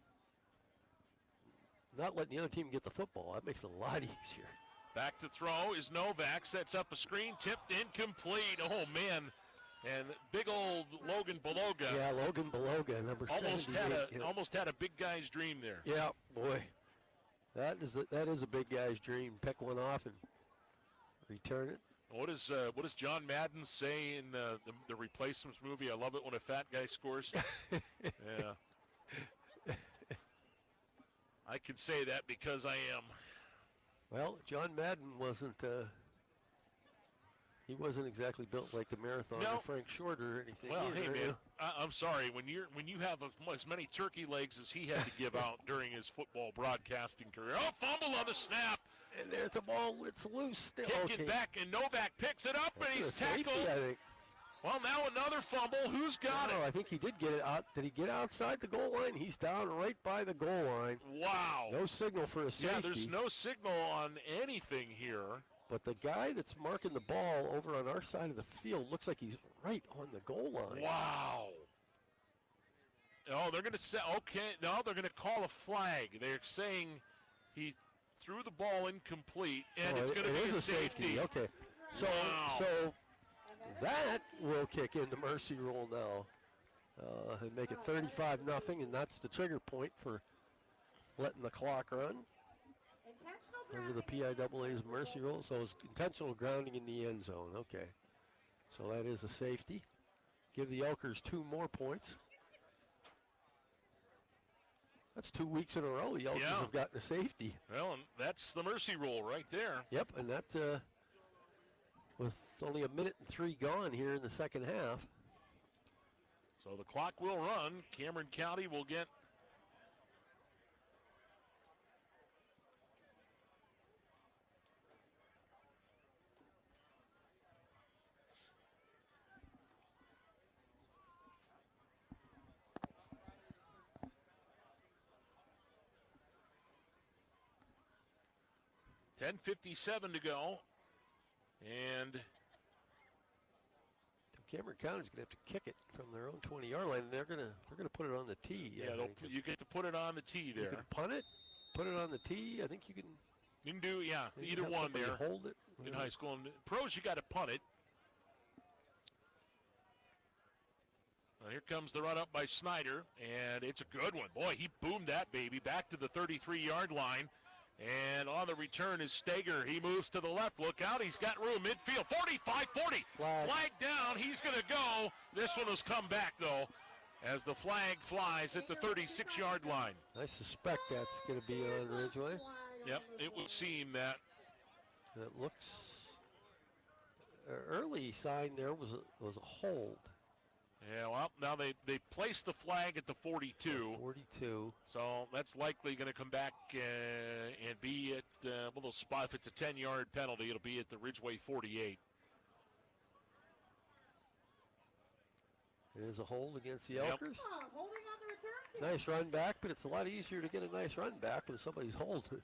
not letting the other team get the football, that makes it a lot easier. Back to throw is Novak, sets up a screen, tipped incomplete. Oh, man. And big old Logan Beloga. Yeah, Logan Beloga, number 78. Almost had a big guy's dream there. Yeah, boy. That is a big guy's dream. Pick one off and return it. What does John Madden say in the Replacements movie? I love it when a fat guy scores. Yeah. I can say that because I am. Well, John Madden wasn't exactly built like the marathoner Frank Short or anything. Well, either. hey man, I'm sorry when you have as many turkey legs as he had to give out during his football broadcasting career. Oh, fumble on the snap. And there's a ball. It's loose still. Kicking back, and Novak picks it up, and he's tackled. Safety, I think. Well, now another fumble. Who's got it? I think he did get it out. Did he get outside the goal line? He's down right by the goal line. Wow. No signal for a safety. Yeah, there's no signal on anything here. But the guy that's marking the ball over on our side of the field looks like he's right on the goal line. Wow. Oh, they're going to say, okay, no, they're going to call a flag. They're saying he threw the ball incomplete, and it's going to be a safety. Okay. So that will kick in the mercy rule now and make it 35-0, and that's the trigger point for letting the clock run under the PIAA's mercy rule. So it's intentional grounding in the end zone. Okay. So that is a safety. Give the Elkers 2 more points. That's 2 weeks in a row the Elkers have gotten a safety. Well, and that's the mercy rule right there. Yep, and that with only a minute and 3 gone here in the second half. So the clock will run. Cameron County will get .57 to go, and Cameron County's going to have to kick it from their own 20-yard line, and they're going to put it on the tee. Yeah, you get to put it on the tee there. You can punt it, put it on the tee. I think you can. You can do either one there. Hold it in high school. And pros, you got to punt it. Well, here comes the run up by Snyder, and it's a good one. Boy, he boomed that baby back to the 33-yard line. And on the return is Steger. He moves to the left. Look out. He's got room. Midfield. 45-40. Flag down. He's going to go. This one was come back, though, as the flag flies at the 36-yard line. I suspect that's going to be on Ridgway. Yep, it would seem that. It looks early sign there was a hold. Yeah, well, now they placed the flag at the 42. 42. So that's likely going to come back and be at a little spot. If it's a 10-yard penalty, it'll be at the Ridgway 48. It is a hold against the Elkers. Holding on the return. Nice run back, but it's a lot easier to get a nice run back when somebody's holding.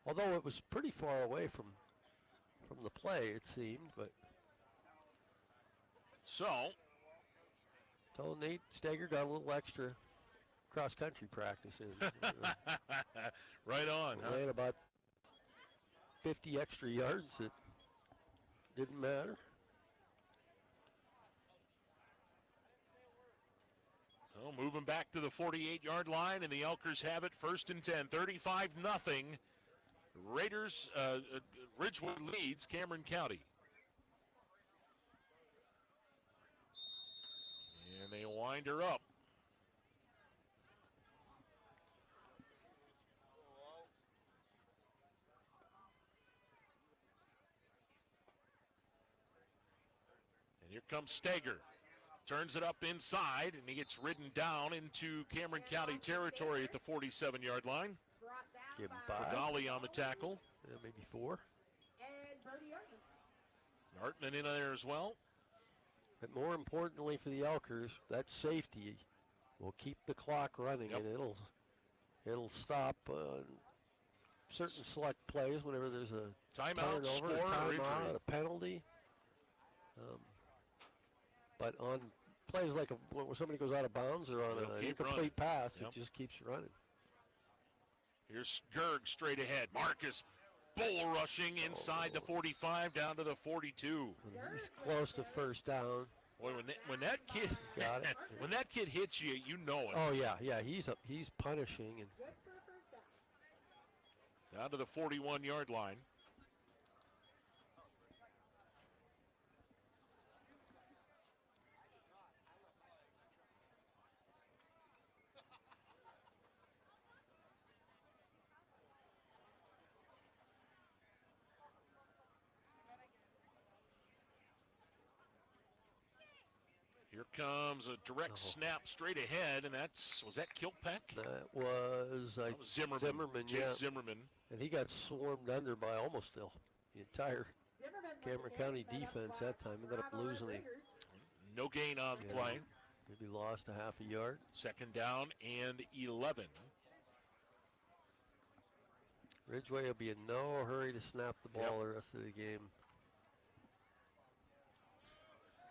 Although it was pretty far away from the play, it seemed. But so Nate Steger got a little extra cross-country practice in. Right on. Ran about 50 extra yards that didn't matter. So moving back to the 48-yard line, and the Elkers have it 1st and 10, 35-0. Raiders, Ridgway leads Cameron County. And they wind her up. And here comes Steger. Turns it up inside, and he gets ridden down into Cameron County territory at the 47-yard line. Give him 5. Fadali on the tackle. Yeah, maybe 4. And Hartman in there as well. But more importantly for the Elkers, that safety will keep the clock running, and it'll stop certain select plays whenever there's a timeout, turnover, score, or injury. a penalty. But on plays like when somebody goes out of bounds or on an incomplete pass, it just keeps running. Here's Gerg straight ahead. Marcus bull rushing inside the 45 down to the 42. He's close to first down. Boy, when that kid got it. when that kid hits you, you know it. Oh yeah, he's punishing and down to the 41-yard line. Here comes a direct snap straight ahead, and was that Kilpack? That was Zimmerman. Jake Zimmerman. And he got swarmed under by almost the entire Cameron County defense that time. Ended up losing it. No gain on the play. Maybe lost a half a yard. Second down and 11. Ridgway will be in no hurry to snap the ball the rest of the game.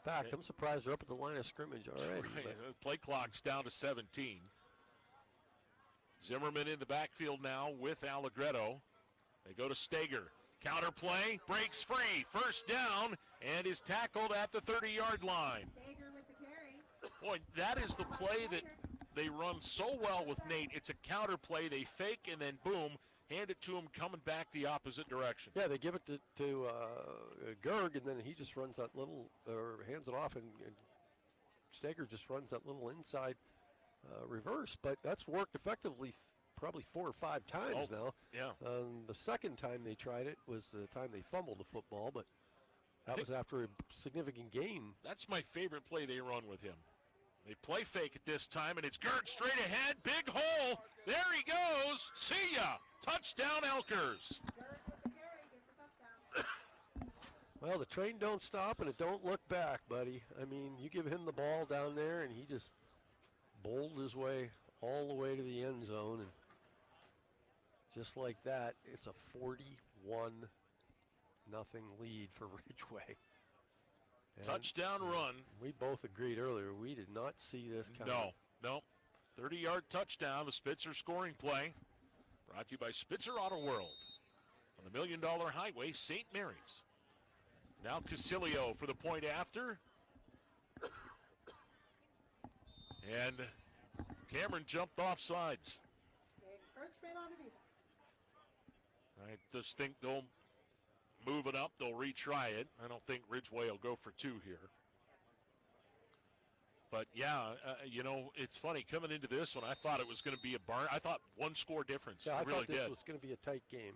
In fact, I'm surprised they're up at the line of scrimmage already. Right. The play clock's down to 17. Zimmerman in the backfield now with Allegretto. They go to Steger. Counter play, breaks free. First down, and is tackled at the 30-yard line. Steger with the carry. Boy, that is the play that they run so well with Nate. It's a counter play. They fake, and then boom, hand it to him coming back the opposite direction. Yeah, they give it to Gerg, and then he just runs that little, or hands it off, and Steger just runs that little inside reverse. But that's worked effectively probably 4 or 5 times now. Yeah. The second time they tried it was the time they fumbled the football, but that was after a significant gain. That's my favorite play they run with him. They play fake at this time, and it's Gerg straight ahead. Big hole. There he goes. See ya. Touchdown, Elkers. Well, the train don't stop, and it don't look back, buddy. I mean, you give him the ball down there, and he just bowled his way all the way to the end zone. And just like that, it's a 41-0 lead for Ridgway. And touchdown run. We both agreed earlier, we did not see this coming. No. 30-yard touchdown, the Spitzer scoring play. Brought to you by Spitzer Auto World on the $1 Million Highway, St. Mary's. Now Casilio for the point after. And Cameron jumped off sides. Encroachment on the defense. I just think they'll move it up. They'll retry it. I don't think Ridgway will go for 2 here. But, it's funny. Coming into this one, I thought it was going to be a barn. I thought 1-score difference. Yeah, I really thought this did. was going to be a tight game.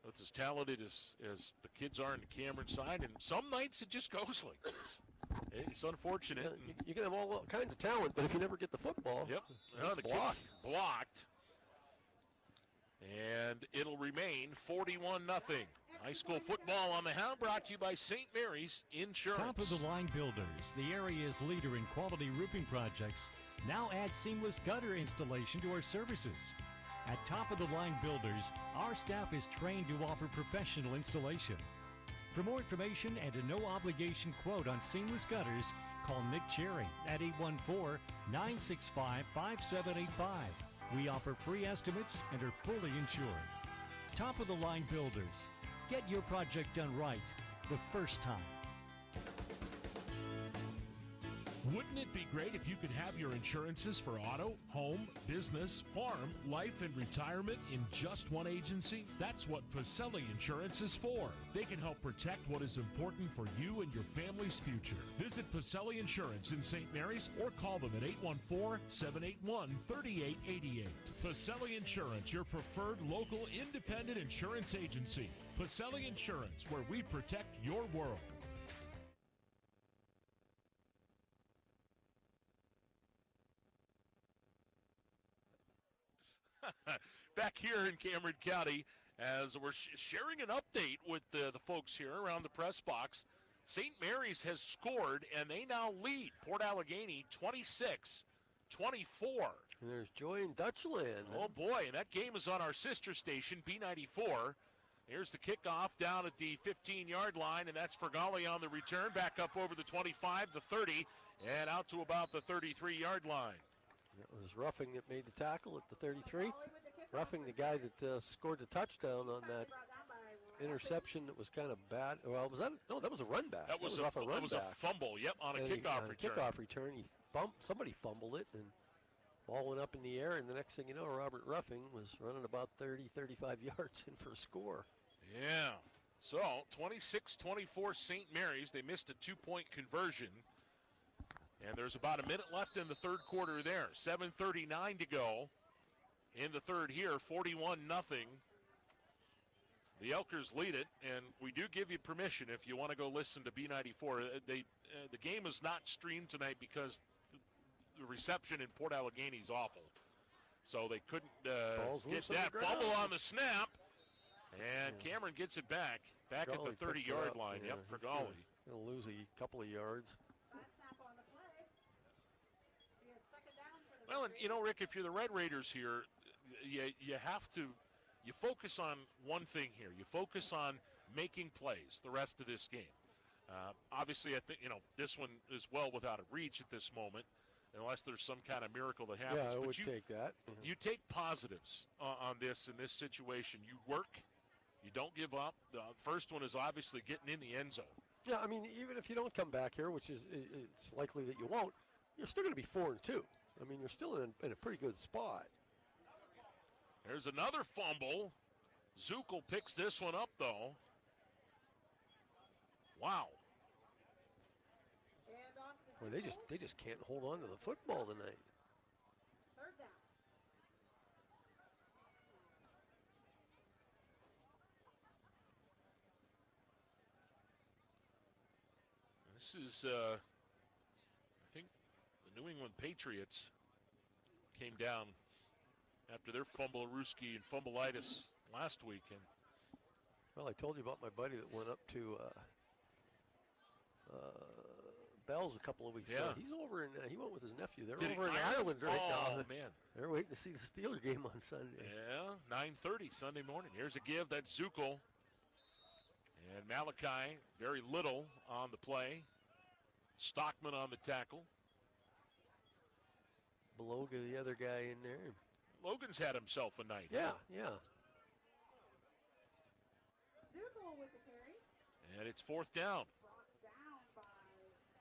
It's as talented as the kids are on the Cameron side, and some nights it just goes like this. It's unfortunate. Yeah, you can have all kinds of talent, but if you never get the football, it's blocked. And it'll remain 41-0. High school football on the Hound, brought to you by St. Mary's Insurance. Top of the line builders, the area's leader in quality roofing projects, now add seamless gutter installation to our services. At Top of the Line Builders, our staff is trained to offer professional installation. For more information and a no-obligation quote on seamless gutters, call Nick Cherry at 814-965-5785. We offer free estimates and are fully insured. Top of the Line Builders. Get your project done right the first time. Wouldn't it be great if you could have your insurances for auto, home, business, farm, life, and retirement in just one agency? That's what Pacelli Insurance is for. They can help protect what is important for you and your family's future. Visit Pacelli Insurance in St. Mary's or call them at 814-781-3888. Pacelli Insurance, your preferred local independent insurance agency. Pacelli Insurance, where we protect your world. Back here in Cameron County, as we're sharing an update with the folks here around the press box, St. Mary's has scored, and they now lead Port Allegheny 24. And there's Joy in Dutchland. Oh, boy, and that game is on our sister station, B94. Here's the kickoff down at the 15-yard line, and that's Fergali on the return. Back up over the 25, the 30, and out to about the 33-yard line. That was Ruffing that made the tackle at the 33. Ruffing, the guy that scored the touchdown on that interception that was kind of bad. Well, was that? No, that was a run back. That was off a run was back. a fumble, yep, on a kickoff return. Kickoff return, somebody fumbled it, and ball went up in the air, and the next thing you know, Robert Ruffing was running about 30, 35 yards in for a score. Yeah. So, 26-24 St. Mary's. They missed a two-point conversion. And there's about a minute left in the third quarter there. 7:39 to go in the third here, 41-0. The Elkers lead it, and we do give you permission if you want to go listen to B94. The game is not streamed tonight because the reception in Port Allegheny is awful. So they couldn't get that fumble on the snap. And Cameron gets it back at the 30-yard line. Yeah, For Golly. He'll lose a couple of yards. Well, and Rick, if you're the Red Raiders here, you have to focus on one thing here. You focus on making plays the rest of this game. Obviously, I think this one is well without a reach at this moment, unless there's some kind of miracle that happens. Yeah, I but would take that. You take positives on this in this situation. You work. You don't give up. The first one is obviously getting in the end zone. Yeah, I mean, even if you don't come back here, which is it's likely that you won't, you're still going to be 4-2. I mean, you're still in a pretty good spot. There's another fumble. Zukel picks this one up, though. Wow. Boy, they just can't hold on to the football tonight. Third down. This is, I think, the New England Patriots came down after their fumble-a-rooski and fumbleitis last weekend. Well, I told you about my buddy that went up to Bell's a couple of weeks ago. He's over in, he went with his nephew. They're over in Ireland right now. Oh, man. They're waiting to see the Steeler game on Sunday. Yeah, 9:30 Sunday morning. Here's a give. That's Zukel. And Malachi, very little on the play. Stockman on the tackle. Beloga, the other guy in there. Logan's had himself a night. Yeah. Zukel with the carry. And it's fourth down.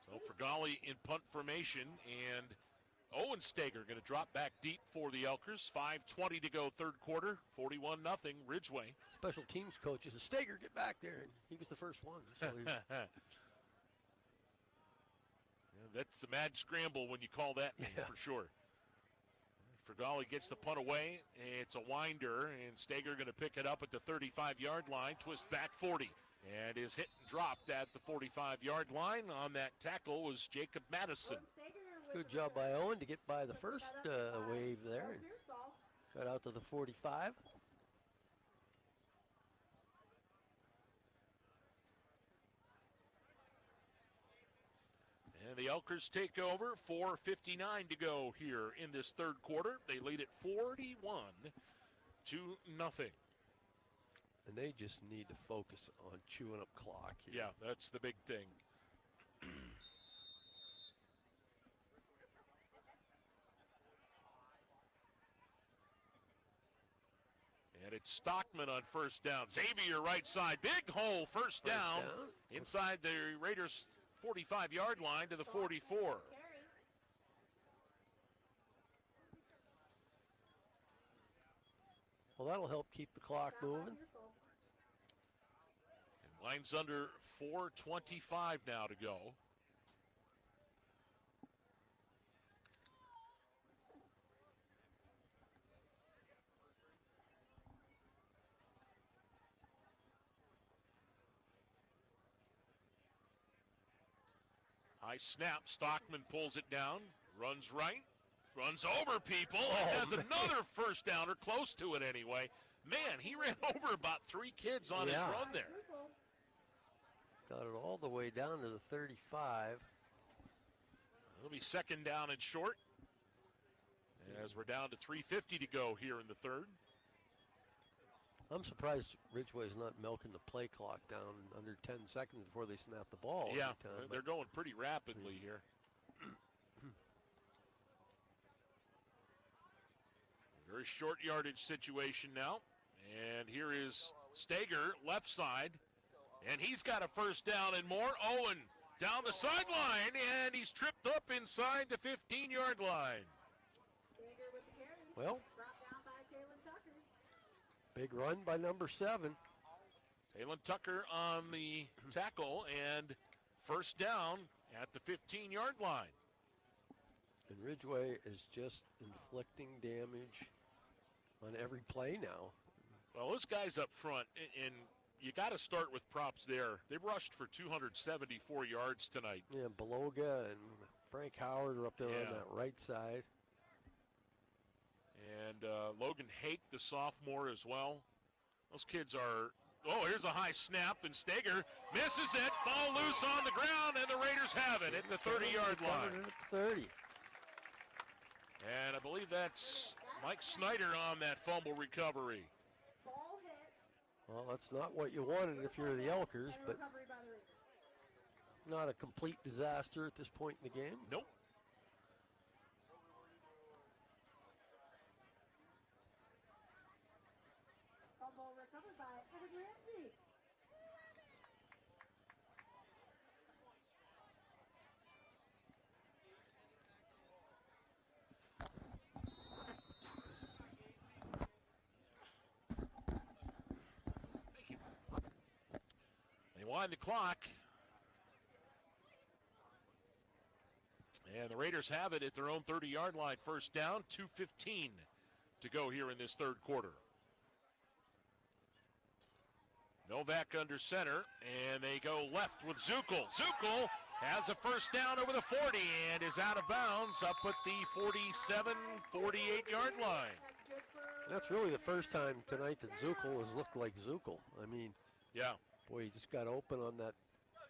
So Fergali in punt formation, and Owen Steger going to drop back deep for the Elkers. 5:20 to go, third quarter, 41-0 Ridgway. Special teams coaches, Steger, get back there. And he was the first one. So that's a mad scramble when you call that name, for sure. Fergali gets the punt away. It's a winder, and Steger going to pick it up at the 35-yard line, twist back 40. And is hit and dropped at the 45-yard line. On that tackle was Jacob Madison. Good job by Owen to get by the first wave there. And got out to the 45. And the Elkers take over. 4:59 to go here in this third quarter. They lead it 41-0. And they just need to focus on chewing up clock here. Yeah, that's the big thing. And it's Stockman on first down. Xavier right side. Big hole, first down. Inside the Raiders' 45-yard line to the 44. Well, that'll help keep the clock moving. And line's under 4:25 now to go. High snap. Stockman pulls it down. Runs right. Runs over people. And has another first down, or close to it anyway. Man, he ran over about 3 kids on his run there. Got it all the way down to the 35. It'll be second down and short. As we're down to 3:50 to go here in the third. I'm surprised Ridgway's not milking the play clock down under 10 seconds before they snap the ball. Yeah, every time, they're going pretty rapidly here. Very short yardage situation now. And here is Stager, left side. And he's got a first down and more. Owen down the sideline, and he's tripped up inside the 15-yard line. Well, big run by number 7. Taylon Tucker on the tackle, and first down at the 15-yard line. And Ridgway is just inflicting damage on every play now. Well, those guys up front, and you got to start with props there. They rushed for 274 yards tonight. Yeah, Beloga and Frank Howard are up there on that right side. And Logan Hake, the sophomore, as well. Those kids are, here's a high snap, and Stager misses it. Ball loose on the ground, and the Raiders have it at the 30-yard line. 30. And I believe that's Mike Snyder on that fumble recovery. Well, that's not what you wanted if you're the Elkers, but not a complete disaster at this point in the game. Nope. Fumble recovered by Evan Ramsey. They wind the clock. And the Raiders have it at their own 30-yard line. First down, 2:15 to go here in this third quarter. Novak under center, and they go left with Zuckel. Zuckel has a first down over the 40 and is out of bounds up at the 47, 48-yard line. That's really the first time tonight that Zuckel has looked like Zuckel. I mean, yeah. Boy, he just got open on that,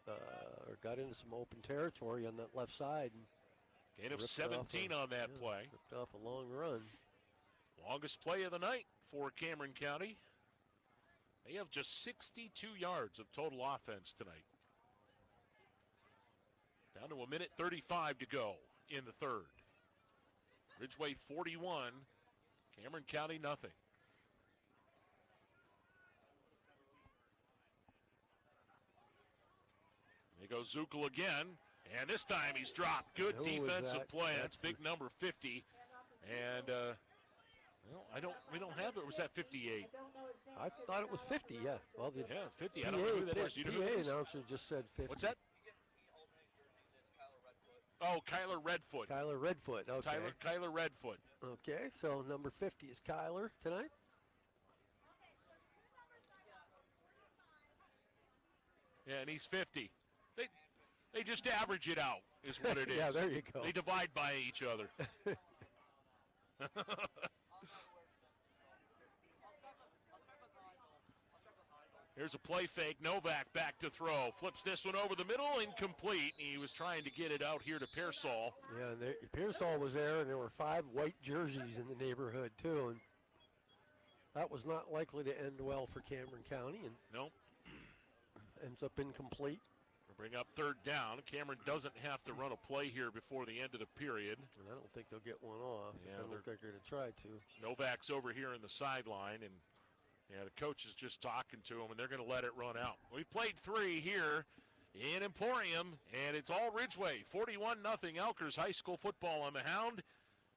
or got into some open territory on that left side. And gain of 17 on that play. Ripped off a long run. Longest play of the night for Cameron County. They have just 62 yards of total offense tonight. Down to 1:35 to go in the third. Ridgway 41, Cameron County nothing. There goes Zuckel again, and this time he's dropped. Good defensive play. That's big number 50, and we don't have it. Or was that 58? I thought it was 50. Yeah. Well, the 50. I don't know who that is. You know who it is? Announcer just said 50. What's that? Oh, Kyler Redfoot. Kyler Redfoot. Okay. Kyler Redfoot. Okay, so number 50 is Kyler tonight. Yeah, and he's 50. They just average it out, is what it is. Yeah, there you go. They divide by each other. Here's a play fake. Novak back to throw. Flips this one over the middle, incomplete. He was trying to get it out here to Pearsall. Yeah, and Pearsall was there, and there were 5 white jerseys in the neighborhood, too. And that was not likely to end well for Cameron County. And nope. Ends up incomplete. We'll bring up third down. Cameron doesn't have to run a play here before the end of the period. And I don't think they'll get one off. Yeah, I don't think they're going to try to. Novak's over here in the sideline, and the coach is just talking to him, and they're going to let it run out. We played 3 here in Emporium, and it's all Ridgway. 41-0 Elkers High School football on the Hound.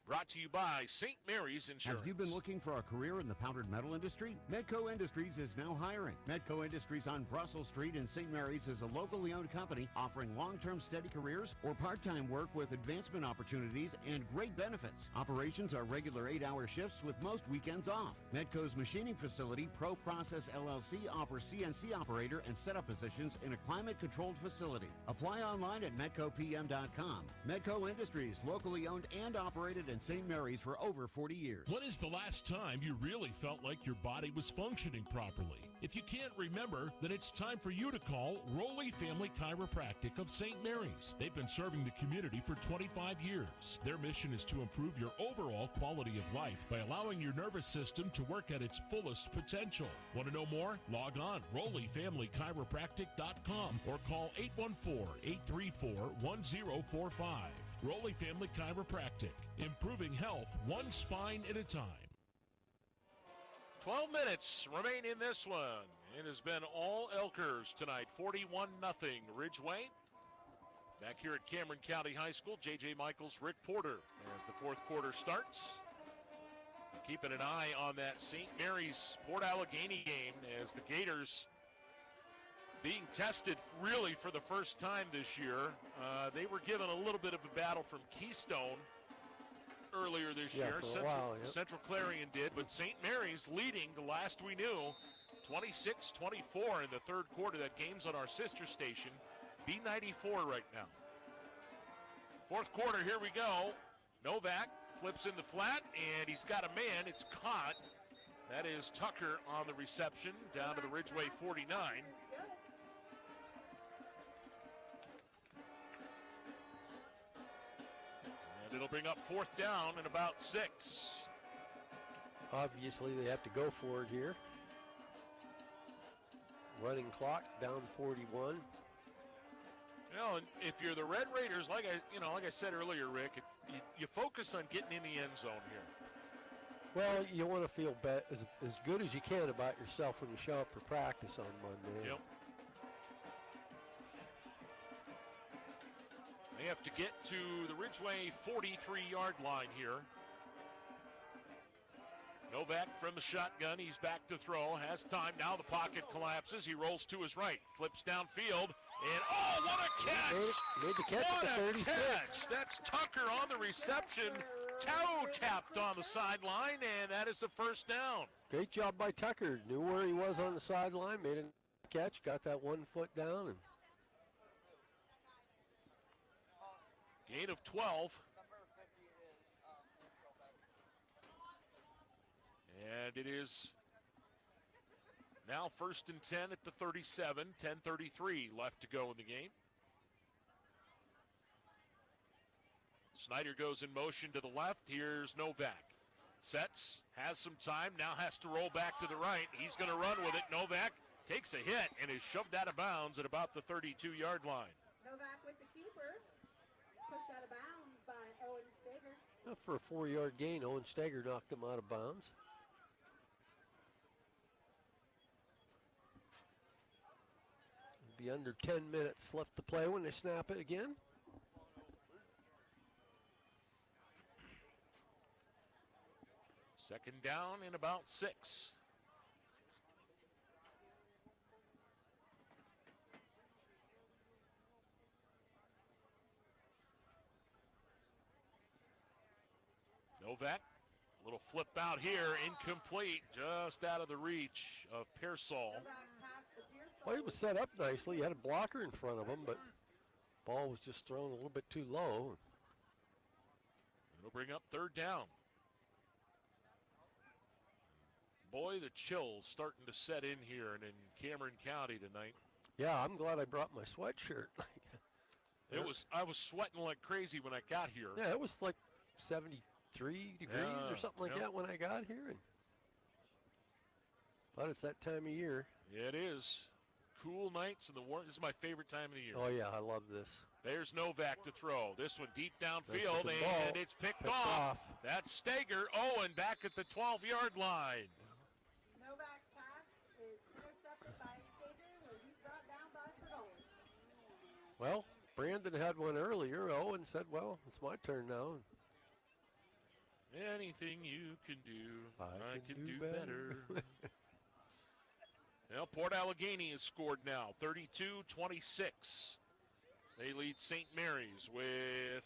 Brought to you by St. Mary's Insurance. Have you been looking for a career in the powdered metal industry? Medco Industries is now hiring. Medco Industries on Brussels Street in St. Mary's is a locally owned company offering long-term steady careers or part-time work with advancement opportunities and great benefits. Operations are regular 8-hour shifts with most weekends off. Medco's machining facility, Pro Process LLC, offers CNC operator and setup positions in a climate-controlled facility. Apply online at medcopm.com. Medco Industries, locally owned and operated in St. Mary's for over 40 years. When is the last time you really felt like your body was functioning properly? If you can't remember, then it's time for you to call Rowley Family Chiropractic of St. Mary's. They've been serving the community for 25 years. Their mission is to improve your overall quality of life by allowing your nervous system to work at its fullest potential. Want to know more? Log on RowleyFamilyChiropractic.com or call 814-834-1045. Rowley Family Chiropractic, improving health one spine at a time. 12 minutes remain in this one. It has been all Elkers tonight, 41-0 Ridgway. Back here at Cameron County High School, J.J. Michaels, Rick Porter as the fourth quarter starts. Keeping an eye on that St. Mary's Port Allegheny game as the Gators being tested really for the first time this year. They were given a little bit of a battle from Keystone earlier this year. For a while, yep. Central Clarion did, but St. Mary's leading the last we knew, 26-24 in the third quarter. That game's on our sister station, B94 right now. Fourth quarter, here we go. Novak flips in the flat, and he's got a man. It's caught. That is Tucker on the reception down to the Ridgway 49. It'll bring up fourth down and about 6. Obviously, they have to go for it here. Running clock down 41. You know, and if you're the Red Raiders, like I said earlier, Rick, you focus on getting in the end zone here. Well, you want to feel as good as you can about yourself when you show up for practice on Monday. Yep. They have to get to the Ridgway 43-yard line here. Novak from the shotgun. He's back to throw. Has time. Now the pocket collapses. He rolls to his right. Flips downfield. And, oh, what a catch! Made the catch what at the 36. Catch. That's Tucker on the reception. Toe tapped on the sideline, and that is the first down. Great job by Tucker. Knew where he was on the sideline. Made a catch. Got that 1 foot down. And gain of 12. And it is now 1st and 10 at the 37. 10:33 left to go in the game. Snyder goes in motion to the left. Here's Novak. Sets, has some time, now has to roll back to the right. He's going to run with it. Novak takes a hit and is shoved out of bounds at about the 32-yard line. Novak with the keeper. Pushed out of bounds by Owen Steger. for a 4-yard gain, Owen Steger knocked him out of bounds. Be under 10 minutes left to play when they snap it again. Second down in about 6. Novak, a little flip out here, incomplete, just out of the reach of Pearsall. Well, he was set up nicely. He had a blocker in front of him, but ball was just thrown a little bit too low. It'll bring up third down. Boy, the chills starting to set in here and in Cameron County tonight. Yeah, I'm glad I brought my sweatshirt. I was sweating like crazy when I got here. Yeah, it was like 73 degrees or something like that when I got here. But it's that time of year. It is. Cool nights and the warm. This is my favorite time of the year. Oh, yeah, I love this. There's Novak to throw. This one deep downfield, and it's picked off. That's Steger. Owen back at the 12-yard line. Novak's pass is intercepted by Steger, where he's brought down by Owen. Well, Brandon had one earlier. Owen said, well, it's my turn now. Anything you can do, I can do better. Well, Port Allegheny has scored now, 32-26. They lead St. Mary's with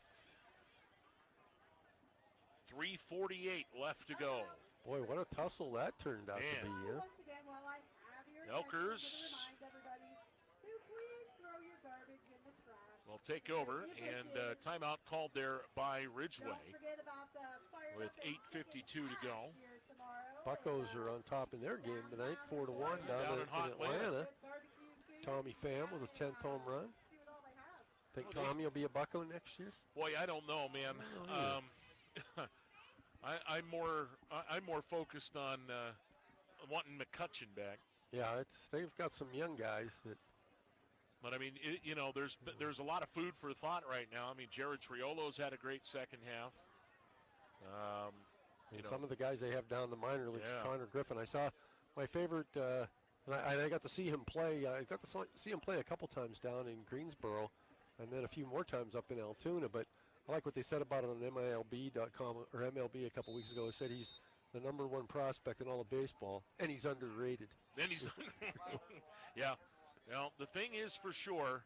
3:48 left to go. Boy, what a tussle that turned out to be. Yeah? Once again, while I have your Elkers attention, I'm gonna remind everybody to please throw your garbage in the trash. will take over, and timeout called there by Ridgway Don't forget about the fire with 8:52 to go. Buccos are on top in their game tonight, 4-1 down in Atlanta. Tommy Pham with his 10th home run. Think Tommy will be a Bucco next year? Boy, I don't know, man. I'm more focused on wanting McCutcheon back. Yeah, they've got some young guys that. But I mean, there's a lot of food for thought right now. I mean, Jared Triolo's had a great second half. Some of the guys they have down the minor leagues, Connor Griffin. I saw my favorite, and I got to see him play. I got to see him play a couple times down in Greensboro, and then a few more times up in Altoona. But I like what they said about it on MLB.com or MLB a couple weeks ago. They said he's the number one prospect in all of baseball, and he's underrated. Yeah. Well, the thing is for sure,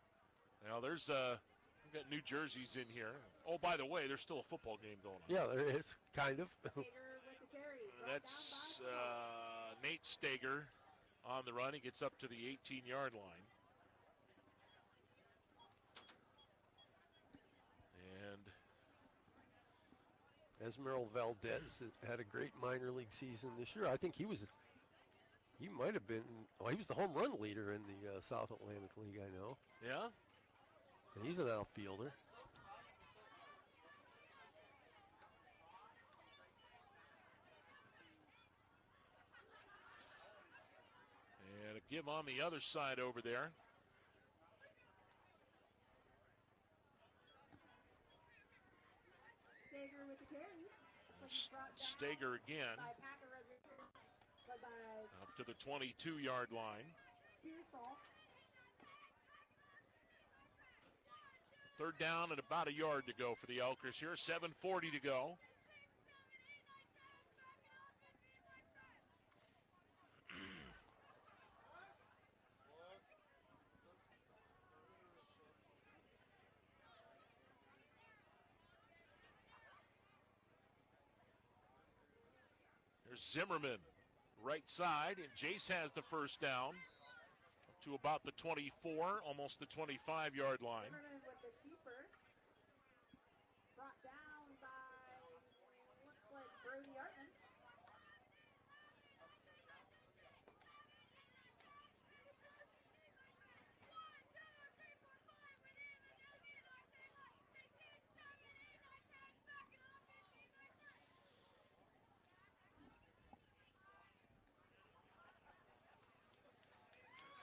we've got New Jerseys in here. Oh, by the way, there's still a football game going on. Yeah, there is, kind of. That's Nate Stager on the run. He gets up to the 18-yard line. And Esmeralda Valdez had a great minor league season this year. I think he might have been, he was the home run leader in the South Atlantic League, I know. Yeah? And he's an outfielder. And a give on the other side over there. Stager with the carry. Stager again. Up to the 22-yard line. Third down and about a yard to go for the Elkers here. 7:40 to go. There's Zimmerman, right side, and Jace has the first down to about the 24, almost the 25-yard line. Zimmerman with the keeper. Brought down by, looks like Brody Artman.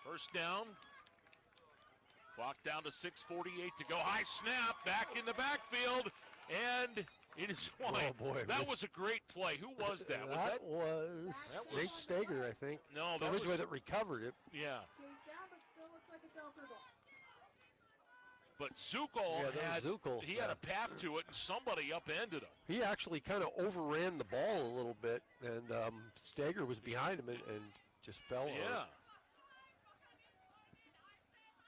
First down. Clock down to 6:48 to go. High snap back in the backfield, and it is wide. Oh boy, that was a great play. Who was that? That was Nate Stager, I think. No, that Ridgway was that recovered it. Yeah. Chased down, but still looks like it's Elker ball. But Zuckel had a path to it, and somebody upended him. He actually kind of overran the ball a little bit, and Stager was behind him and just fell on it. Yeah.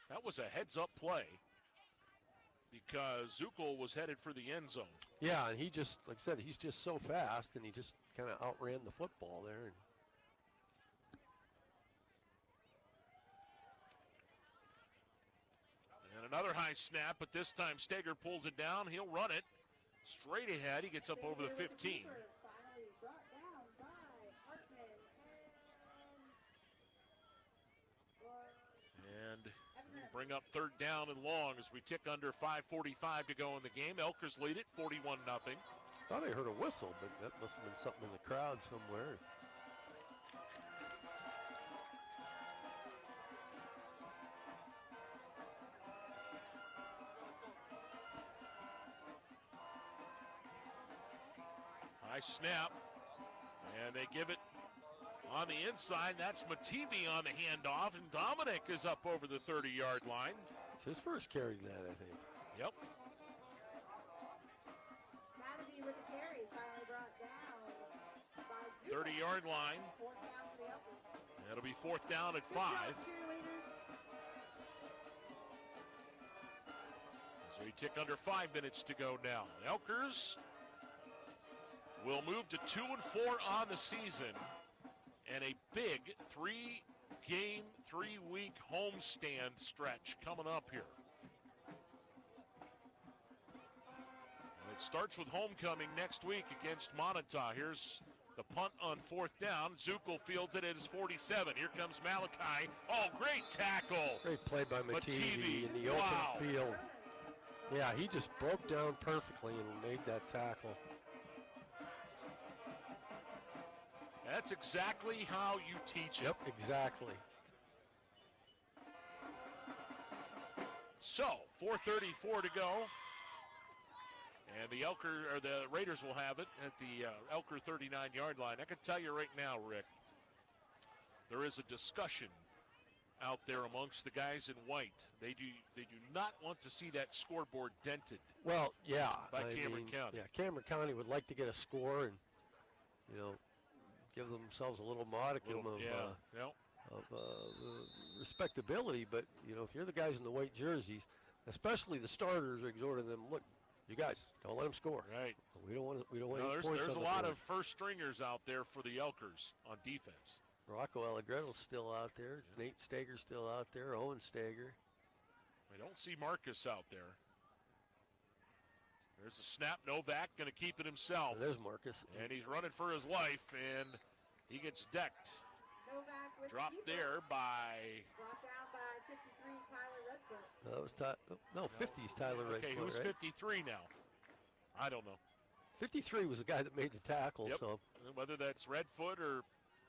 That was a heads-up play because Zuckel was headed for the end zone. Yeah, and he just, like I said, he's just so fast, and he just kind of outran the football there. And another high snap, but this time Stager pulls it down. He'll run it straight ahead. He gets up over the 15. Finally brought down by Artman And bring up third down and long as we tick under 5:45 to go in the game. Elkers lead it 41-0. Thought I heard a whistle, but that must have been something in the crowd somewhere. High snap, and they give it on the inside. That's Mativi on the handoff, and Dominic is up over the 30-yard line. It's his first carry tonight, I think. Yep. Mativi with the carry, finally brought down by 30-yard line. Fourth down for the Elkers. That'll be fourth down at 5. So we tick under 5 minutes to go now. Elkers will move to 2-4 on the season, and a big 3-game, 3-week homestand stretch coming up here. And it starts with homecoming next week against Montauk. Here's The punt on 4th down. Zukel fields it at his 47. Here comes Malachi. Oh, great tackle. Great play by Mativi in the open field. Yeah, he just broke down perfectly and made that tackle. That's exactly how you teach it. Yep, exactly. So, 4:34 to go. And the Raiders will have it at the Elker 39-yard line. I can tell you right now, Rick, there is a discussion out there amongst the guys in white. They do not want to see that scoreboard dented. Well, yeah. By Cameron County. Yeah, Cameron County would like to get a score and, give themselves a little modicum of respectability. But, if you're the guys in the white jerseys, especially the starters, are exhorting them, look, you guys, don't let them score. Right. We don't want any points. There's on a the lot board. of first stringers out there for the Elkers on defense. Rocco Allegretto's still out there. Nate Stager's still out there. Owen Stager. I don't see Marcus out there. There's a snap. Novak going to keep it himself. There's Marcus. And he's running for his life, and he gets decked. Novak with Dropped the there by... Brought down by 53, Tyler Redfoot. That was 50's Tyler Redfoot. Okay, who's right? 53 now? I don't know. 53 was the guy that made the tackle. Yep. So whether that's Redfoot or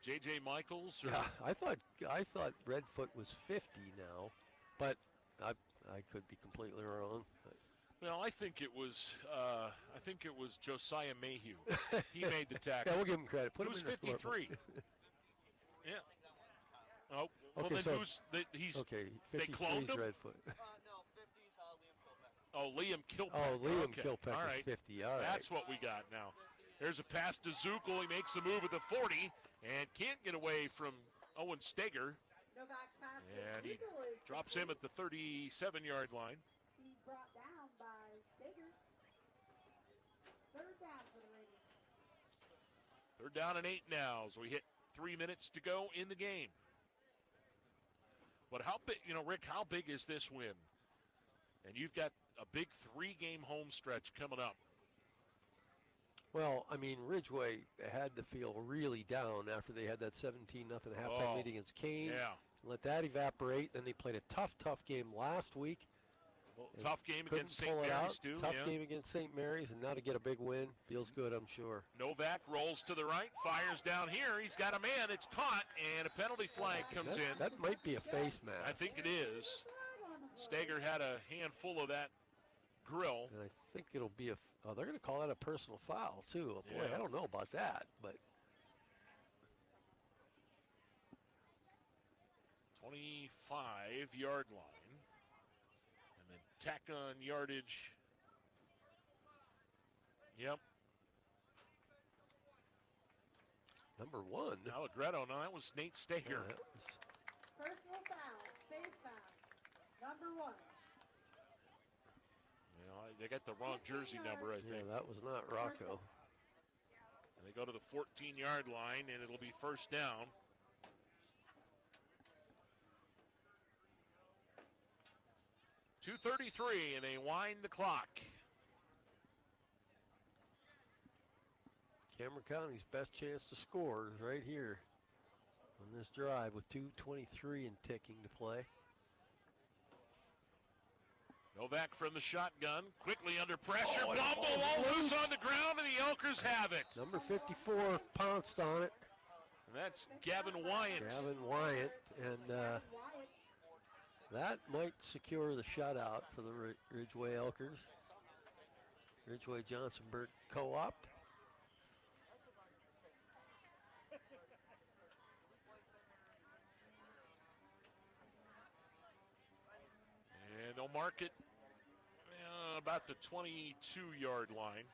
J.J. Michaels. Or yeah, I thought Redfoot was 50 now, but I could be completely wrong. Well, I think it was Josiah Mayhew. He made the tackle. Yeah, we'll give him credit. Put He him was in the 53. Yeah. Oh, well okay, then so he's okay. they 53 cloned is him? Redfoot. Oh, Liam Kilpatrick. Oh, Liam okay. Kilpatrick All right. 50. All right. That's what we got now. There's a pass to Zukel. He makes a move at the 40 and can't get away from Owen Steger. Novak's pass to And he Zukel is drops him at the 37-yard line. He's brought down by Stager. Third down for the Raiders. They're down and 8 now as we hit 3 minutes to go in the game. But how big, Rick, how big is this win? And you've got a big 3-game home stretch coming up. Well, I mean, Ridgway had to feel really down after they had that 17-0 halftime lead against Kane. Yeah. Let that evaporate. Then they played a tough game last week. Well, tough game against St. Mary's, too. Tough game against St. Mary's, and now to get a big win feels good, I'm sure. Novak rolls to the right, fires down here. He's got a man. It's caught, and a penalty flag comes in. That might be a face mask. I think it is. Stager had a handful of that grill. And I think it'll be they're going to call that a personal foul, too. Oh, boy, Yeah. I don't know about that, but. 25-yard line. And then tack on yardage. Yep. Number 1. Allegretto. No, that was Nate Stager. Personal foul. Face mask. Number 1. They got the wrong jersey number, I think. Yeah, that was not Rocco. And they go to the 14-yard line, and it'll be first down. .233, and they wind the clock. Cameron County's best chance to score is right here on this drive with 2:23 and ticking to play. Novak from the shotgun, quickly under pressure. Oh, Bumble all loose on the ground, and the Elkers have it. Number 54 pounced on it. And that's Gavin Wyatt. Gavin Wyatt, and that might secure the shutout for the Ridgway Elkers. Ridgway Johnsonburg Co-op. And they'll mark it about the 22-yard line.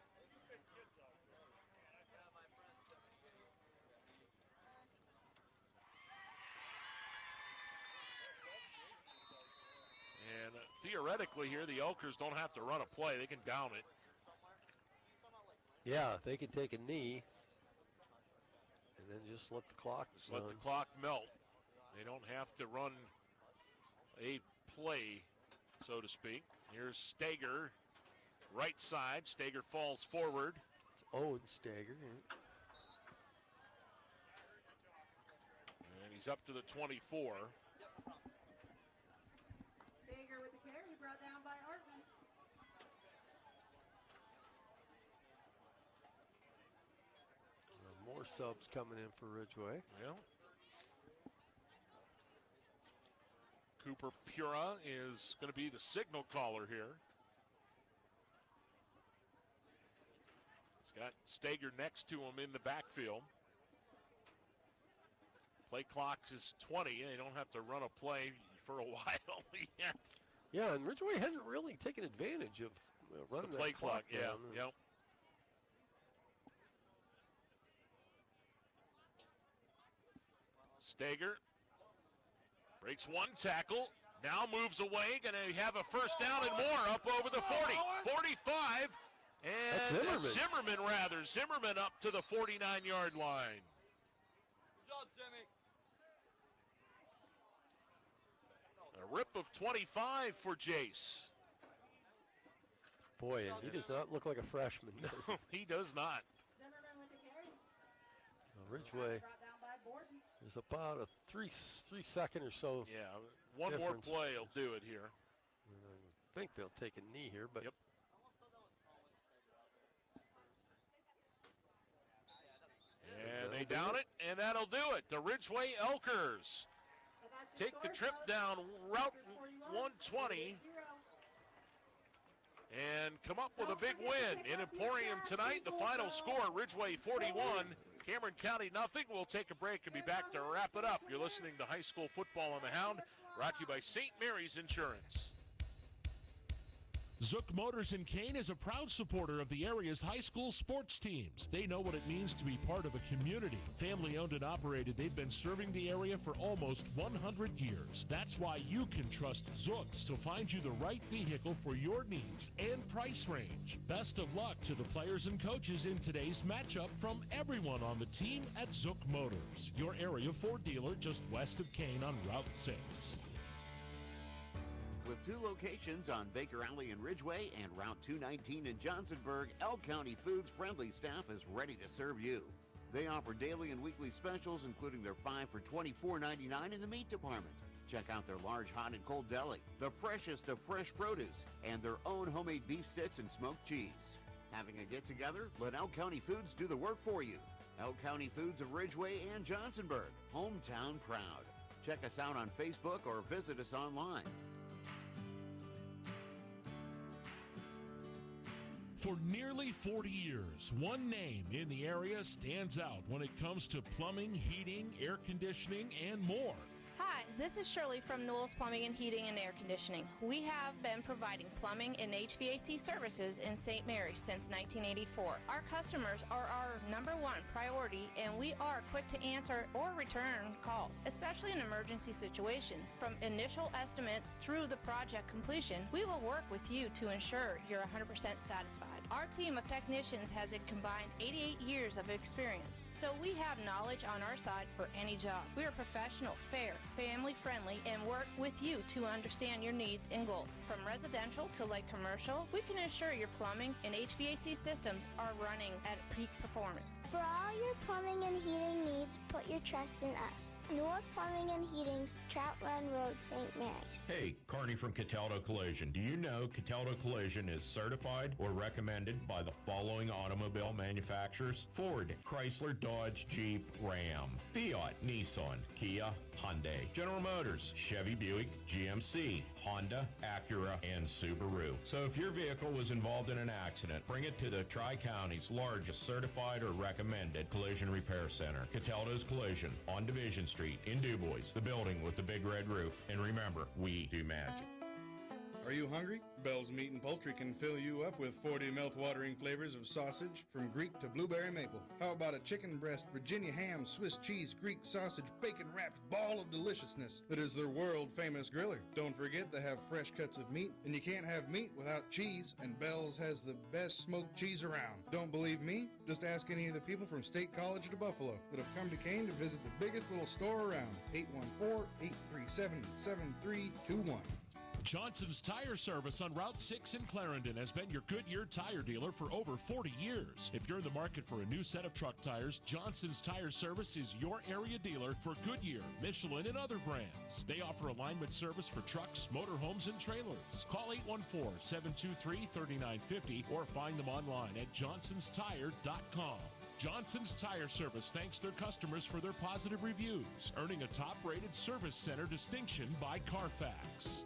And theoretically here, the Elkers don't have to run a play. They can down it. Yeah, they can take a knee and then just let the clock Let the clock melt. They don't have to run a play, so to speak. Here's Stager, right side. Stager falls forward. Owen Stager. He's up to the 24. Stager with the carry, brought down by Artman. More subs coming in for Ridgway. Yeah. Cooper Pura is going to be the signal caller here. He's got Stager next to him in the backfield. Play clock is 20. They don't have to run a play for a while yet. Yeah, and Ridgway hasn't really taken advantage of running the play that clock yeah, down. yep. Stager breaks one tackle, now moves away, going to have a first down and more up over the 40, 45, and that's Zimmerman rather. Zimmerman up to the 49-yard line. A rip of 25 for Jace. Boy, and he does not look like a freshman. Does he? He does not. Zimmerman with the carry. Ridgway Brought down by Borden. is about a three second or so. Yeah, one more difference. play will do it here. I think they'll take a knee here, but yep. And they down it, and that'll do it. The Ridgway Elkers take the trip down Route 120 and come up with a big win in Emporium tonight. The final score, Ridgway 41, Cameron County nothing. We'll take a break and be back to wrap it up. You're listening to High School Football on the Hound, brought to you by St. Mary's Insurance. Zook Motors in Kane is a proud supporter of the area's high school sports teams. They know what it means to be part of a community. Family owned and operated, they've been serving the area for almost 100 years. That's why you can trust Zooks to find you the right vehicle for your needs and price range. Best of luck to the players and coaches in today's matchup from everyone on the team at Zook Motors, your area Ford dealer just west of Kane on Route 6. With 2 locations on Baker Alley in Ridgway and Route 219 in Johnsonburg, Elk County Foods' friendly staff is ready to serve you. They offer daily and weekly specials, including their 5 for $24.99 in the meat department. Check out their large hot and cold deli, the freshest of fresh produce, and their own homemade beef sticks and smoked cheese. Having a get-together? Let Elk County Foods do the work for you. Elk County Foods of Ridgway and Johnsonburg, hometown proud. Check us out on Facebook or visit us online. For nearly 40 years, one name in the area stands out when it comes to plumbing, heating, air conditioning, and more. Hi, this is Shirley from Newell's Plumbing and Heating and Air Conditioning. We have been providing plumbing and HVAC services in St. Mary's since 1984. Our customers are our number one priority, and we are quick to answer or return calls, especially in emergency situations. From initial estimates through the project completion, we will work with you to ensure you're 100% satisfied. Our team of technicians has a combined 88 years of experience, so we have knowledge on our side for any job. We are professional, fair, family-friendly, and work with you to understand your needs and goals. From residential to light commercial, we can ensure your plumbing and HVAC systems are running at peak performance. For all your plumbing and heating needs, put your trust in us. Newell's Plumbing and Heating's Trout Run Road, St. Mary's. Hey, Carney from Cataldo Collision. Do you know Cataldo Collision is certified or recommended by the following automobile manufacturers? Ford, Chrysler, Dodge, Jeep, Ram, Fiat, Nissan, Kia, Hyundai, General Motors, Chevy, Buick, GMC, Honda, Acura, and Subaru. So if your vehicle was involved in an accident, bring it to the Tri-County's largest certified or recommended collision repair center, Cataldo's Collision, on Division Street in DuBois, the building with the big red roof. And remember, we do magic. Are you hungry? Bell's Meat and Poultry can fill you up with 40 mouth-watering flavors of sausage, from Greek to blueberry maple. How about a chicken breast, Virginia ham, Swiss cheese, Greek sausage, bacon-wrapped ball of deliciousness that is their world-famous griller? Don't forget they have fresh cuts of meat, and you can't have meat without cheese, and Bell's has the best smoked cheese around. Don't believe me? Just ask any of the people from State College to Buffalo that have come to Kane to visit the biggest little store around. 814-837-7321. Johnson's Tire Service on Route 6 in Clarendon has been your Goodyear tire dealer for over 40 years. If you're in the market for a new set of truck tires, Johnson's Tire Service is your area dealer for Goodyear, Michelin, and other brands. They offer alignment service for trucks, motorhomes, and trailers. Call 814-723-3950 or find them online at johnsonstire.com. Johnson's Tire Service thanks their customers for their positive reviews, earning a top-rated service center distinction by Carfax.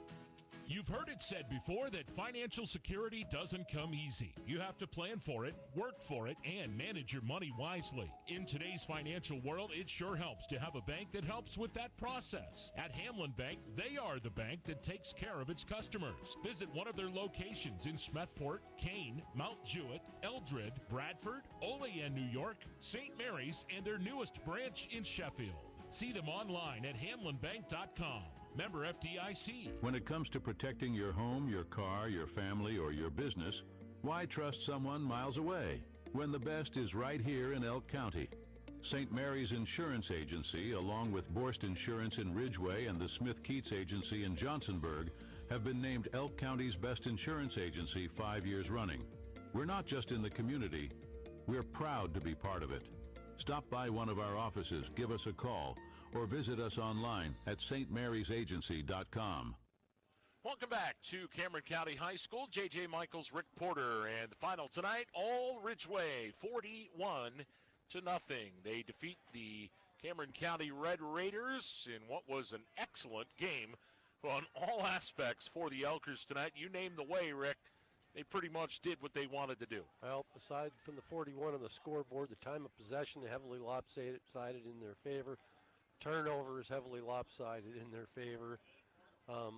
You've heard it said before that financial security doesn't come easy. You have to plan for it, work for it, and manage your money wisely. In today's financial world, it sure helps to have a bank that helps with that process. At Hamlin Bank, they are the bank that takes care of its customers. Visit one of their locations in Smethport, Kane, Mount Jewett, Eldred, Bradford, Olean, New York, St. Mary's, and their newest branch in Sheffield. See them online at hamlinbank.com. Member FDIC. When it comes to protecting your home, your car, your family, or your business, why trust someone miles away when the best is right here in Elk County? St. Mary's Insurance Agency, along with Borst Insurance in Ridgway and the Smith-Keats Agency in Johnsonburg, have been named Elk County's best insurance agency 5 years running. We're not just in the community, we're proud to be part of it. Stop by one of our offices, give us a call, or visit us online at stmariesagency.com. Welcome back to Cameron County High School. J.J. Michaels, Rick Porter, and the final tonight, all Ridgway, 41-0. They defeat the Cameron County Red Raiders in what was an excellent game on all aspects for the Elkers tonight. You named the way, Rick. They pretty much did what they wanted to do. Well, aside from the 41 on the scoreboard, the time of possession heavily lopsided in their favor. Turnovers heavily lopsided in their favor. The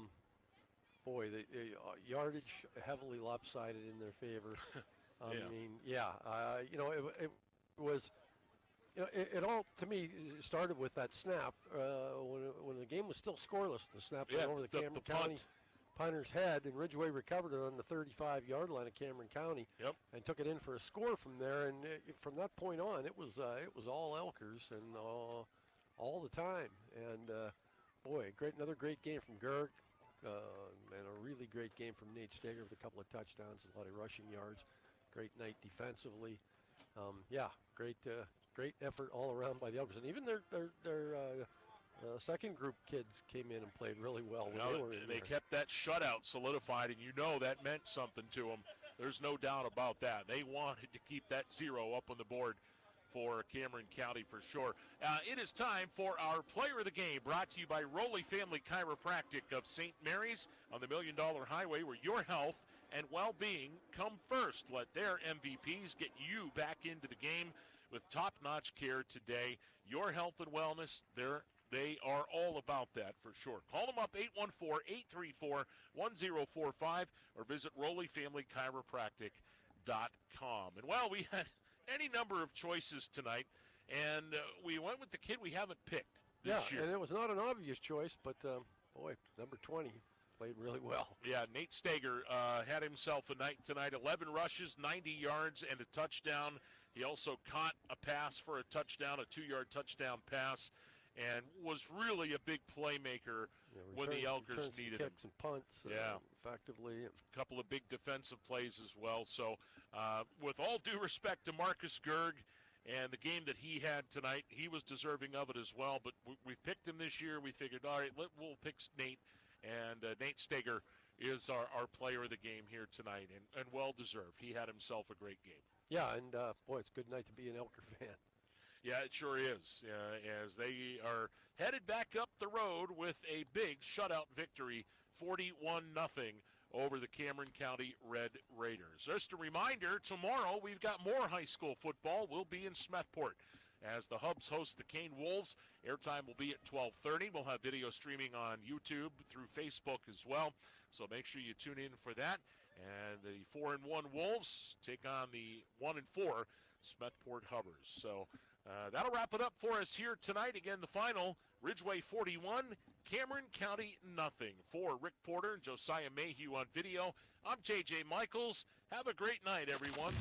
yardage heavily lopsided in their favor. It was, it all, to me, started with that snap when the game was still scoreless. The snap went over the Cameron County punter's head, and Ridgway recovered it on the 35-yard line of Cameron County and took it in for a score from there. And from that point on, it was all Elkers and all the time. And another great game from Gerg, and a really great game from Nate Steger with a couple of touchdowns, a lot of rushing yards. Great night defensively. Great effort all around by the Elkers, and even their second group kids came in and played really well. They kept that shutout solidified, and that meant something to them. There's no doubt about that. They wanted to keep that 0 up on the board for Cameron County for sure. It is time for our Player of the Game, brought to you by Rowley Family Chiropractic of St. Mary's on the $1 Million Highway, where your health and well-being come first. Let their MVPs get you back into the game with top-notch care today. Your health and wellness, they are all about that for sure. Call them up, 814-834-1045, or visit RowleyFamilyChiropractic.com. And we had any number of choices tonight, and we went with the kid we haven't picked this year. And it was not an obvious choice, but number 20 played really well. Yeah, Nate Steger had himself a night tonight, 11 rushes, 90 yards, and a touchdown. He also caught a pass for a touchdown, a 2-yard touchdown pass, and was really a big playmaker when the Elkers needed him. Kicks and punts, effectively. A couple of big defensive plays as well. So, with all due respect to Marcus Gerg and the game that he had tonight, he was deserving of it as well. But we picked him this year. We figured, all right, we'll pick Nate. And Nate Steger is our player of the game here tonight, and well-deserved. He had himself a great game. Yeah, and, it's a good night to be an Elker fan. Yeah, it sure is, as they are headed back up the road with a big shutout victory, 41-0 over the Cameron County Red Raiders. Just a reminder, tomorrow we've got more high school football. We'll be in Smethport as the Hubs host the Kane Wolves. Airtime will be at 12:30. We'll have video streaming on YouTube through Facebook as well, so make sure you tune in for that. And the 4-1 Wolves take on the 1-4 Smethport Hubbers. So that'll wrap it up for us here tonight. Again, the final, Ridgway 41, Cameron County 0. For Rick Porter and Josiah Mayhew on video, I'm J.J. Michaels. Have a great night, everyone.